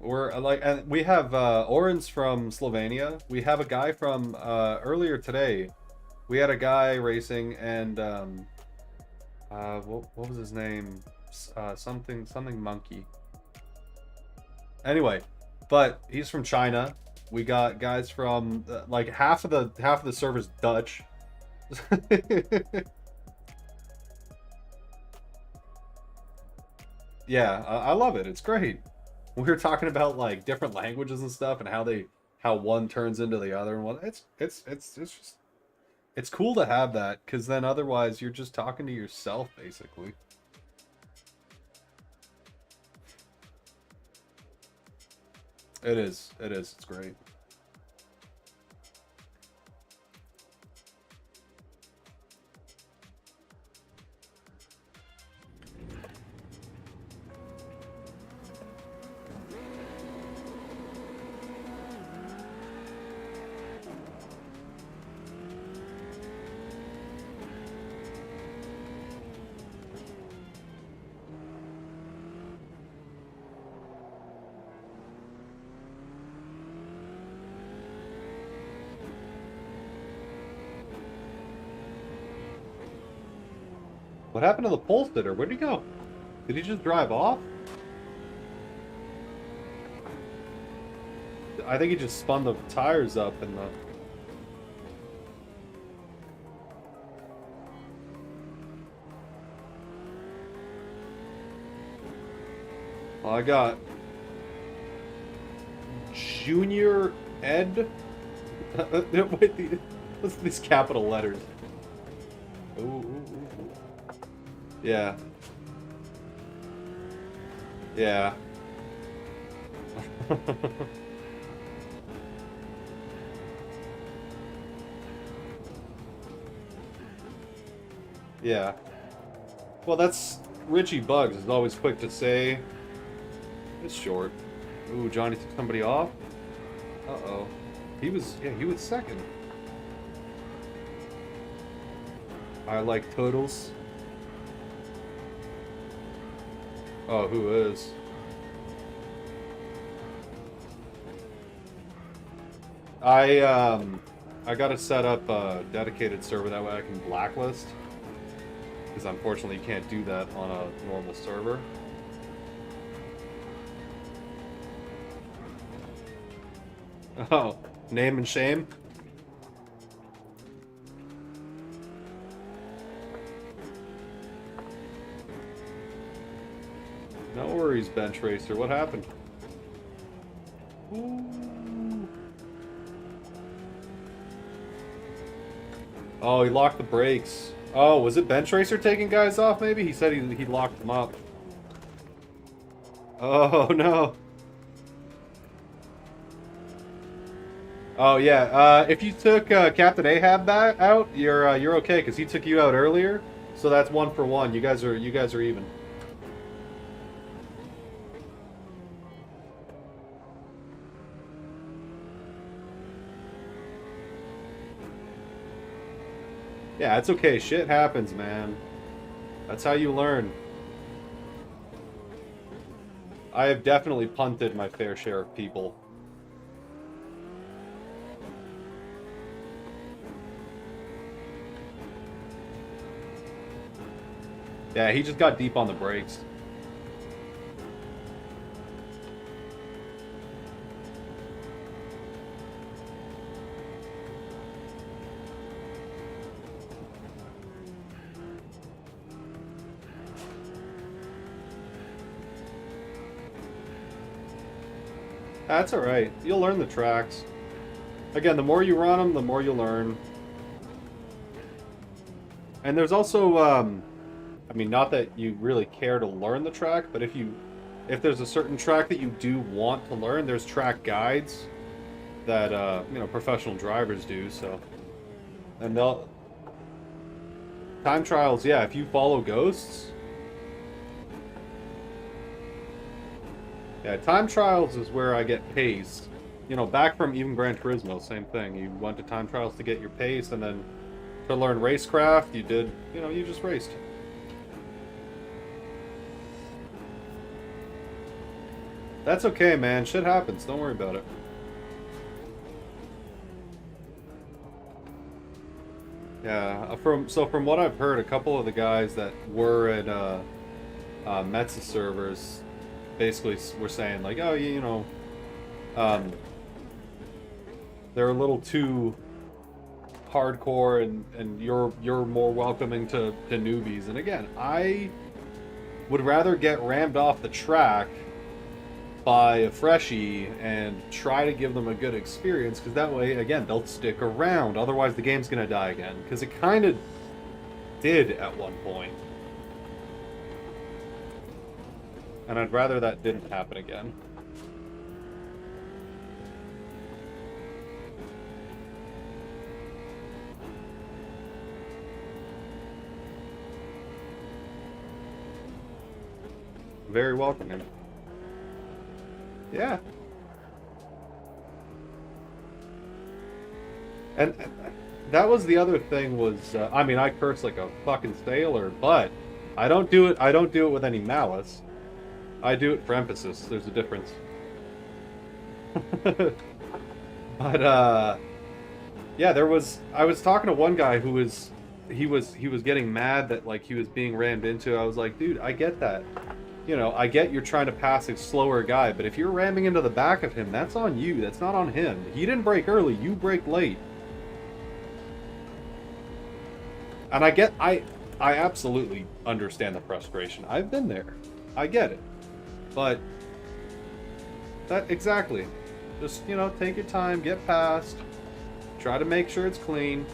And we have Oren's from Slovenia. We have a guy from earlier today. We had a guy racing, and what was his name? Something Monkey. Anyway, but he's from China. We got guys from like half of the server's Dutch. Yeah, I love it. It's great. We were talking about like different languages and stuff, and how one turns into the other, and what it's just It's cool to have that, because then otherwise you're just talking to yourself, basically. It is. It is. It's great. What happened to the pole sitter? Where'd he go? Did he just drive off? I think he just spun the tires up and the... Well, I got Junior Ed. Wait, what's these capital letters? Ooh, ooh, ooh. Yeah. Yeah. Yeah. Well, that's... RichyBugs is always quick to say. It's short. Ooh, Johnny took somebody off? Uh-oh. He was second. I like totals. Oh, who is? I gotta set up a dedicated server, that way I can blacklist. Because unfortunately you can't do that on a normal server. Oh, name and shame? No worries, Bench Racer. What happened? Ooh. Oh, he locked the brakes. Oh, was it Bench Racer taking guys off, maybe? He said he locked them up. Oh, no. Oh, yeah. If you took Captain Ahab out, you're okay, because he took you out earlier. So that's 1 for 1. You guys are even. Yeah, it's okay. Shit happens, man. That's how you learn. I have definitely punted my fair share of people. Yeah, he just got deep on the brakes. That's alright. You'll learn the tracks. Again, the more you run them, the more you learn. And there's also, I mean, not that you really care to learn the track, but if there's a certain track that you do want to learn, there's track guides that, you know, professional drivers do, so. And they'll... Time trials, yeah, if you follow ghosts... Yeah, time trials is where I get pace. You know, back from even Gran Turismo, same thing. You went to time trials to get your pace, and then to learn racecraft, you did, you know, you just raced. That's okay, man. Shit happens. Don't worry about it. Yeah, from what I've heard, a couple of the guys that were at Metza servers basically were saying like, oh, you know, they're a little too hardcore, and you're more welcoming to newbies. And again, I would rather get rammed off the track buy a freshie and try to give them a good experience, because that way, again, they'll stick around. Otherwise, the game's gonna die again, because it kind of did at one point. And I'd rather that didn't happen again. Very welcoming. Yeah. And that was the other thing was, I mean, I curse like a fucking sailor, but I don't do it with any malice. I do it for emphasis. There's a difference. But yeah, I was talking to one guy who was he was getting mad that like he was being rammed into. I was like, dude, I get that. You know, I get you're trying to pass a slower guy, but if you're ramming into the back of him, that's on you. That's not on him. He didn't brake early, you brake late. And I absolutely understand the frustration. I've been there. I get it. But that exactly. Just, you know, take your time, get past. Try to make sure it's clean.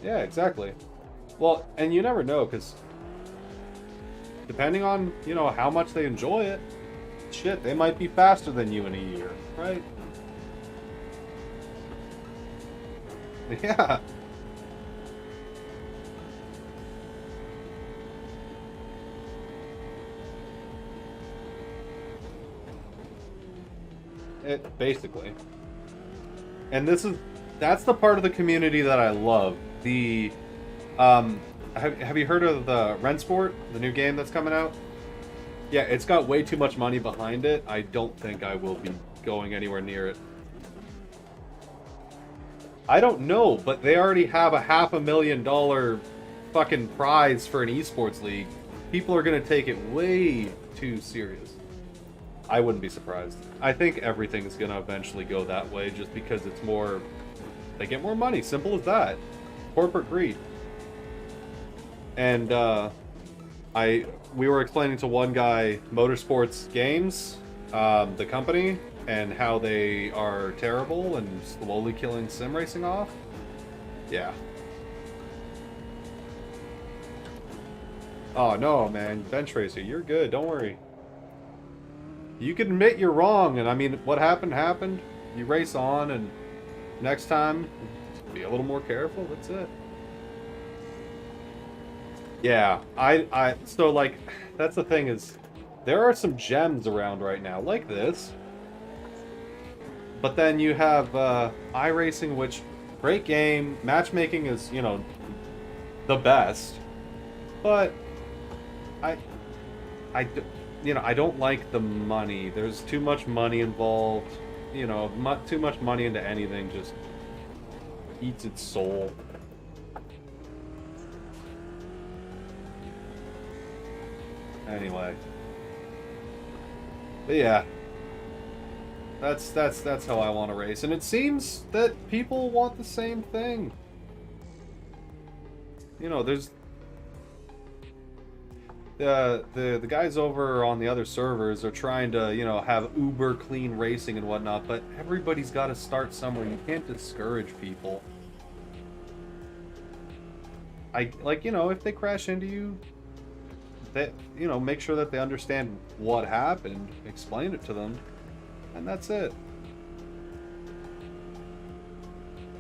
Yeah, exactly. Well, and you never know, because depending on, you know, how much they enjoy it, shit, they might be faster than you in a year, right? Yeah. It basically. And that's the part of the community that I love. The have you heard of the Rensport, the new game that's coming out? Yeah, it's got way too much money behind it. I don't think I will be going anywhere near it. I don't know, but they already have a $500,000 fucking prize for an esports league. People are gonna take it way too serious. I wouldn't be surprised. I think everything's gonna eventually go that way just because it's more... They get more money, simple as that. Corporate greed. And, we were explaining to one guy Motorsports Games, the company, and how they are terrible and slowly killing sim racing off. Yeah. Oh, no, man. Bench Racer, you're good. Don't worry. You can admit you're wrong, and I mean, what happened, happened. You race on, and next time, be a little more careful. That's it. Yeah, so, like, that's the thing is, there are some gems around right now, like this. But then you have iRacing, which, great game. Matchmaking is, you know, the best. But you know, I don't like the money. There's too much money involved. You know, too much money into anything just eats its soul. Anyway. But yeah. That's how I want to race. And it seems that people want the same thing. You know, there's the guys over on the other servers are trying to, you know, have uber clean racing and whatnot, but everybody's got to start somewhere. You can't discourage people. Like, you know, if they crash into you, that, you know, make sure that they understand what happened, explain it to them, and that's it.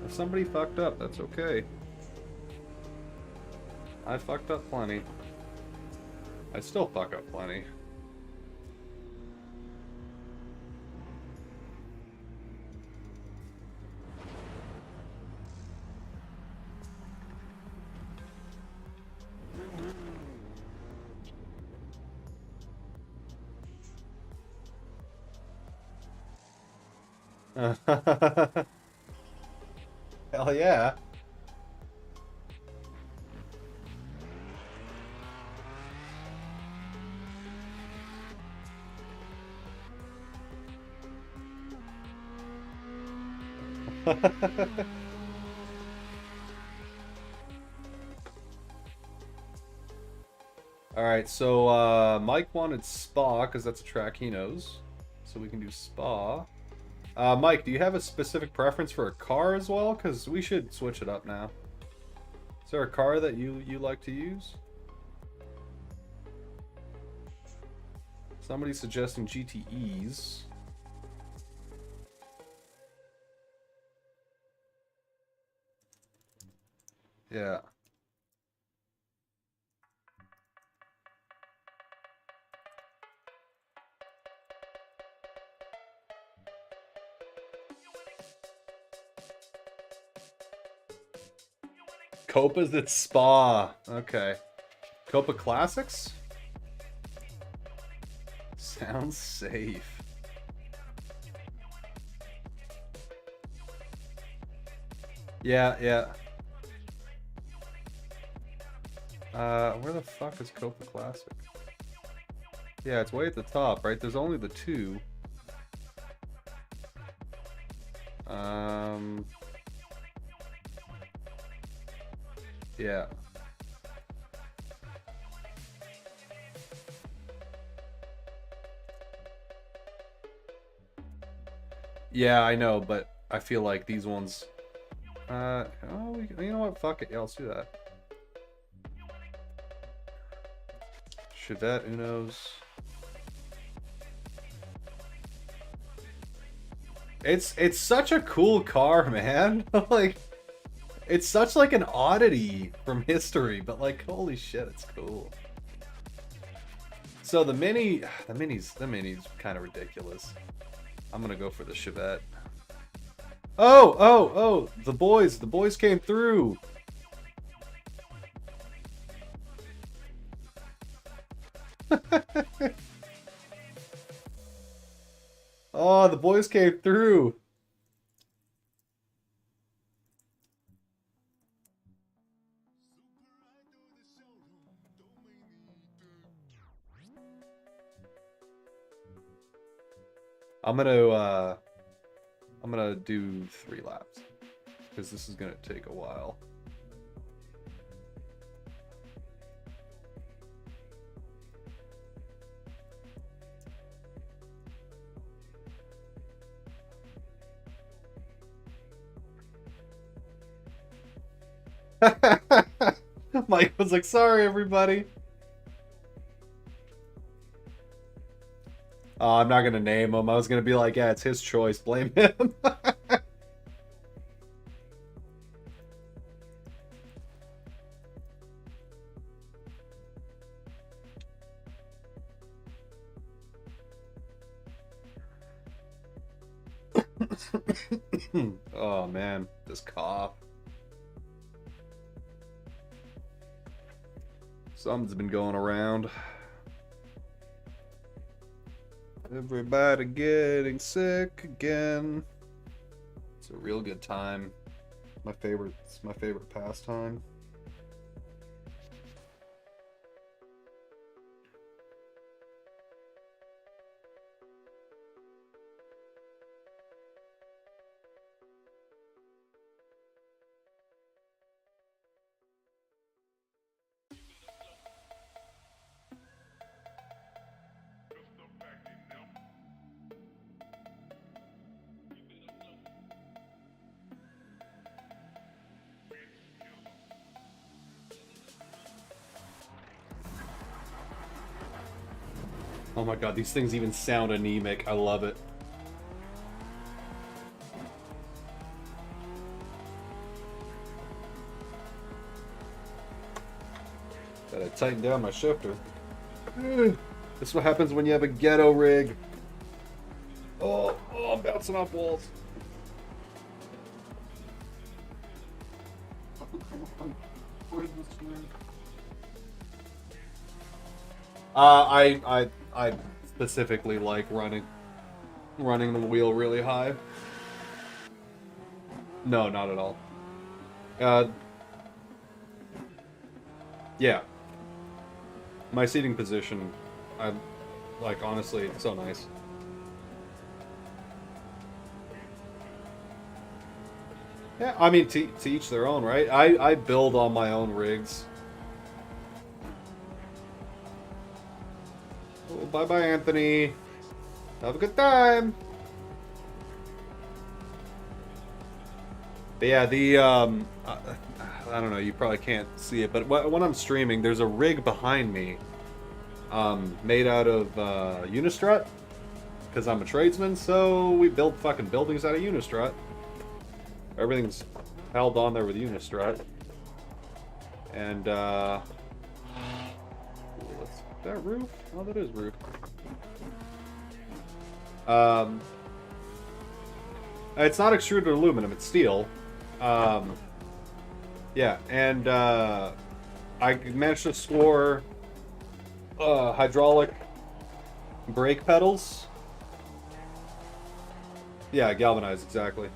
If somebody fucked up, that's okay. I fucked up plenty. I still fuck up plenty. Hell yeah. Alright, so Mike wanted Spa, because that's a track he knows. So we can do Spa. Mike, do you have a specific preference for a car as well? Because we should switch it up now. Is there a car that you like to use? Somebody's suggesting GTEs. Yeah. Copa's at Spa. Okay. Copa Classics? Sounds safe. Yeah, yeah. Where the fuck is Copa Classic? Yeah, it's way at the top, right? There's only the two. Yeah. Yeah, I know, but I feel like these ones... oh, you know what? Fuck it. Yeah, let's do that. Chevette Unos. It's such a cool car, man. Like, it's such like an oddity from history, but like, holy shit, it's cool. So the Mini's kind of ridiculous. I'm gonna go for the Chevette. Oh, the boys came through. Oh, the boys came through. I'm gonna do 3 laps because this is gonna take a while. Mike was like, sorry, everybody. Oh, I'm not going to name him. I was going to be like, yeah, it's his choice. Blame him. Oh, man. This cough. Something's been going around. Everybody getting sick again. It's a real good time. It's my favorite pastime. Oh my god, these things even sound anemic. I love it. Gotta tighten down my shifter. This is what happens when you have a ghetto rig. Oh, I'm bouncing off walls. Where's this thing? I specifically like running the wheel really high. No, not at all. Yeah. My seating position, I like, honestly, it's so nice. Yeah, I mean, to each their own, right? I build on my own rigs. bye-bye, Anthony. Have a good time. But yeah, I don't know, you probably can't see it, but when I'm streaming, there's a rig behind me, made out of Unistrut, because I'm a tradesman, so we build fucking buildings out of Unistrut. Everything's held on there with Unistrut. And, what's that, roof? Oh, that is roof. It's not extruded aluminum, it's steel. Yeah, and I managed to score hydraulic brake pedals. Yeah, galvanized, exactly.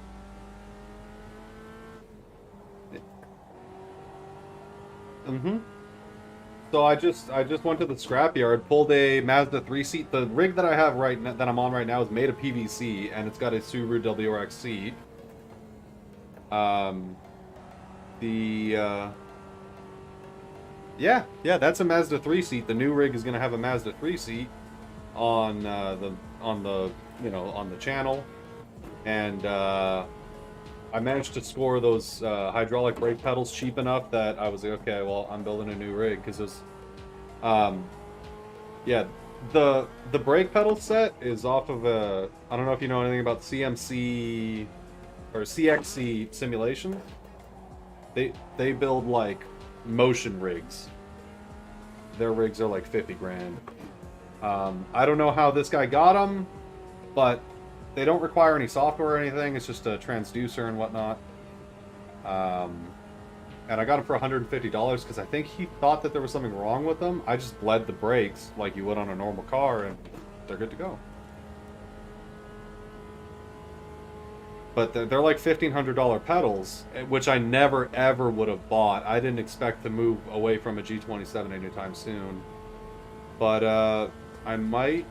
Mm-hmm. So I just went to the scrapyard, pulled a Mazda 3-seat. The rig that I have right now, that I'm on right now, is made of PVC, and it's got a Subaru WRX seat. Yeah, that's a Mazda 3-seat. The new rig is gonna have a Mazda 3-seat on the channel, and I managed to score those hydraulic brake pedals cheap enough that I was like, okay, well, I'm building a new rig, because those, yeah, the brake pedal set is off of a, I don't know if you know anything about CMC or CXC simulation. They build like motion rigs. Their rigs are like 50 grand. I don't know how this guy got them, but they don't require any software or anything. It's just a transducer and whatnot. And I got them for $150 because I think he thought that there was something wrong with them. I just bled the brakes like you would on a normal car, and they're good to go. But they're like $1,500 pedals, which I never ever would have bought. I didn't expect to move away from a G27 anytime soon. But I might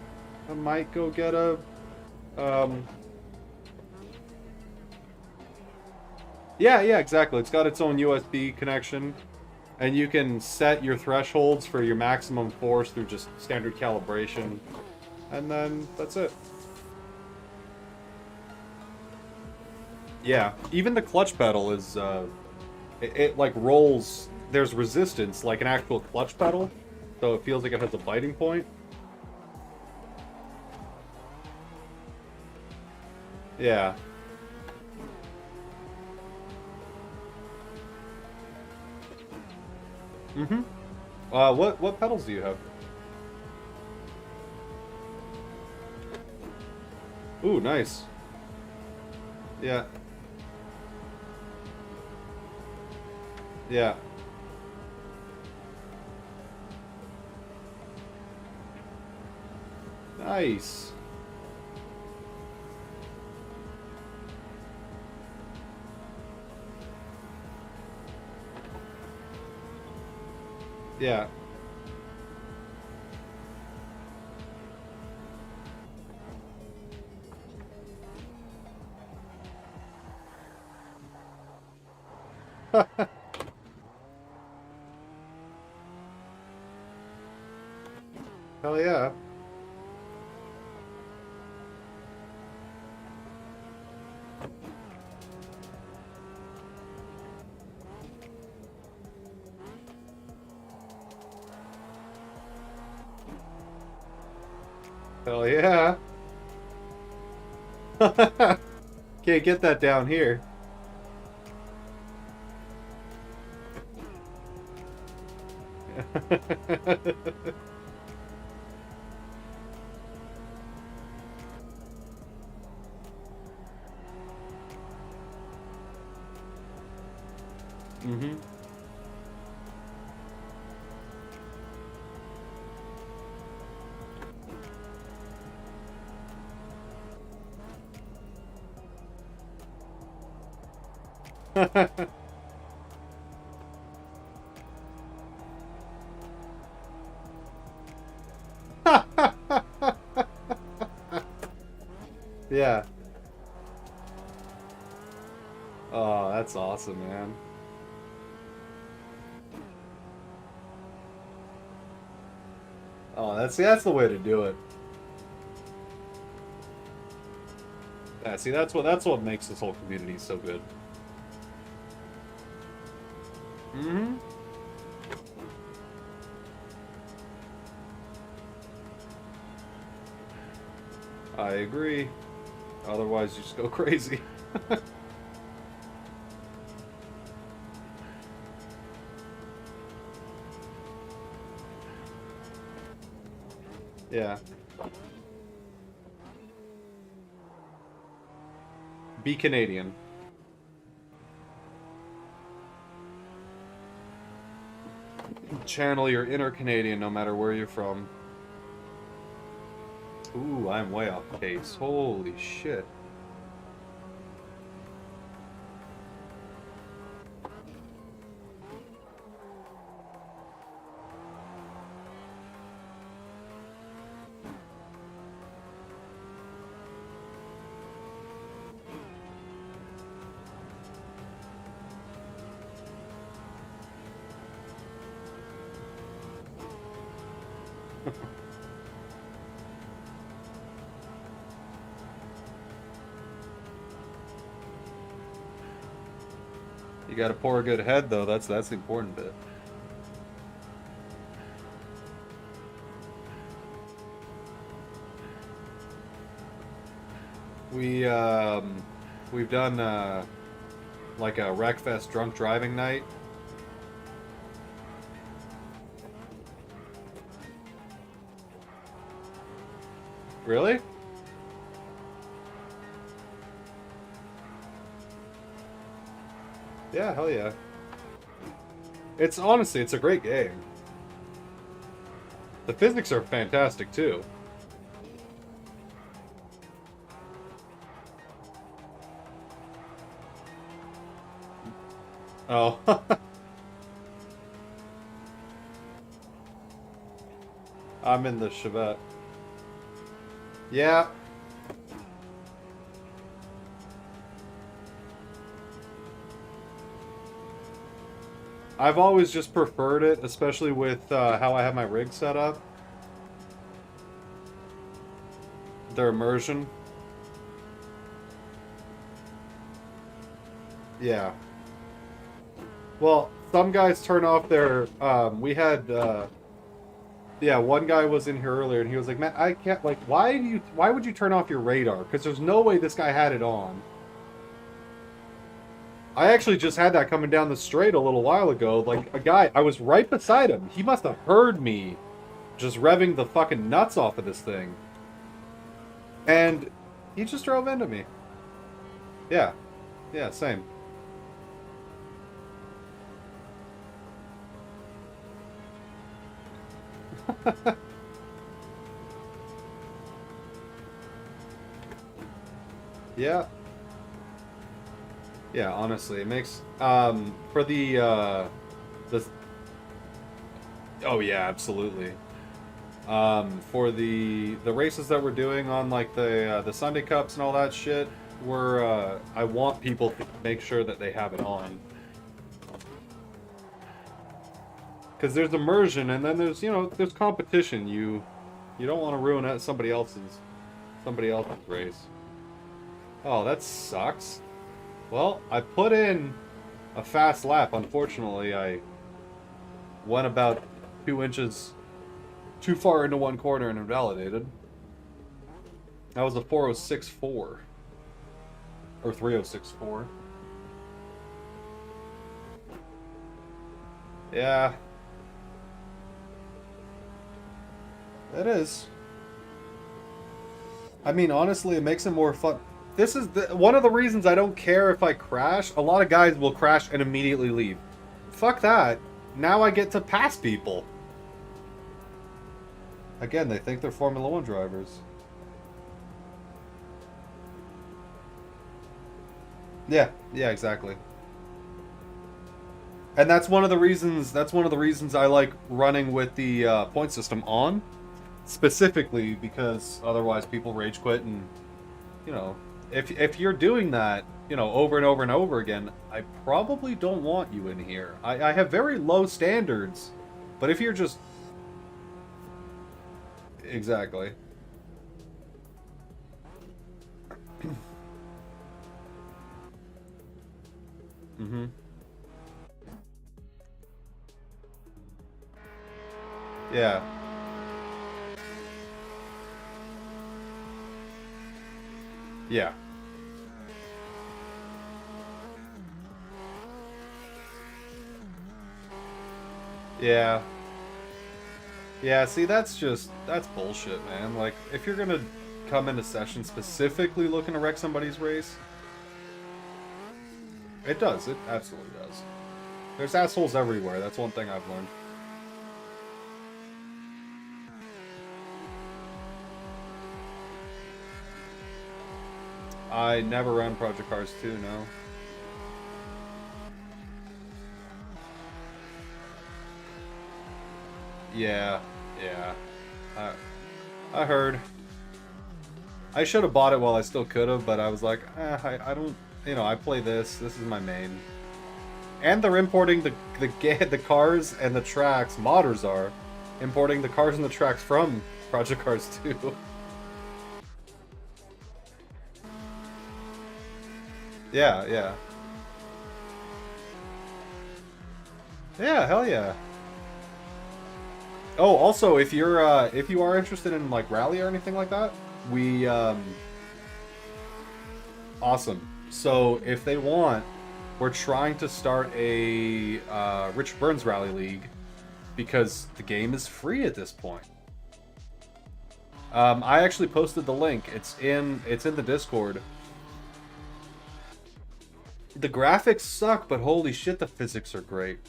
go get a yeah, exactly. It's got its own USB connection, and you can set your thresholds for your maximum force through just standard calibration, and then that's it. Yeah, even the clutch pedal is, it like rolls, there's resistance like an actual clutch pedal, so it feels like it has a biting point. Yeah. Mm-hmm. What pedals do you have? Ooh, nice. Yeah. Yeah. Nice. Yeah. Hell yeah. Hell yeah. Can't get that down here. Mm-hmm. Yeah. Oh, that's awesome, man. Oh, that's the way to do it. Yeah, see, that's what makes this whole community so good. Mm-hmm. I agree. Otherwise, you just go crazy. Yeah. Be Canadian. Channel your inner Canadian no matter where you're from. Ooh, I'm way off pace. Holy shit. You gotta pour a good head, though. That's the important bit. We've done like a Wreckfest drunk driving night. Really? Yeah, hell yeah. It's honestly, it's a great game. The physics are fantastic too. Oh. I'm in the Chevette. Yeah. I've always just preferred it, especially with how I have my rig set up. Their immersion. Yeah. Well, some guys turn off their, we had, yeah, one guy was in here earlier and he was like, man, I can't, like, why would you turn off your radar? Because there's no way this guy had it on. I actually just had that coming down the straight a little while ago. Like, a guy, I was right beside him. He must have heard me just revving the fucking nuts off of this thing. And he just drove into me. Yeah. Yeah, same. Yeah. Yeah, honestly, it makes for the oh yeah, absolutely. For the races that we're doing on like the Sunday Cups and all that shit, I want people to make sure that they have it on. Because there's immersion, and then there's, you know, there's competition. You don't want to ruin somebody else's race. Oh, that sucks. Well, I put in a fast lap. Unfortunately, I went about 2 inches too far into one corner and invalidated. That was a 406.4 or 306.4. Yeah. It is. I mean, honestly, it makes it more fun. This is one of the reasons I don't care if I crash. A lot of guys will crash and immediately leave. Fuck that. Now I get to pass people. Again, they think they're Formula 1 drivers. Yeah, exactly. And that's one of the reasons I like running with the point system on. Specifically because otherwise people rage quit, and you know, if you're doing that, you know, over and over and over again, I probably don't want you in here. I have very low standards, but if you're just Exactly. Mm-hmm. Yeah. Yeah. Yeah. Yeah, see, that's bullshit, man. Like, if you're gonna come into session specifically looking to wreck somebody's race, it does. It absolutely does. There's assholes everywhere. That's one thing I've learned. I never ran Project Cars 2, no. Yeah, yeah. I, I heard. I should have bought it while I still could have, but I was like, I don't, I play this. This is my main. And they're importing the cars and the tracks. Modders are importing the cars and the tracks from Project Cars 2. Yeah, yeah, yeah. Hell yeah. Oh, also, if you are interested in like rally or anything like that, we awesome. So if they want, we're trying to start a Rich Burns Rally League because the game is free at this point. I actually posted the link. It's in the Discord. The graphics suck, but holy shit, the physics are great.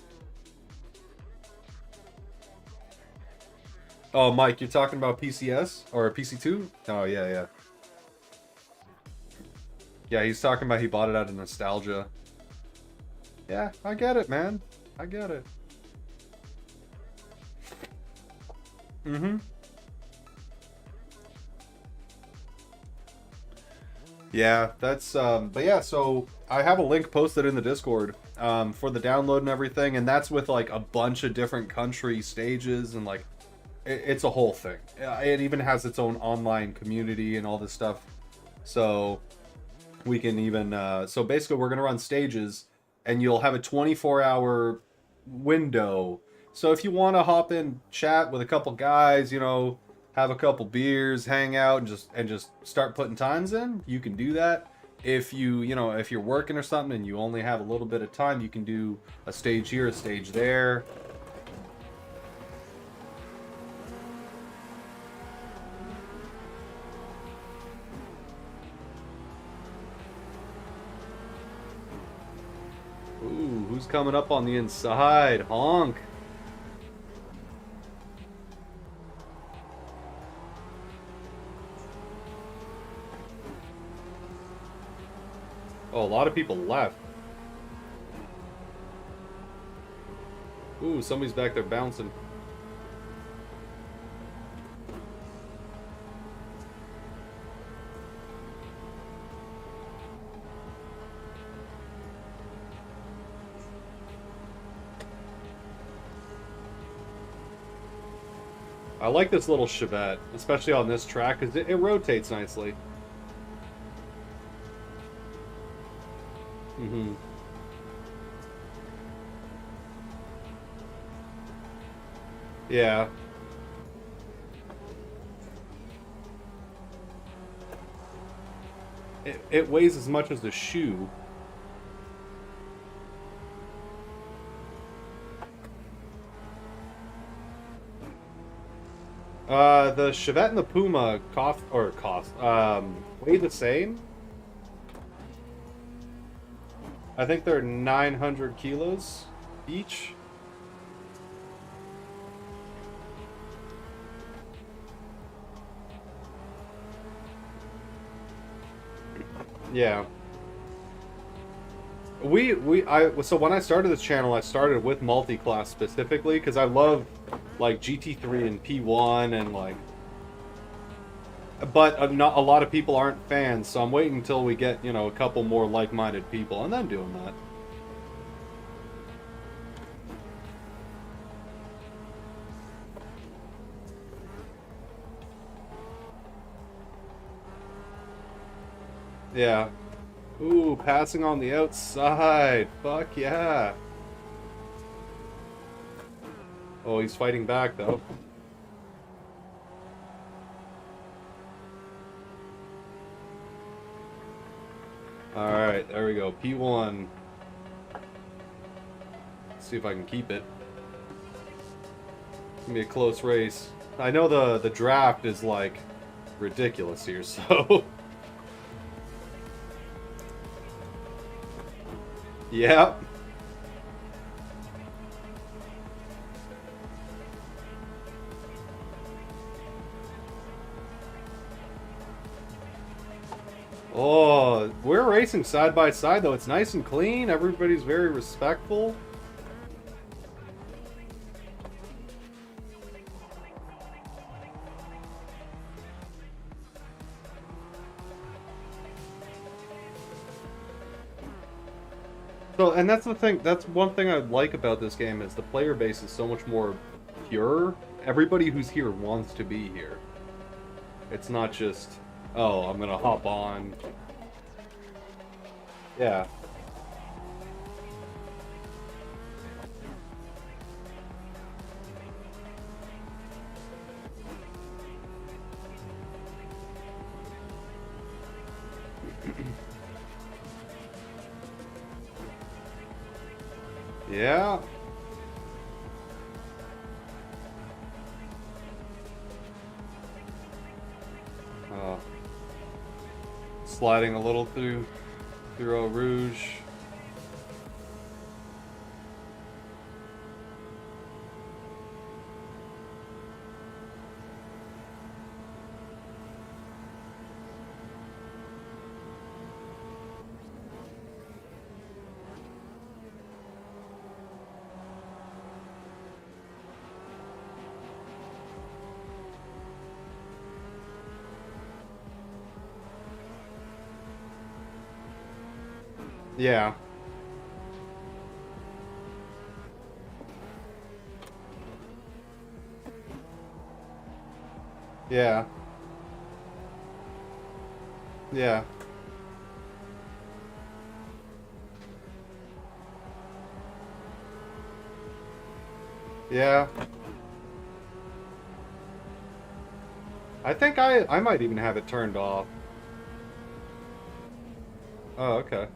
Oh, Mike, you're talking about PCS or PC2? Oh yeah, yeah. Yeah, he's talking about he bought it out of nostalgia. Yeah, I get it, man. I get it. Mm-hmm. Yeah, that's but yeah, so I have a link posted in the Discord for the download and everything, and that's with like a bunch of different country stages and like it's a whole thing. It even has its own online community and all this stuff. So we can even so basically we're gonna run stages and you'll have a 24-hour window. So if you want to hop in chat with a couple guys, have a couple beers, hang out, and just start putting times in, you can do that. If if you're working or something and you only have a little bit of time, you can do a stage here, a stage there. Ooh, who's coming up on the inside? Honk. Oh, a lot of people left. Ooh, somebody's back there bouncing. I like this little Chevette, especially on this track, because it rotates nicely. Mm-hmm. Yeah. It weighs as much as a shoe. The Chevette and the Puma weigh the same. I think they're 900 kilos each. Yeah. So when I started this channel, I started with multi-class specifically because I love like GT3 and P1 and like, but not a lot of people aren't fans, so I'm waiting until we get a couple more like-minded people and then doing that. Yeah. Ooh, passing on the outside. Fuck yeah. Oh, he's fighting back though. Alright, there we go. P1. Let's see if I can keep it. It's gonna be a close race. I know the draft is like ridiculous here, so yeah. Oh, we're racing side by side though. It's nice and clean. Everybody's very respectful. So, and that's the thing, that's one thing I like about this game is the player base is so much more pure. Everybody who's here wants to be here. It's not just, oh, I'm gonna hop on. Yeah. Yeah. Sliding a little through Eau Rouge. Yeah. Yeah. Yeah. Yeah. I think I might even have it turned off. Oh, okay.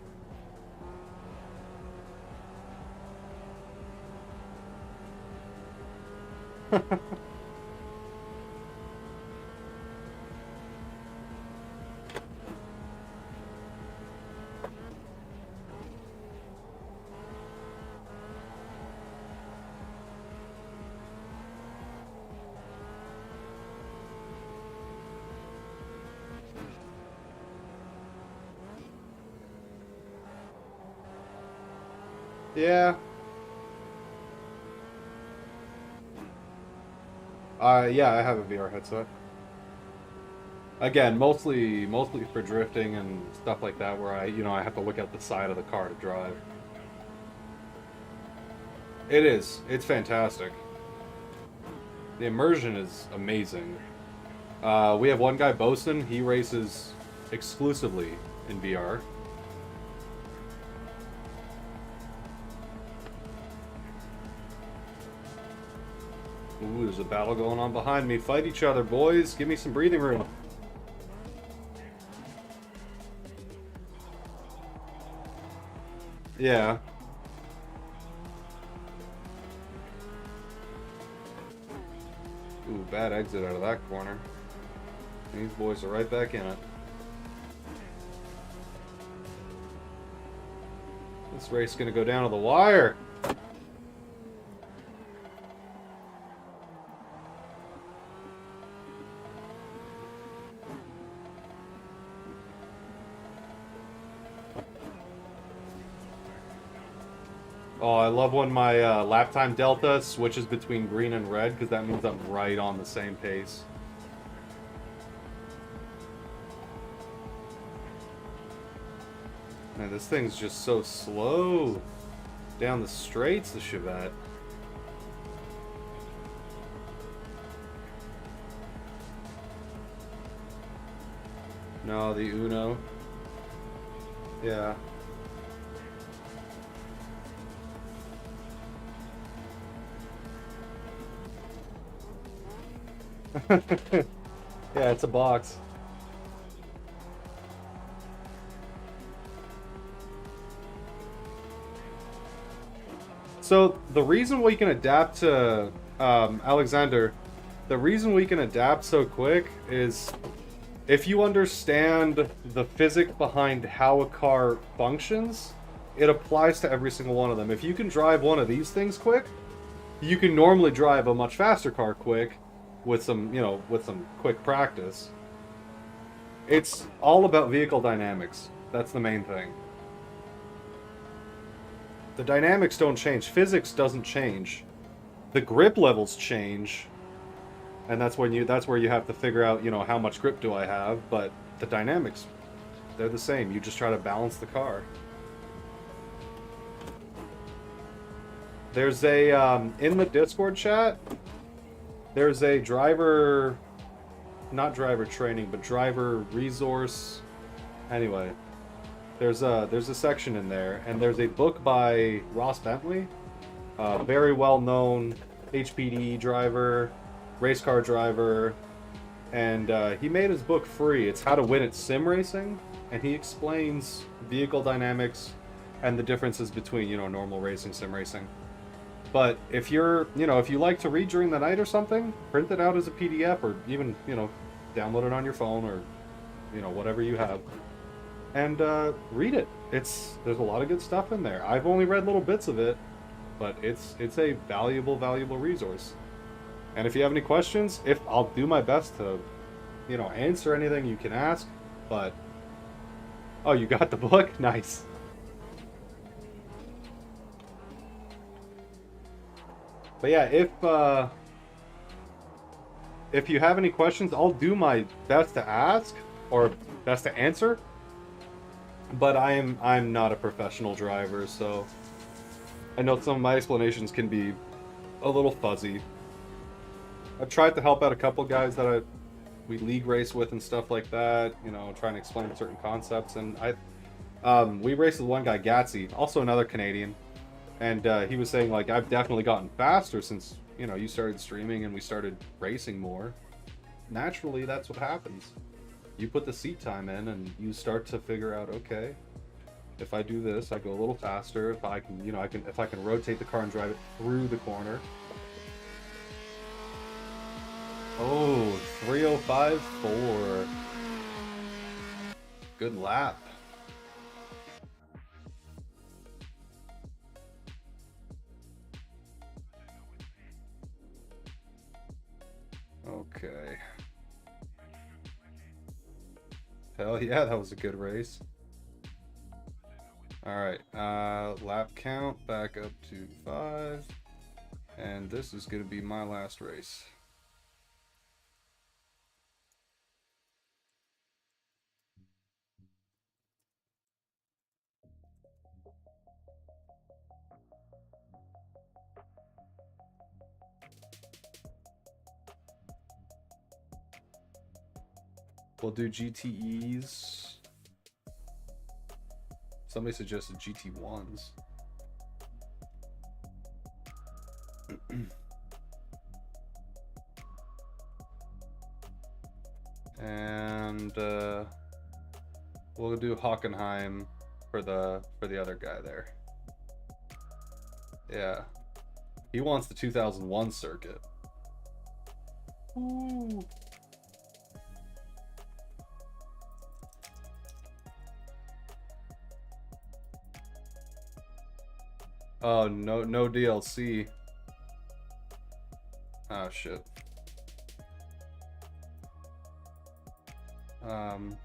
Yeah. Yeah, I have a VR headset. Again, mostly for drifting and stuff like that, where I have to look at the side of the car to drive. It is. It's fantastic. The immersion is amazing. We have one guy, Bosun. He races exclusively in VR. Ooh, there's a battle going on behind me. Fight each other, boys. Give me some breathing room. Yeah. Ooh, bad exit out of that corner. These boys are right back in it. This race is gonna go down to the wire. Oh, I love when my lap time delta switches between green and red, because that means I'm right on the same pace. Man, this thing's just so slow down the straights, the Chevette. No, the Uno. Yeah. Yeah, it's a box. So the reason we can adapt to Alexander, the reason we can adapt so quick is if you understand the physics behind how a car functions, it applies to every single one of them. If you can drive one of these things quick, you can normally drive a much faster car quick with some, with some quick practice. It's all about vehicle dynamics. That's the main thing. The dynamics don't change. Physics doesn't change. The grip levels change, and that's where you have to figure out, how much grip do I have, but the dynamics, they're the same. You just try to balance the car. There's a in the Discord chat, there's a driver, not driver training, but driver resource. Anyway, there's a section in there, and there's a book by Ross Bentley, very well known HPD driver, race car driver, and he made his book free. It's How to Win at Sim Racing, and he explains vehicle dynamics and the differences between, normal racing, sim racing. But if you're, if you like to read during the night or something, print it out as a PDF, or even, download it on your phone, or, whatever you have, and read it. There's a lot of good stuff in there. I've only read little bits of it, but it's a valuable resource. And if you have any questions, I'll do my best to, answer anything you can ask. But oh, you got the book? Nice. But yeah, if you have any questions, I'll do my best to ask or best to answer. But I'm not a professional driver, so I know some of my explanations can be a little fuzzy. I've tried to help out a couple guys that we league race with and stuff like that, trying to explain certain concepts. And we raced with one guy, Gatsy, also another Canadian, and he was saying, like, I've definitely gotten faster since, you started streaming and we started racing more. Naturally, that's what happens. You put the seat time in and you start to figure out, okay, if I do this, I go a little faster. If I can, if I can rotate the car and drive it through the corner. Oh, 305.4. Good lap. Okay. Hell yeah, that was a good race. Alright, lap count back up to 5. And this is going to be my last race. We'll do GTEs. Somebody suggested GT1s. And we'll do Hockenheim for the other guy there. Yeah. He wants the 2001 circuit. Ooh. Oh, no DLC. Oh, shit. Um,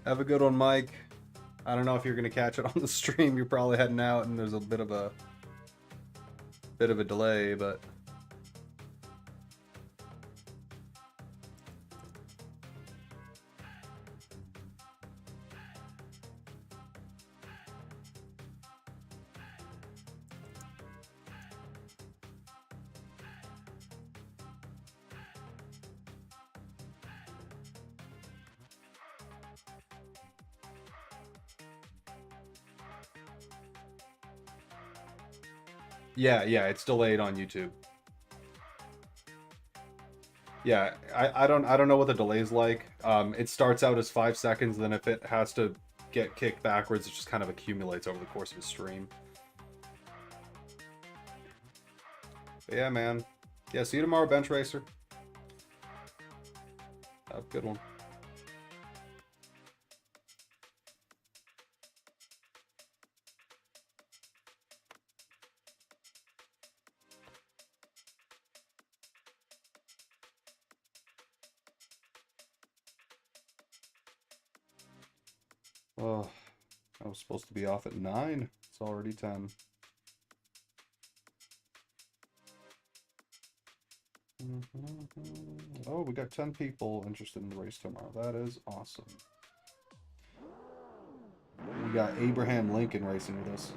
Have a good one, Mike. I don't know if you're gonna catch it on the stream. You're probably heading out, and there's a bit of a delay, but. Yeah, it's delayed on YouTube. Yeah, I don't know what the delay's like. It starts out as 5 seconds, then if it has to get kicked backwards, it just kind of accumulates over the course of a stream. But yeah, man. Yeah, see you tomorrow, Bench Racer. Have a good one. Oh, I was supposed to be off at 9. It's already 10. Oh, we got 10 people interested in the race tomorrow. That is awesome. We got Abraham Lincoln racing with us.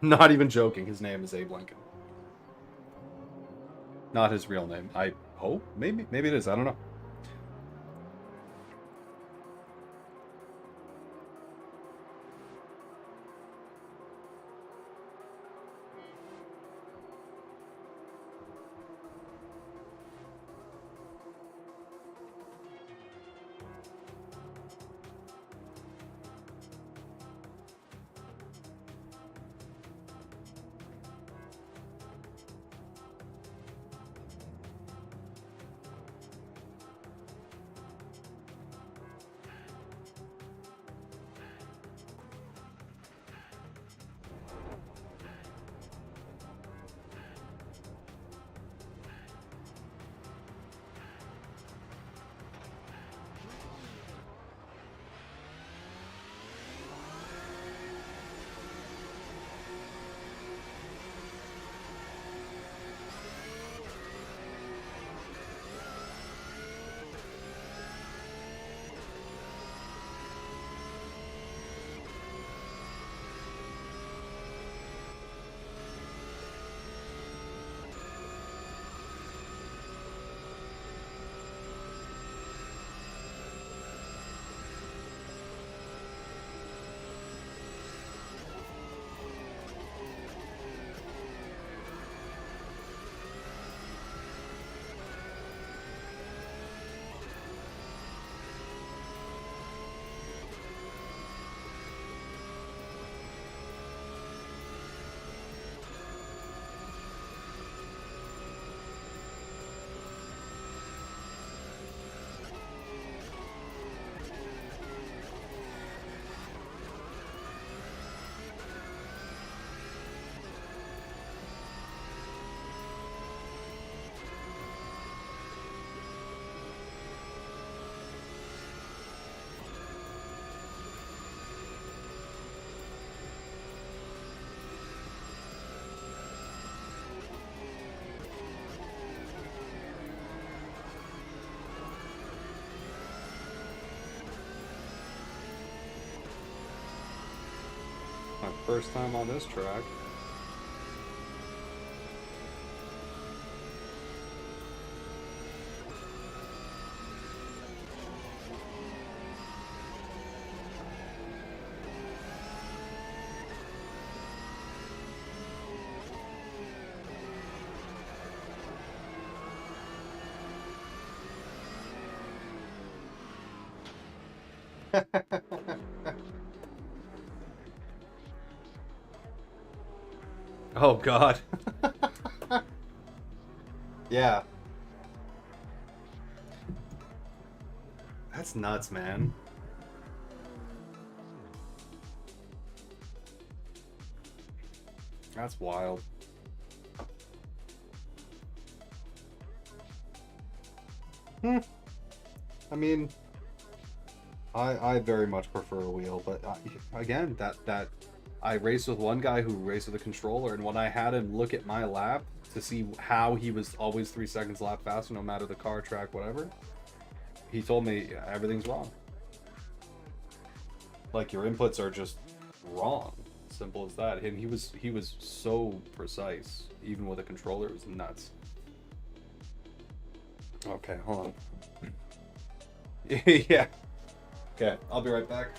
Not even joking. His name is Abe Lincoln. Not his real name. I hope. Maybe it is. I don't know. My first time on this track. Oh god. Yeah. That's nuts, man. That's wild. Hmm. I mean, I very much prefer a wheel, but again, that I raced with one guy who raced with a controller, and when I had him look at my lap to see how he was always 3 seconds lap faster, no matter the car, track, whatever, he told me everything's wrong. Like, your inputs are just wrong. Simple as that. And he was so precise, even with a controller. It was nuts. Okay, hold on. Yeah. Okay, I'll be right back.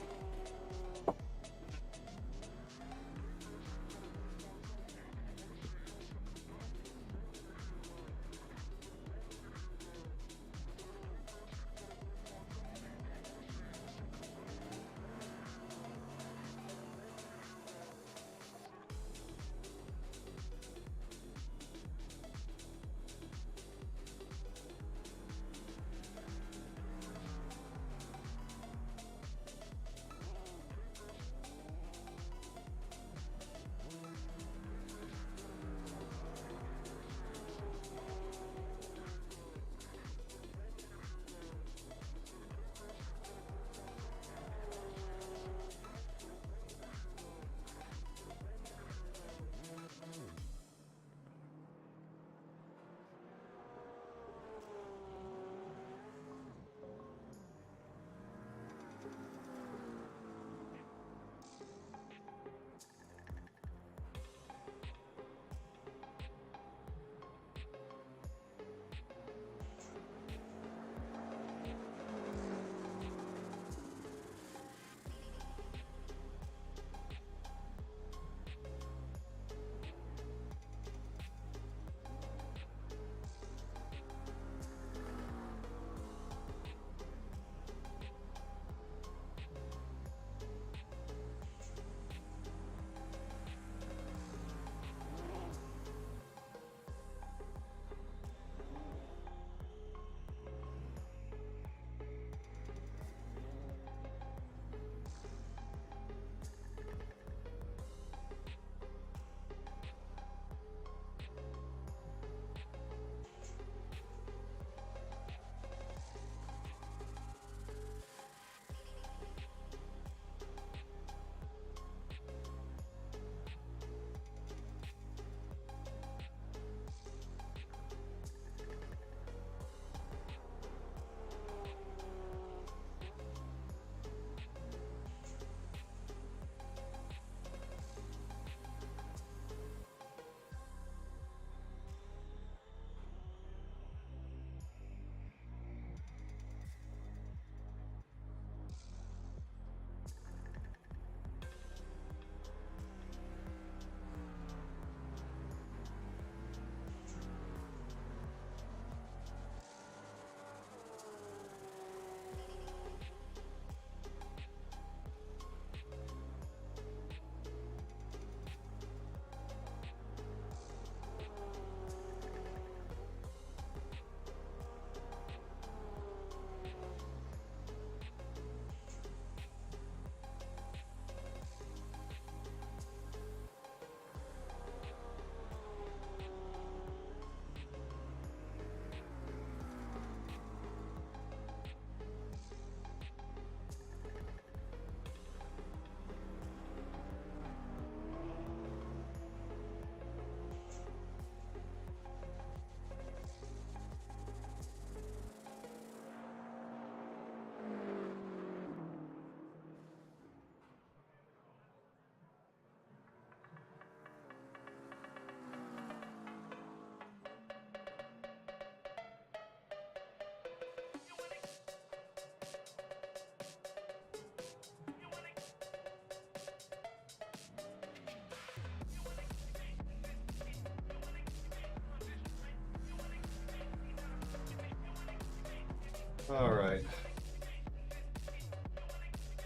All right.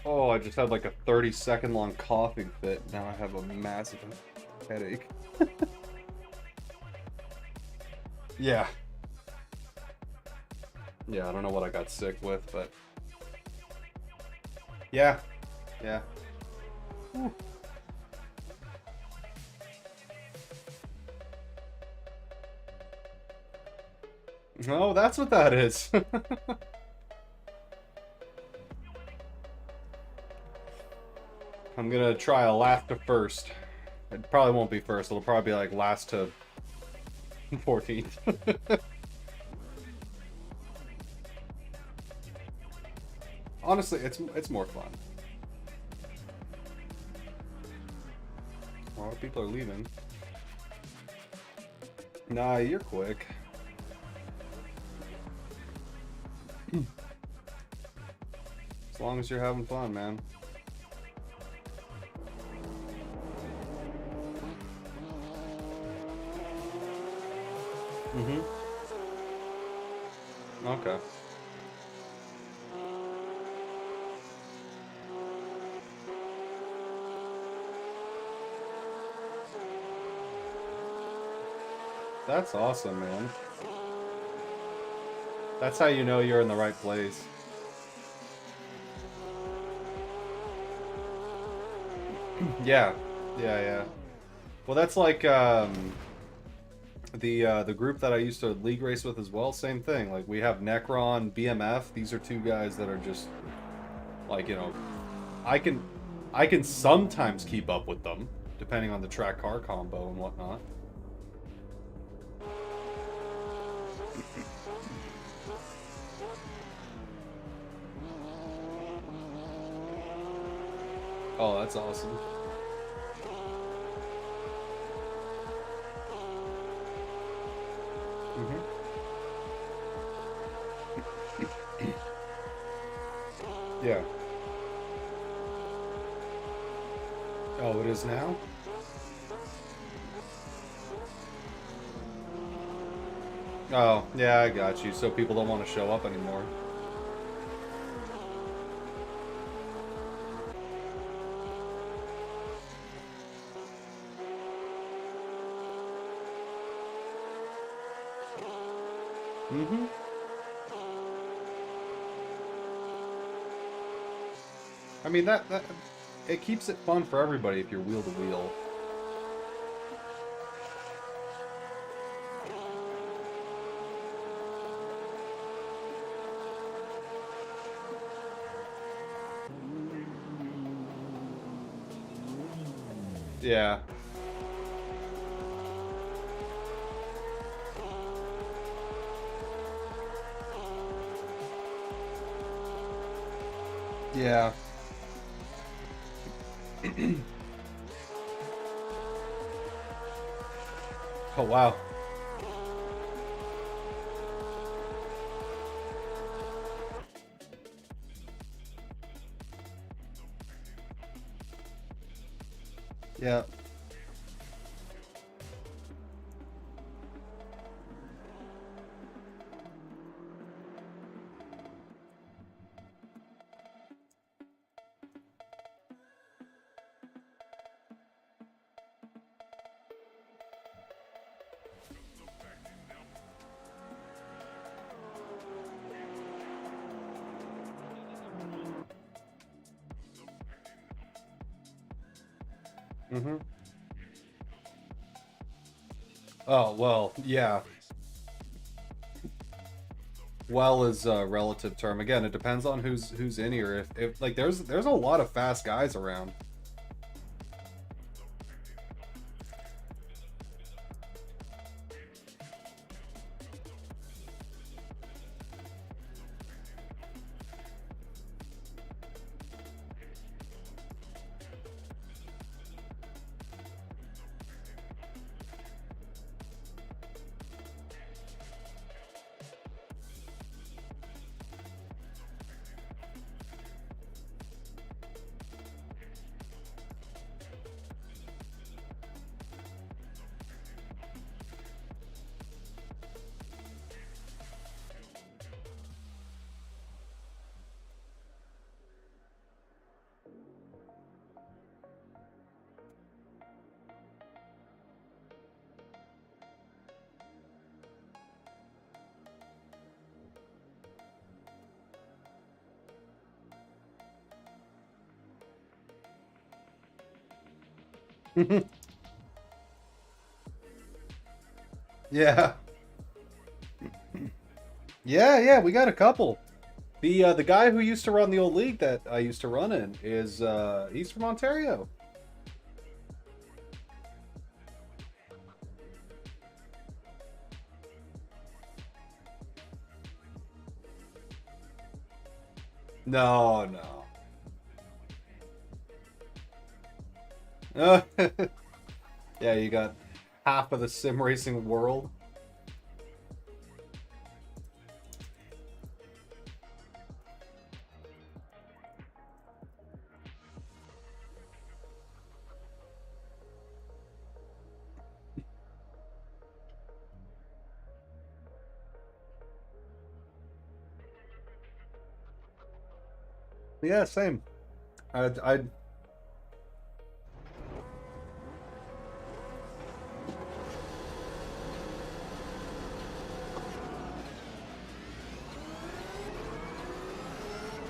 Oh, I just had like a 30-second long coughing fit. Now I have a massive headache. Yeah. Yeah, I don't know what I got sick with, but yeah. Yeah. Whew. Oh, that's what that is. I'm gonna try a last to first. It probably won't be first. It'll probably be like last to 14th. Honestly, it's more fun. A lot of people are leaving. Nah, you're quick. As long as you're having fun, man. Mm-hmm. Okay. That's awesome, man. That's how you know you're in the right place. Yeah. Yeah, yeah. Well, that's like the group that I used to league race with as well. Same thing. Like we have Necron, BMF. These are two guys that are just like, you know, I can I can sometimes keep up with them depending on the track car combo and whatnot. Oh, that's awesome. Mm-hmm. Yeah. Oh, it is now? Oh, yeah, I got you. So people don't want to show up anymore. Mm-hmm. I mean, that it keeps it fun for everybody if you're wheel to wheel. Yeah. Yeah. Oh, wow. Yeah. Mm-hmm. Oh, well, yeah. Well is a relative term. Again, it depends on who's in here. If like there's a lot of fast guys around. Yeah. Yeah, we got a couple. The guy who used to run the old league that I used to run in is he's from Ontario. No, no. Yeah, you got half of the sim racing world. Yeah, same. I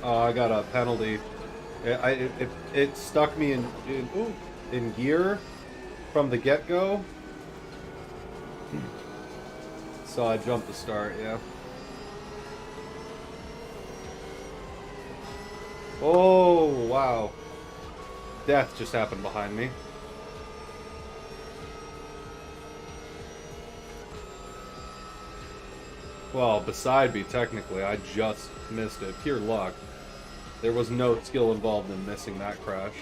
I got a penalty. It stuck me in gear from the get-go, so I jumped the start. Yeah. Oh wow! Death just happened behind me. Well, beside me, technically, I just missed it. Pure luck. There was no skill involved in missing that crash.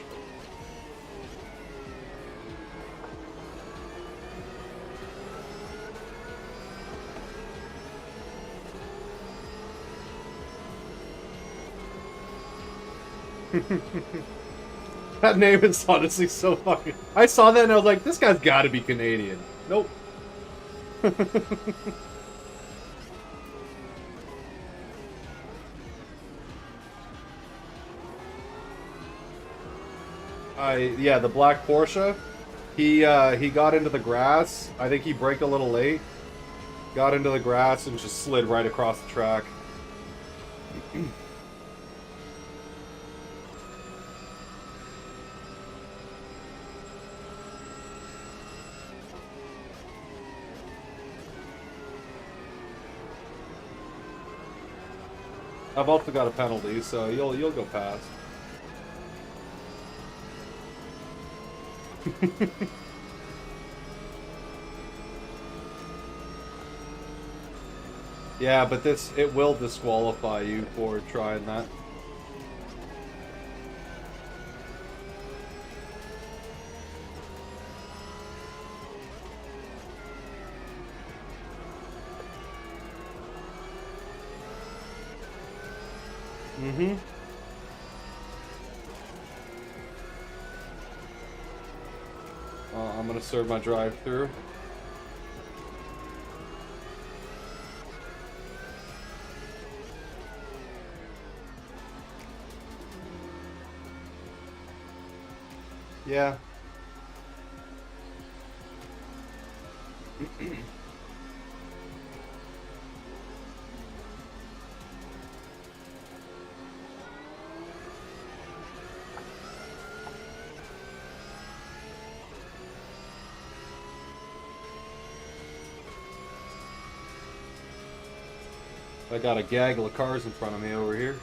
That name is honestly so fucking... I saw that and I was like, this guy's gotta be Canadian. Nope. Yeah, the black Porsche. He got into the grass. I think he braked a little late. Got into the grass and just slid right across the track. I've also got a penalty, so you'll go past. Yeah, but it will disqualify you for trying that. Mm-hmm. I'm gonna serve my drive-through. Yeah. I got a gaggle of cars in front of me over here.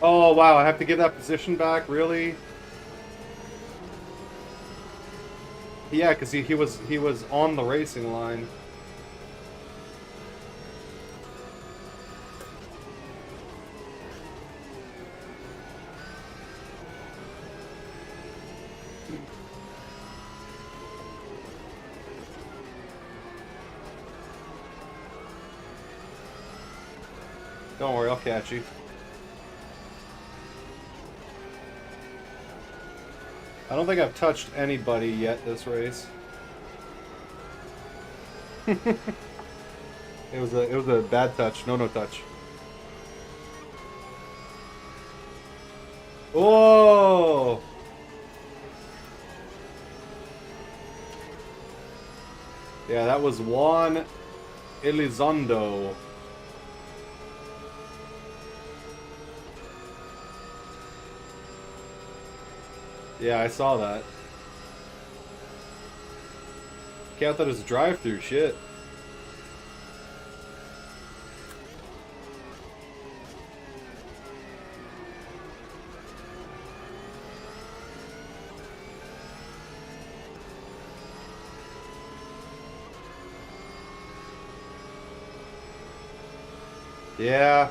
Oh wow, I have to give that position back, really? Yeah, because he was on the racing line. Don't worry, I'll catch you. I don't think I've touched anybody yet this race. It was a bad touch, no touch. Oh! Yeah, that was Juan Elizondo. Yeah, I saw that. Can't that as a drive-through shit. Yeah.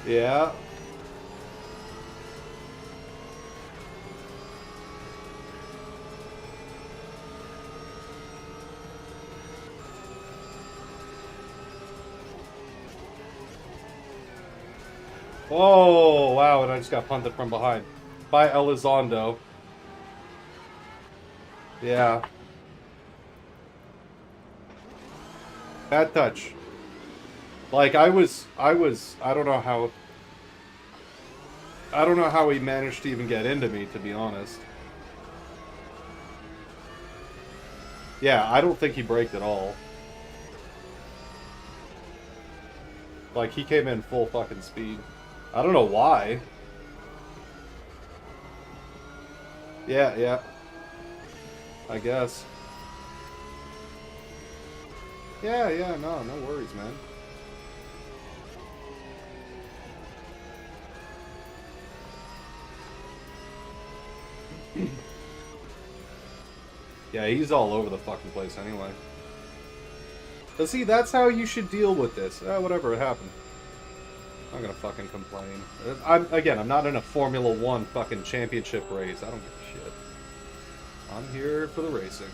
Yeah. Oh, wow, and I just got punted from behind. By Elizondo. Yeah. Bad touch. Like, I don't know how he managed to even get into me, to be honest. Yeah, I don't think he braked at all. Like, he came in full fucking speed. I don't know why. Yeah. I guess. Yeah, no worries, man. Yeah, he's all over the fucking place anyway. But see, that's how you should deal with this. Whatever, it happened. I'm not gonna fucking complain. I'm not in a Formula 1 fucking championship race. I don't give a shit. I'm here for the racing.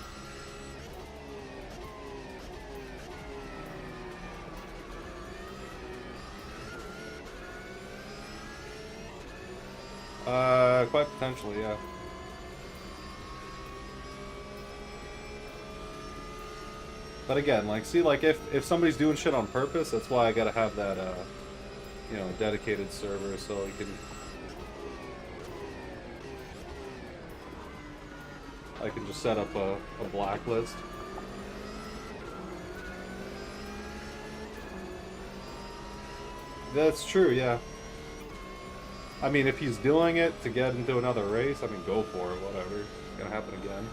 Quite potentially, yeah. But again, like, see, like, if somebody's doing shit on purpose, that's why I gotta have that, you know, dedicated server so I can just set up a blacklist. That's true, yeah. I mean, if he's doing it to get into another race, I mean, go for it, whatever. It's gonna happen again.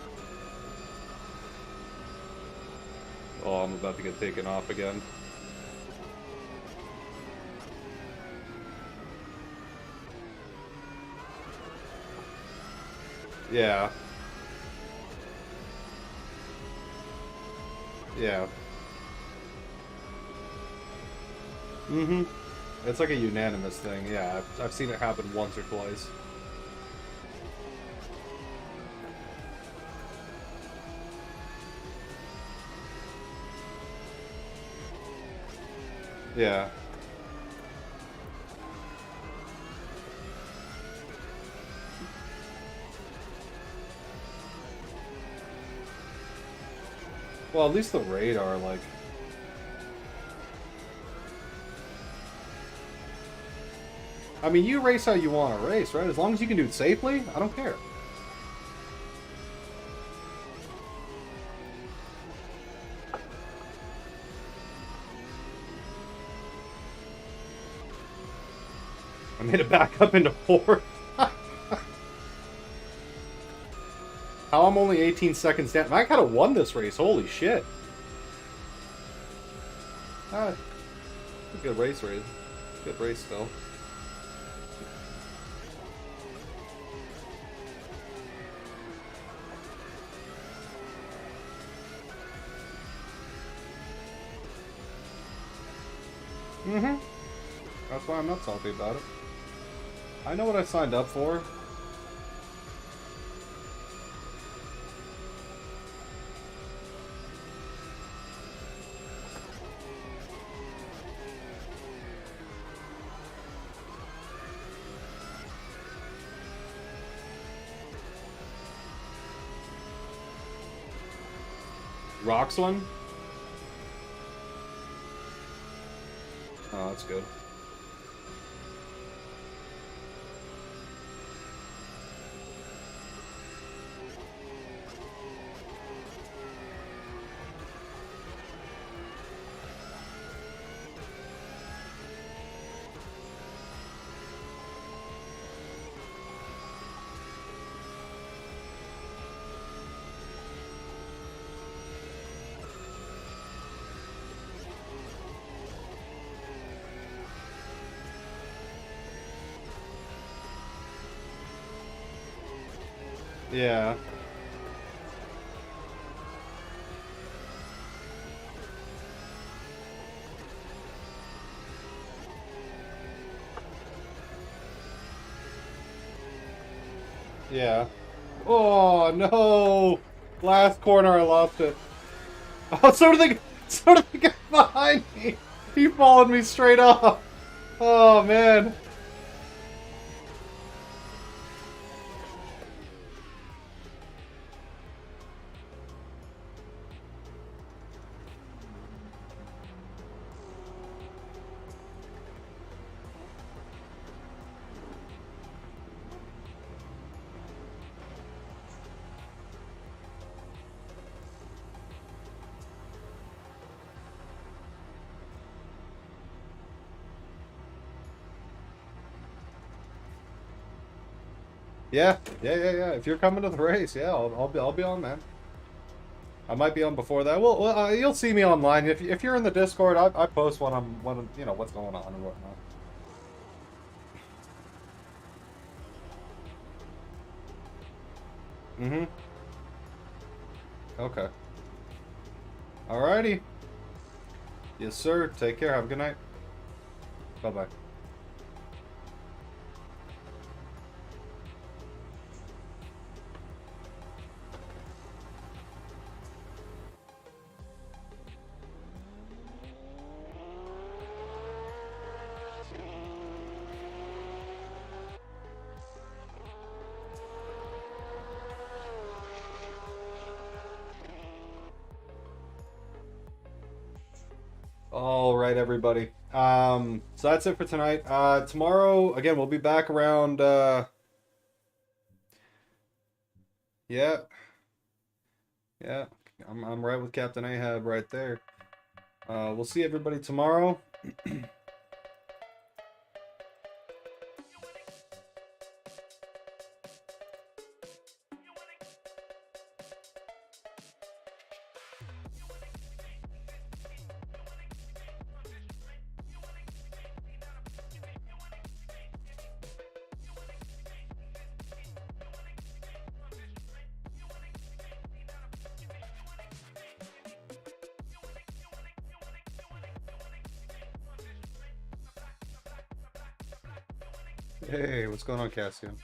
Oh, I'm about to get taken off again. Yeah. Yeah. Mm-hmm. It's like a unanimous thing, yeah. I've seen it happen once or twice. Yeah. Well, at least the radar, like... I mean, you race how you want to race, right? As long as you can do it safely, I don't care. I made it back up into fourth. How I'm only 18 seconds down. I could have won this race. Holy shit. A good race. Good race still. Mm-hmm. That's why I'm not salty about it. I know what I signed up for. Rocks one? Oh, that's good. Yeah. Yeah. Oh no! Last corner, I lost it. Oh, so did the guy behind me. He followed me straight off. Oh man. Yeah. If you're coming to the race, yeah, I'll be on, man. I might be on before that. Well, you'll see me online if you're in the Discord. I post when you know what's going on and whatnot. Mm-hmm. Okay. Alrighty. Yes, sir. Take care. Have a good night. Bye-bye. All right, everybody. So that's it for tonight. Tomorrow, again, we'll be back around, yeah. Yeah. I'm right with Captain Ahab right there. We'll see everybody tomorrow. Hey, what's going on, Cassian?